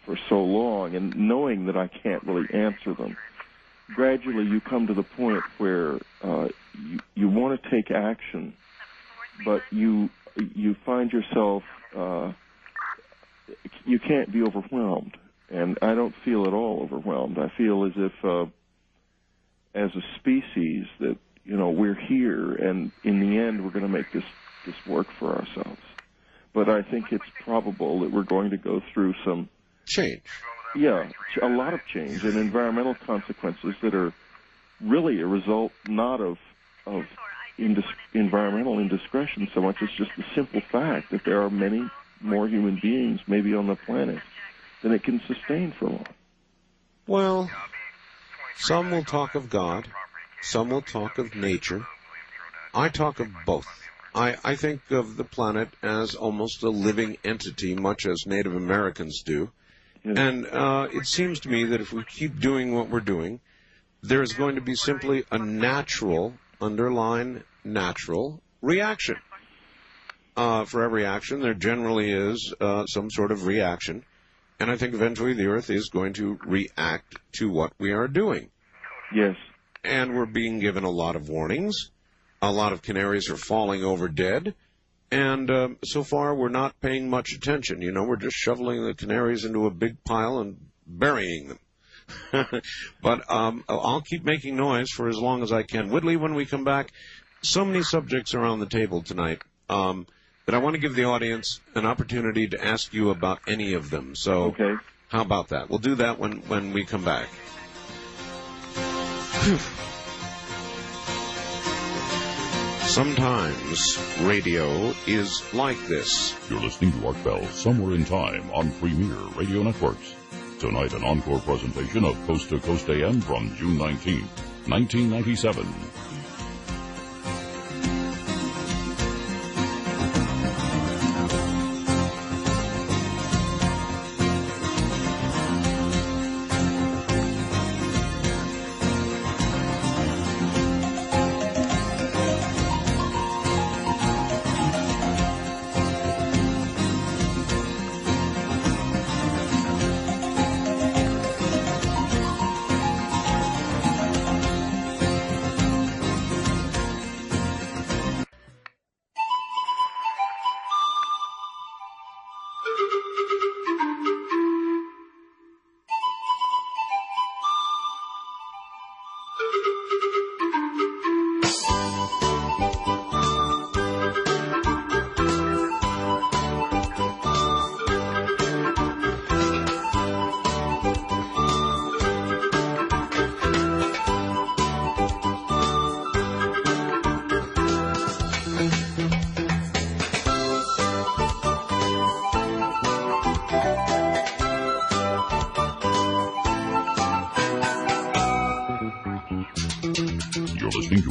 for so long and knowing that I can't really answer them, gradually you come to the point where you want to take action, but you find yourself, you can't be overwhelmed. And I don't feel at all overwhelmed. I feel as if, as a species, that, we're here, and in the end we're going to make this work for ourselves. But I think it's probable that we're going to go through some change. Yeah, a lot of change and environmental consequences that are really a result not of environmental indiscretion so much as just the simple fact that there are many more human beings maybe on the planet than it can sustain for long. Well, some will talk of God, some will talk of nature. I talk of both. I think of the planet as almost a living entity, much as Native Americans do. Yes. And it seems to me that if we keep doing what we're doing, there's going to be simply a natural, underline natural, reaction. For every action, there generally is some sort of reaction. And I think eventually the Earth is going to react to what we are doing. Yes. And we're being given a lot of warnings. A lot of canaries are falling over dead. And so far, we're not paying much attention. We're just shoveling the canaries into a big pile and burying them. But I'll keep making noise for as long as I can. Whitley, when we come back, so many subjects are on the table tonight. But I want to give the audience an opportunity to ask you about any of them. So okay. How about that? We'll do that when we come back. Whew. Sometimes radio is like this. You're listening to Art Bell Somewhere in Time on Premier Radio Networks. Tonight, an encore presentation of Coast to Coast AM from June 19, 1997.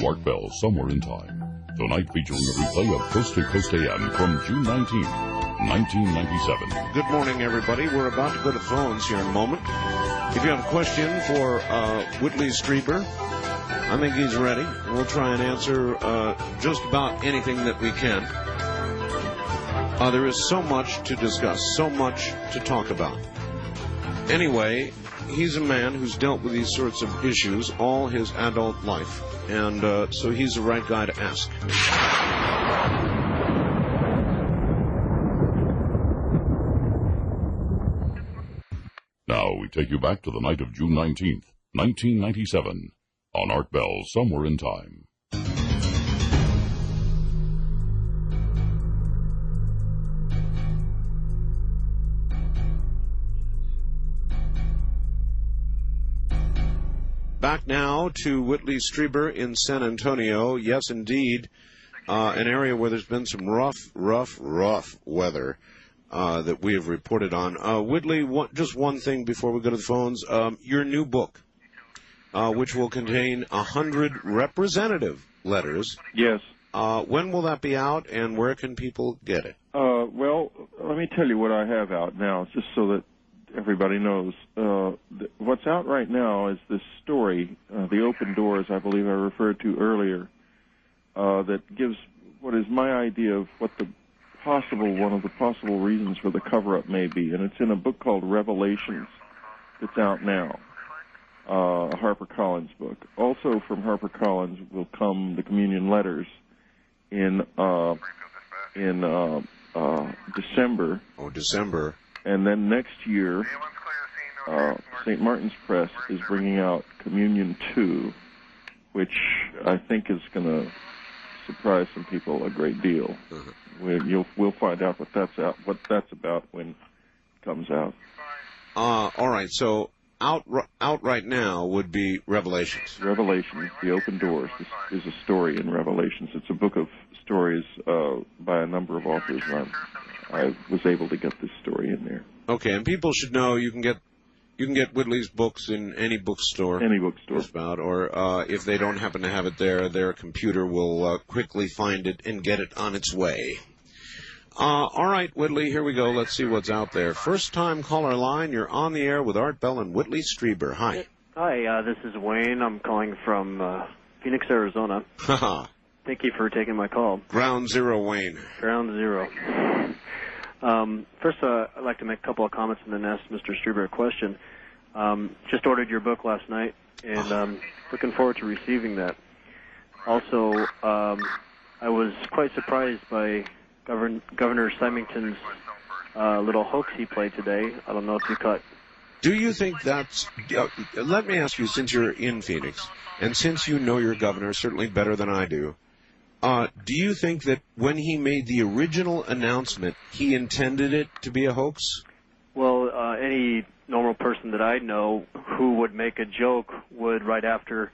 Art Bell Somewhere in Time. Tonight featuring a replay of Coast to Coast AM from June 19, 1997. Good morning, everybody. We're about to go to phones here in a moment. If you have a question for Whitley Strieber, I think he's ready. We'll try and answer just about anything that we can. There is so much to discuss, so much to talk about. Anyway, he's a man who's dealt with these sorts of issues all his adult life. And so he's the right guy to ask. Now we take you back to the night of June 19th, 1997, on Art Bell Somewhere in Time. Back now to Whitley Strieber in San Antonio. Yes, indeed, an area where there's been some rough weather that we have reported on. Whitley, just one thing before we go to the phones. Your new book, which will contain 100 representative letters. Yes. When will that be out, and where can people get it? Well, let me tell you what I have out now, just so that everybody knows. What's out right now is this story, The Open Doors, I believe I referred to earlier, that gives what is my idea of what one of the possible reasons for the cover-up may be, and it's in a book called Revelations that's out now, a HarperCollins book. Also from HarperCollins will come the communion letters in December. Oh, December. And then next year, St. Martin's Press is bringing out Communion 2, which I think is going to surprise some people a great deal. We'll find out what that's about when it comes out. All right, so out right now would be Revelations. Revelations, The Open Doors. This is a story in Revelations. It's a book of stories by a number of authors, and I was able to get this story in there. Okay, and people should know you can get Whitley's books in any bookstore. Any bookstore. Just about, or if they don't happen to have it there, their computer will quickly find it and get it on its way. All right, Whitley, here we go. Let's see what's out there. First-time caller line. You're on the air with Art Bell and Whitley Strieber. Hi. Hi, this is Wayne. I'm calling from Phoenix, Arizona. Thank you for taking my call. Ground Zero, Wayne. Ground Zero. First, I'd like to make a couple of comments and then ask Mr. Strieber a question. Just ordered your book last night, and looking forward to receiving that. Also, I was quite surprised by Governor Symington's little hoax he played today. I don't know if you caught. Do you think that's... let me ask you, since you're in Phoenix, and since you know your governor certainly better than I do you think that when he made the original announcement, he intended it to be a hoax? Well, any normal person that I know who would make a joke would, right after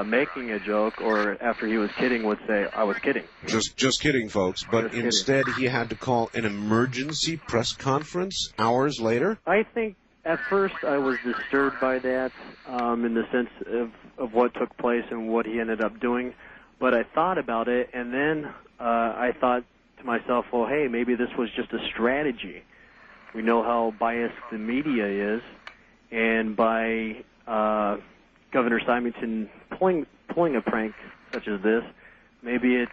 making a joke or after he was kidding, would say, I was kidding. Just kidding, folks. But instead he had to call an emergency press conference hours later? I think at first I was disturbed by that in the sense of what took place and what he ended up doing. But I thought about it, and then I thought to myself, well, hey, maybe this was just a strategy. We know how biased the media is, and by Governor Symington pulling a prank such as this, maybe it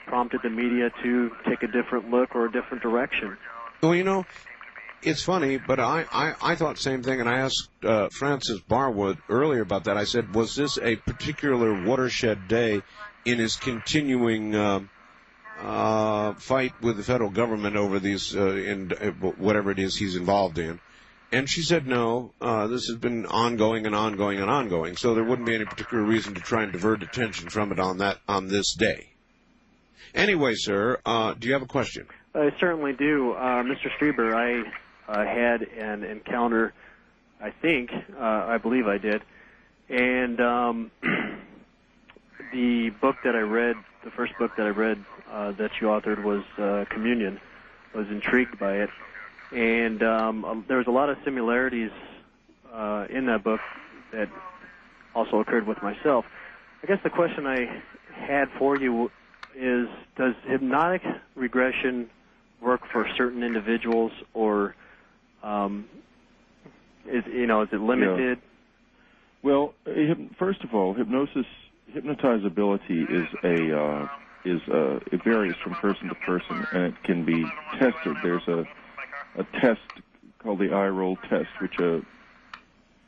prompted the media to take a different look or a different direction. Well, you know, it's funny, but I thought the same thing, and I asked Frances Barwood earlier about that. I said, was this a particular watershed day in his continuing fight with the federal government over these, whatever it is he's involved in? And she said, no, this has been ongoing and ongoing and ongoing, so there wouldn't be any particular reason to try and divert attention from it on this day. Anyway, sir, do you have a question? I certainly do. Mr. Strieber, I had an encounter, I believe I did, and the book that I read, the first book that I read that you authored was Communion. I was intrigued by it, and there was a lot of similarities in that book that also occurred with myself. I guess the question I had for you is, does hypnotic regression work for certain individuals, or is it limited? Yeah. Well, first of all, hypnotizability it varies from person to person, and it can be tested. There's a test called the eye roll test, which a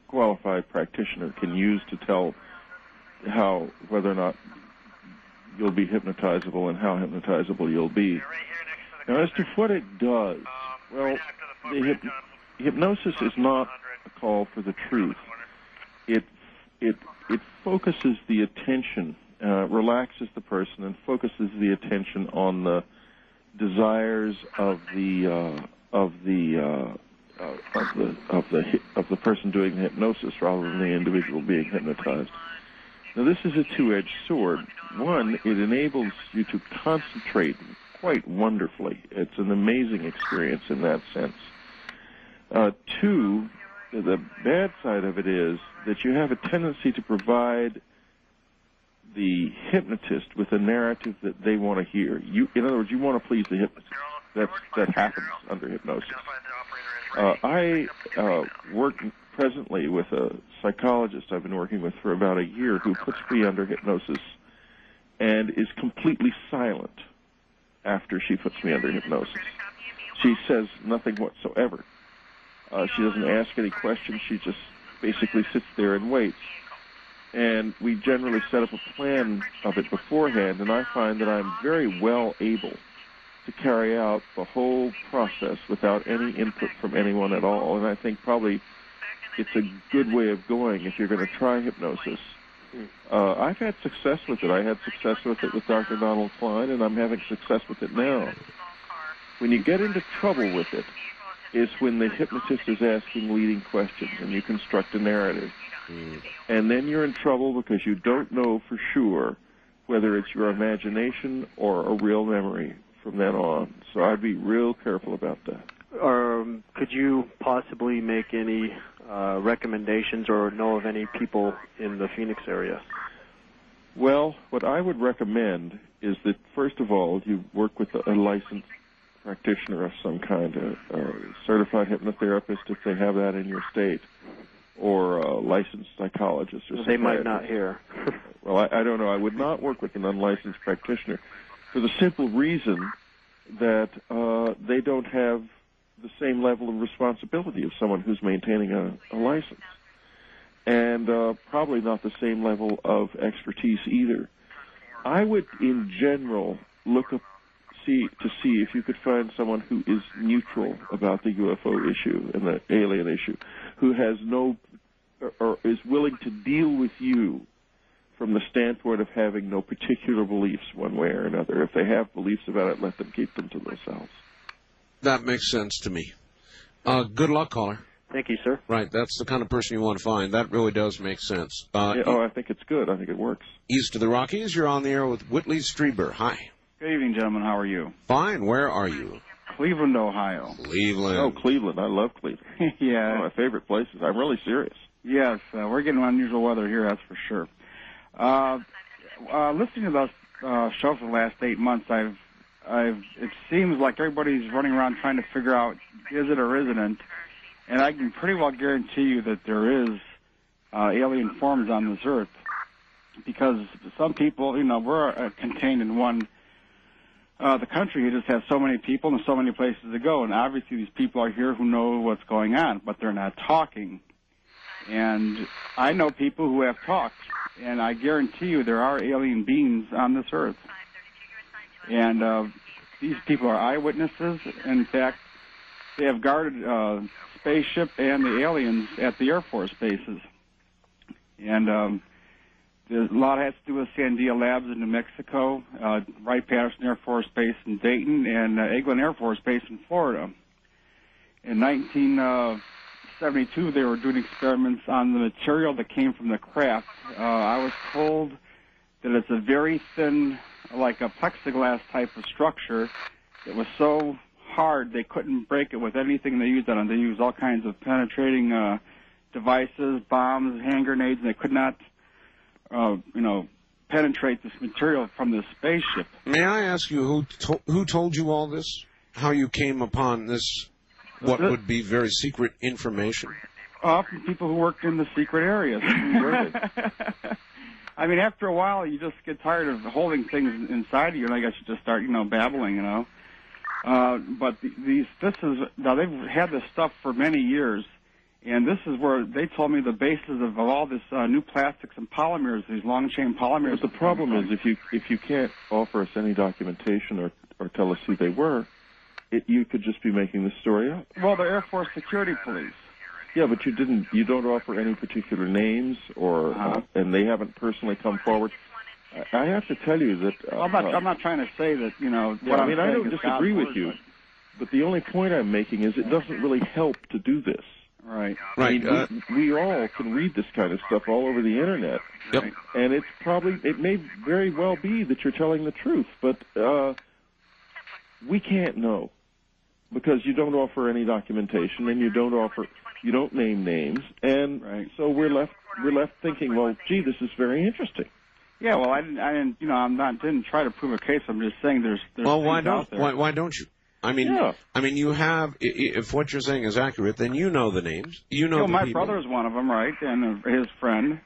qualified practitioner can use to tell whether or not you'll be hypnotizable and how hypnotizable you'll be. Now, as to what it does, well, hypnosis is not a call for the truth. It focuses the attention, relaxes the person, and focuses the attention on the desires of the person doing the hypnosis rather than the individual being hypnotized. Now, this is a two-edged sword. One, it enables you to concentrate quite wonderfully. It's an amazing experience in that sense. Two, the bad side of it is that you have a tendency to provide the hypnotist with a narrative that they want to hear. In other words, you want to please the hypnotist. That happens under hypnosis. I work presently with a psychologist I've been working with for about a year who puts me under hypnosis and is completely silent after she puts me under hypnosis. She says nothing whatsoever. She doesn't ask any questions. She just basically sits there and waits. And we generally set up a plan of it beforehand, and I find that I'm very well able to carry out the whole process without any input from anyone at all. And I think probably it's a good way of going if you're going to try hypnosis. I've had success with it. I had success with it with Dr. Donald Klein, and I'm having success with it now. When you get into trouble with it is when the hypnotist is asking leading questions and you construct a narrative. And then you're in trouble because you don't know for sure whether it's your imagination or a real memory from then on. So I'd be real careful about that. Could you possibly make any recommendations or know of any people in the Phoenix area? Well, what I would recommend is that, first of all, you work with a licensed practitioner of some kind, a certified hypnotherapist if they have that in your state, or a licensed psychologist or something. They might not hear. Well, I don't know. I would not work with an unlicensed practitioner for the simple reason that they don't have the same level of responsibility of someone who's maintaining a license, and probably not the same level of expertise either. I would, in general, look up to see if you could find someone who is neutral about the UFO issue and the alien issue, who has no or is willing to deal with you from the standpoint of having no particular beliefs one way or another. If they have beliefs about it, let them keep them to themselves. That makes sense to me. Good luck, caller. Thank you, sir. Right, that's the kind of person you want to find. That really does make sense. I think it's good. I think it works. East of the Rockies, you're on the air with Whitley Strieber. Hi. Good evening, gentlemen. How are you? Fine. Where are you? Cleveland, Ohio. Cleveland. Oh, Cleveland. I love Cleveland. Yeah. One of my favorite places. I'm really serious. Yes, we're getting unusual weather here, that's for sure. Listening to the show for the last 8 months, it seems like everybody's running around trying to figure out is it or isn't, and I can pretty well guarantee you that there is alien forms on this earth, because some people, we're contained in one. The country just has so many people and so many places to go, and obviously these people are here who know what's going on, but they're not talking. And I know people who have talked, and I guarantee you there are alien beings on this earth. And these people are eyewitnesses. In fact, they have guarded spaceship and the aliens at the Air Force bases. And a lot has to do with Sandia Labs in New Mexico, Wright-Patterson Air Force Base in Dayton, and Eglin Air Force Base in Florida. In 1972, they were doing experiments on the material that came from the craft. I was told that it's a very thin, like a plexiglass type of structure. It was so hard they couldn't break it with anything they used on it. They used all kinds of penetrating devices, bombs, hand grenades, and they could not penetrate this material from the spaceship. May I ask you who told you all this? How you came upon this, what would be very secret information? From people who worked in the secret areas. I mean, after a while, you just get tired of holding things inside of you, and I guess you just start, babbling, But now they've had this stuff for many years. And this is where they told me the basis of all this new plastics and polymers, these long-chain polymers. But the problem is if you can't offer us any documentation or tell us who they were, you could just be making the story up. Well, the Air Force Security Police. Yeah, but you don't offer any particular names, and they haven't personally come forward. I have to tell you that I'm not trying to say that I don't disagree with you, but the only point I'm making is it doesn't really help to do this. Right. Right. We all can read this kind of stuff all over the internet. Yep. And it may very well be that you're telling the truth, but we can't know because you don't offer any documentation and you don't name names, and so we're left thinking, well, gee, this is very interesting. Yeah, well, I didn't try to prove a case. I'm just saying there's well, why out there. Why don't you? I mean, you have. If what you're saying is accurate, then you know the names. You know the my people. brother's one of them, right, and his friend.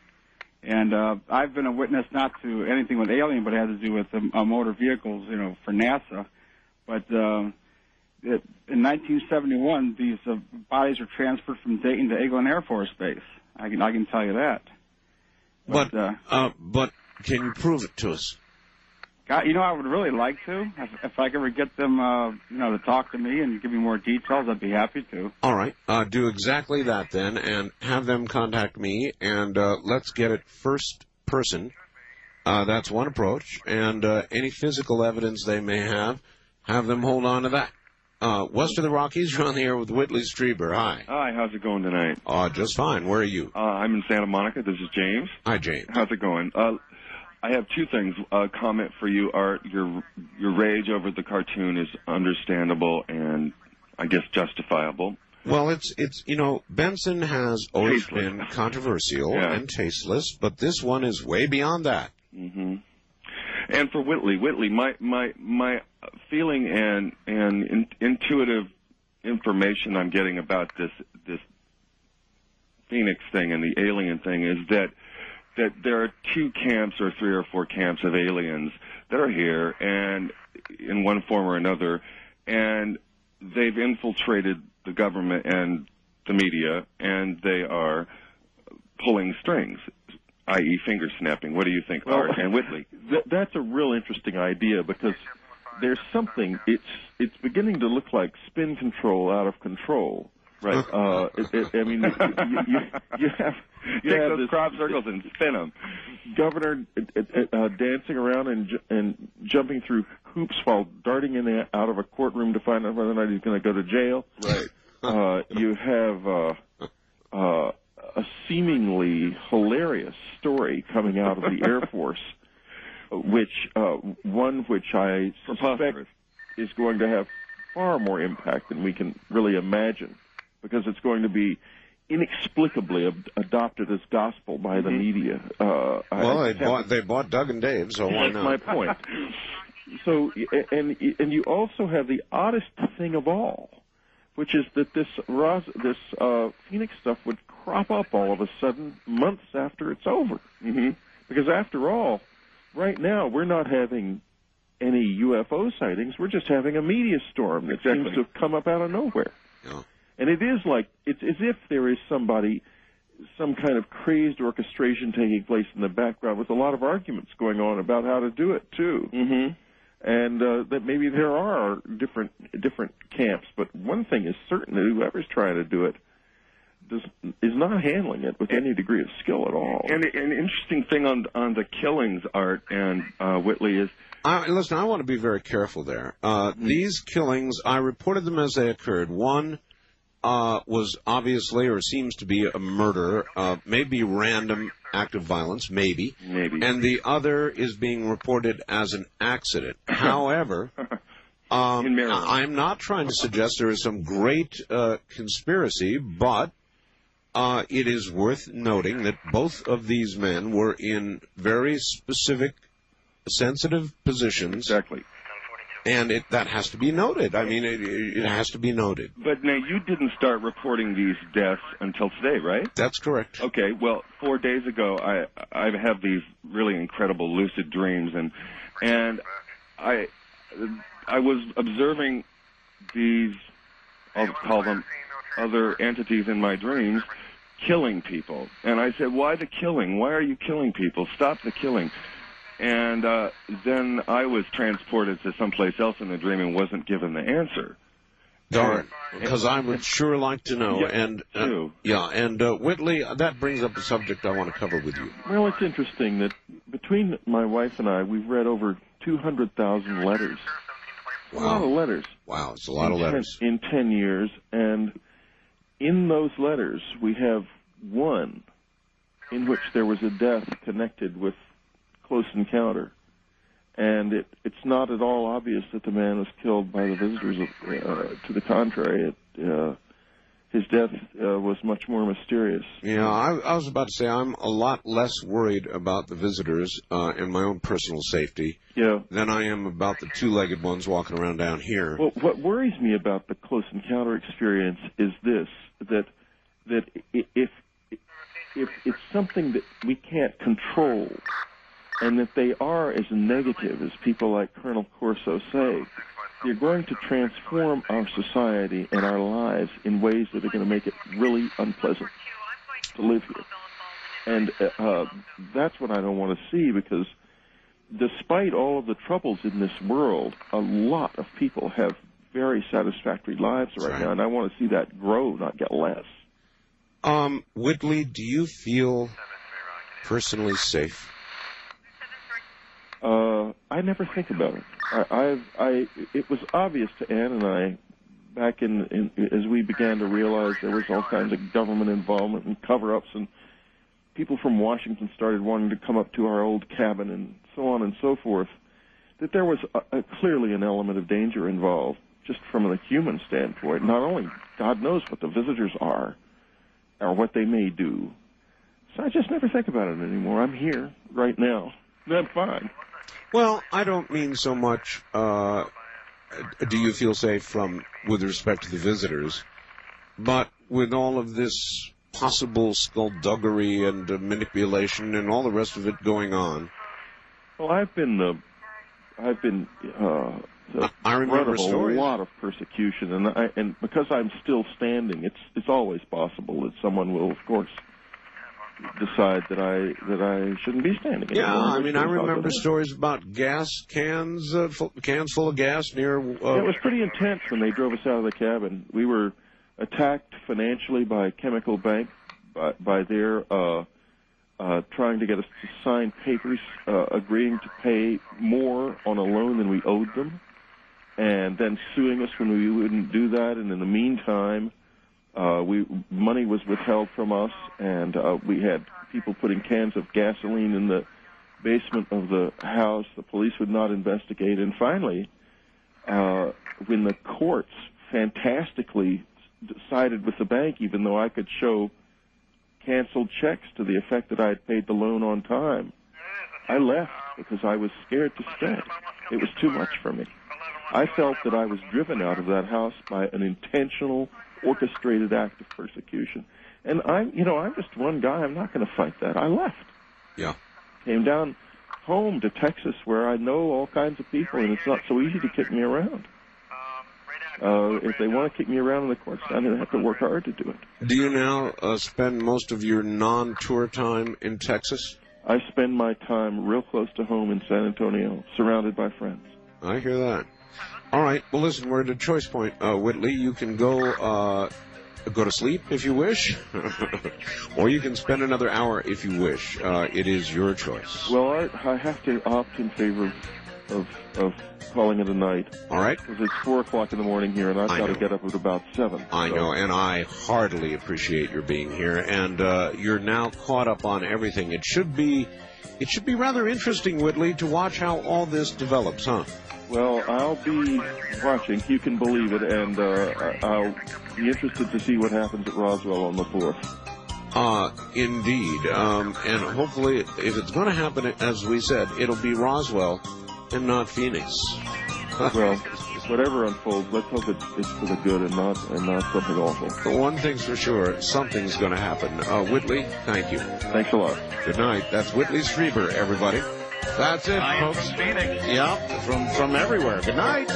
And I've been a witness not to anything with alien, but it had to do with motor vehicles, for NASA. But in 1971, these bodies were transferred from Dayton to Eglin Air Force Base. I can tell you that. But can you prove it to us? God, I would really like to. If I could ever get them, to talk to me and give me more details, I'd be happy to. All right. Do exactly that then, and have them contact me, and let's get it first person. That's one approach. And any physical evidence they may have them hold on to that. West of the Rockies, you're on the air with Whitley Strieber. Hi. Hi, how's it going tonight? Just fine. Where are you? I'm in Santa Monica. This is James. Hi, James. How's it going? I have two things. Comment for you, Art. Your rage over the cartoon is understandable and, I guess, justifiable. Well, it's Benson has always been controversial and tasteless, but this one is way beyond that. Mm-hmm. And for Whitley, my feeling and intuitive information I'm getting about this Phoenix thing and the alien thing is that there are two camps or three or four camps of aliens that are here and in one form or another, and they've infiltrated the government and the media, and they are pulling strings, i.e. finger snapping. What do you think, Art and Whitley? That's a real interesting idea because there's something, it's beginning to look like spin control out of control. Right. I mean, you have those crop circles and spin them. Governor dancing around and jumping through hoops while darting in and out of a courtroom to find out whether or not he's going to go to jail. Right. You have a seemingly hilarious story coming out of the Air Force, which I suspect is going to have far more impact than we can really imagine, because it's going to be inexplicably adopted as gospel by the media. They bought Doug and Dave, so why not? That's my point. So, and you also have the oddest thing of all, which is that this Phoenix stuff would crop up all of a sudden months after it's over. Mm-hmm. Because after all, right now we're not having any UFO sightings. We're just having a media storm that seems to have come up out of nowhere. Yeah. And it is like, it's as if there is some kind of crazed orchestration taking place in the background with a lot of arguments going on about how to do it, too. Mm-hmm. And that maybe there are different camps, but one thing is certain, that whoever's trying to do it is not handling it with any degree of skill at all. And an interesting thing on the killings, Art and Whitley, is... Listen, I want to be very careful there. These killings, I reported them as they occurred. One was obviously, or seems to be, a murder, maybe random act of violence, maybe. And the other is being reported as an accident. However, I'm not trying to suggest there is some great conspiracy, but it is worth noting that both of these men were in very specific, sensitive positions. Exactly. And that has to be noted. I mean, it has to be noted. But now, you didn't start reporting these deaths until today, right? That's correct. Okay, well, 4 days ago, I have these really incredible lucid dreams, and I was observing these, I'll call them other entities in my dreams, killing people. And I said, why the killing? Why are you killing people? Stop the killing. And then I was transported to someplace else in the dream and wasn't given the answer. Darn, because I would sure like to know. And Whitley, that brings up a subject I want to cover with you. Well, it's interesting that between my wife and I, we've read over 200,000 letters. Wow. A lot of letters. Wow, it's a lot of letters. In 10 years, and in those letters, we have one in which there was a death connected with close encounter, and it's not at all obvious that the man was killed by the visitors. To the contrary, his death was much more mysterious. Yeah, I was about to say I'm a lot less worried about the visitors and my own personal safety than I am about the two-legged ones walking around down here. Well, what worries me about the close encounter experience is this, that if if it's something that we can't control, and that they are as negative as people like Colonel Corso say, they're going to transform our society and our lives in ways that are going to make it really unpleasant to live here. And that's what I don't want to see, because despite all of the troubles in this world, a lot of people have very satisfactory lives right now, and I want to see that grow, not get less. Whitley, do you feel personally safe? I never think about it. It was obvious to Ann and I back in as we began to realize there was all kinds of government involvement and cover-ups, and people from Washington started wanting to come up to our old cabin and so on and so forth, that there was clearly an element of danger involved, just from a human standpoint. Not only God knows what the visitors are or what they may do. So I just never think about it anymore. I'm here right now. I'm fine. Well, I don't mean so much, do you feel safe with respect to the visitors, but with all of this possible skullduggery and manipulation and all the rest of it going on. Well, I've been I remember a lot of persecution, and because I'm still standing, it's always possible that someone will, of course, decide that I shouldn't be standing anymore. Yeah, I mean, I remember stories about gas cans full of gas near. It was pretty intense when they drove us out of the cabin. We were attacked financially by Chemical Bank, by their trying to get us to sign papers agreeing to pay more on a loan than we owed them, and then suing us when we wouldn't do that. And in the meantime, money was withheld from us, and we had people putting cans of gasoline in the basement of the house. The police would not investigate. And finally, when the courts fantastically sided with the bank, even though I could show canceled checks to the effect that I had paid the loan on time, I left because I was scared to stay. It was too much for me. I felt that I was driven out of that house by an intentional, orchestrated act of persecution. And I'm just one guy. I'm not going to fight that. I left. Yeah. Came down home to Texas, where I know all kinds of people, and it's not so easy to kick me around. If they want to kick me around in the courts, I'm going to have to work hard to do it. Do you now spend most of your non-tour time in Texas? I spend my time real close to home in San Antonio, surrounded by friends. I hear that. All right. Well, listen, we're at a choice point. Whitley, you can go to sleep if you wish, or you can spend another hour if you wish. It is your choice. Well, I have to opt in favor of calling it a night. All right. Because it's 4 o'clock in the morning here, and I've got to get up at about 7. I know, and I heartily appreciate your being here. And you're now caught up on everything. It should be rather interesting, Whitley, to watch how all this develops, huh? Well, I'll be watching, you can believe it, and I'll be interested to see what happens at Roswell on the 4th. Indeed. And hopefully, if it's going to happen, as we said, it'll be Roswell and not Phoenix. Well, whatever unfolds, let's hope it's for the good and not something awful. But one thing's for sure, something's going to happen. Whitley, thank you. Thanks a lot. Good night. That's Whitley Strieber, everybody. That's it, folks. From Phoenix. Yeah, from everywhere. Good night.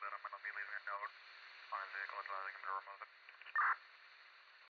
I'm going to be leaving a note on his vehicle advising him to remove it.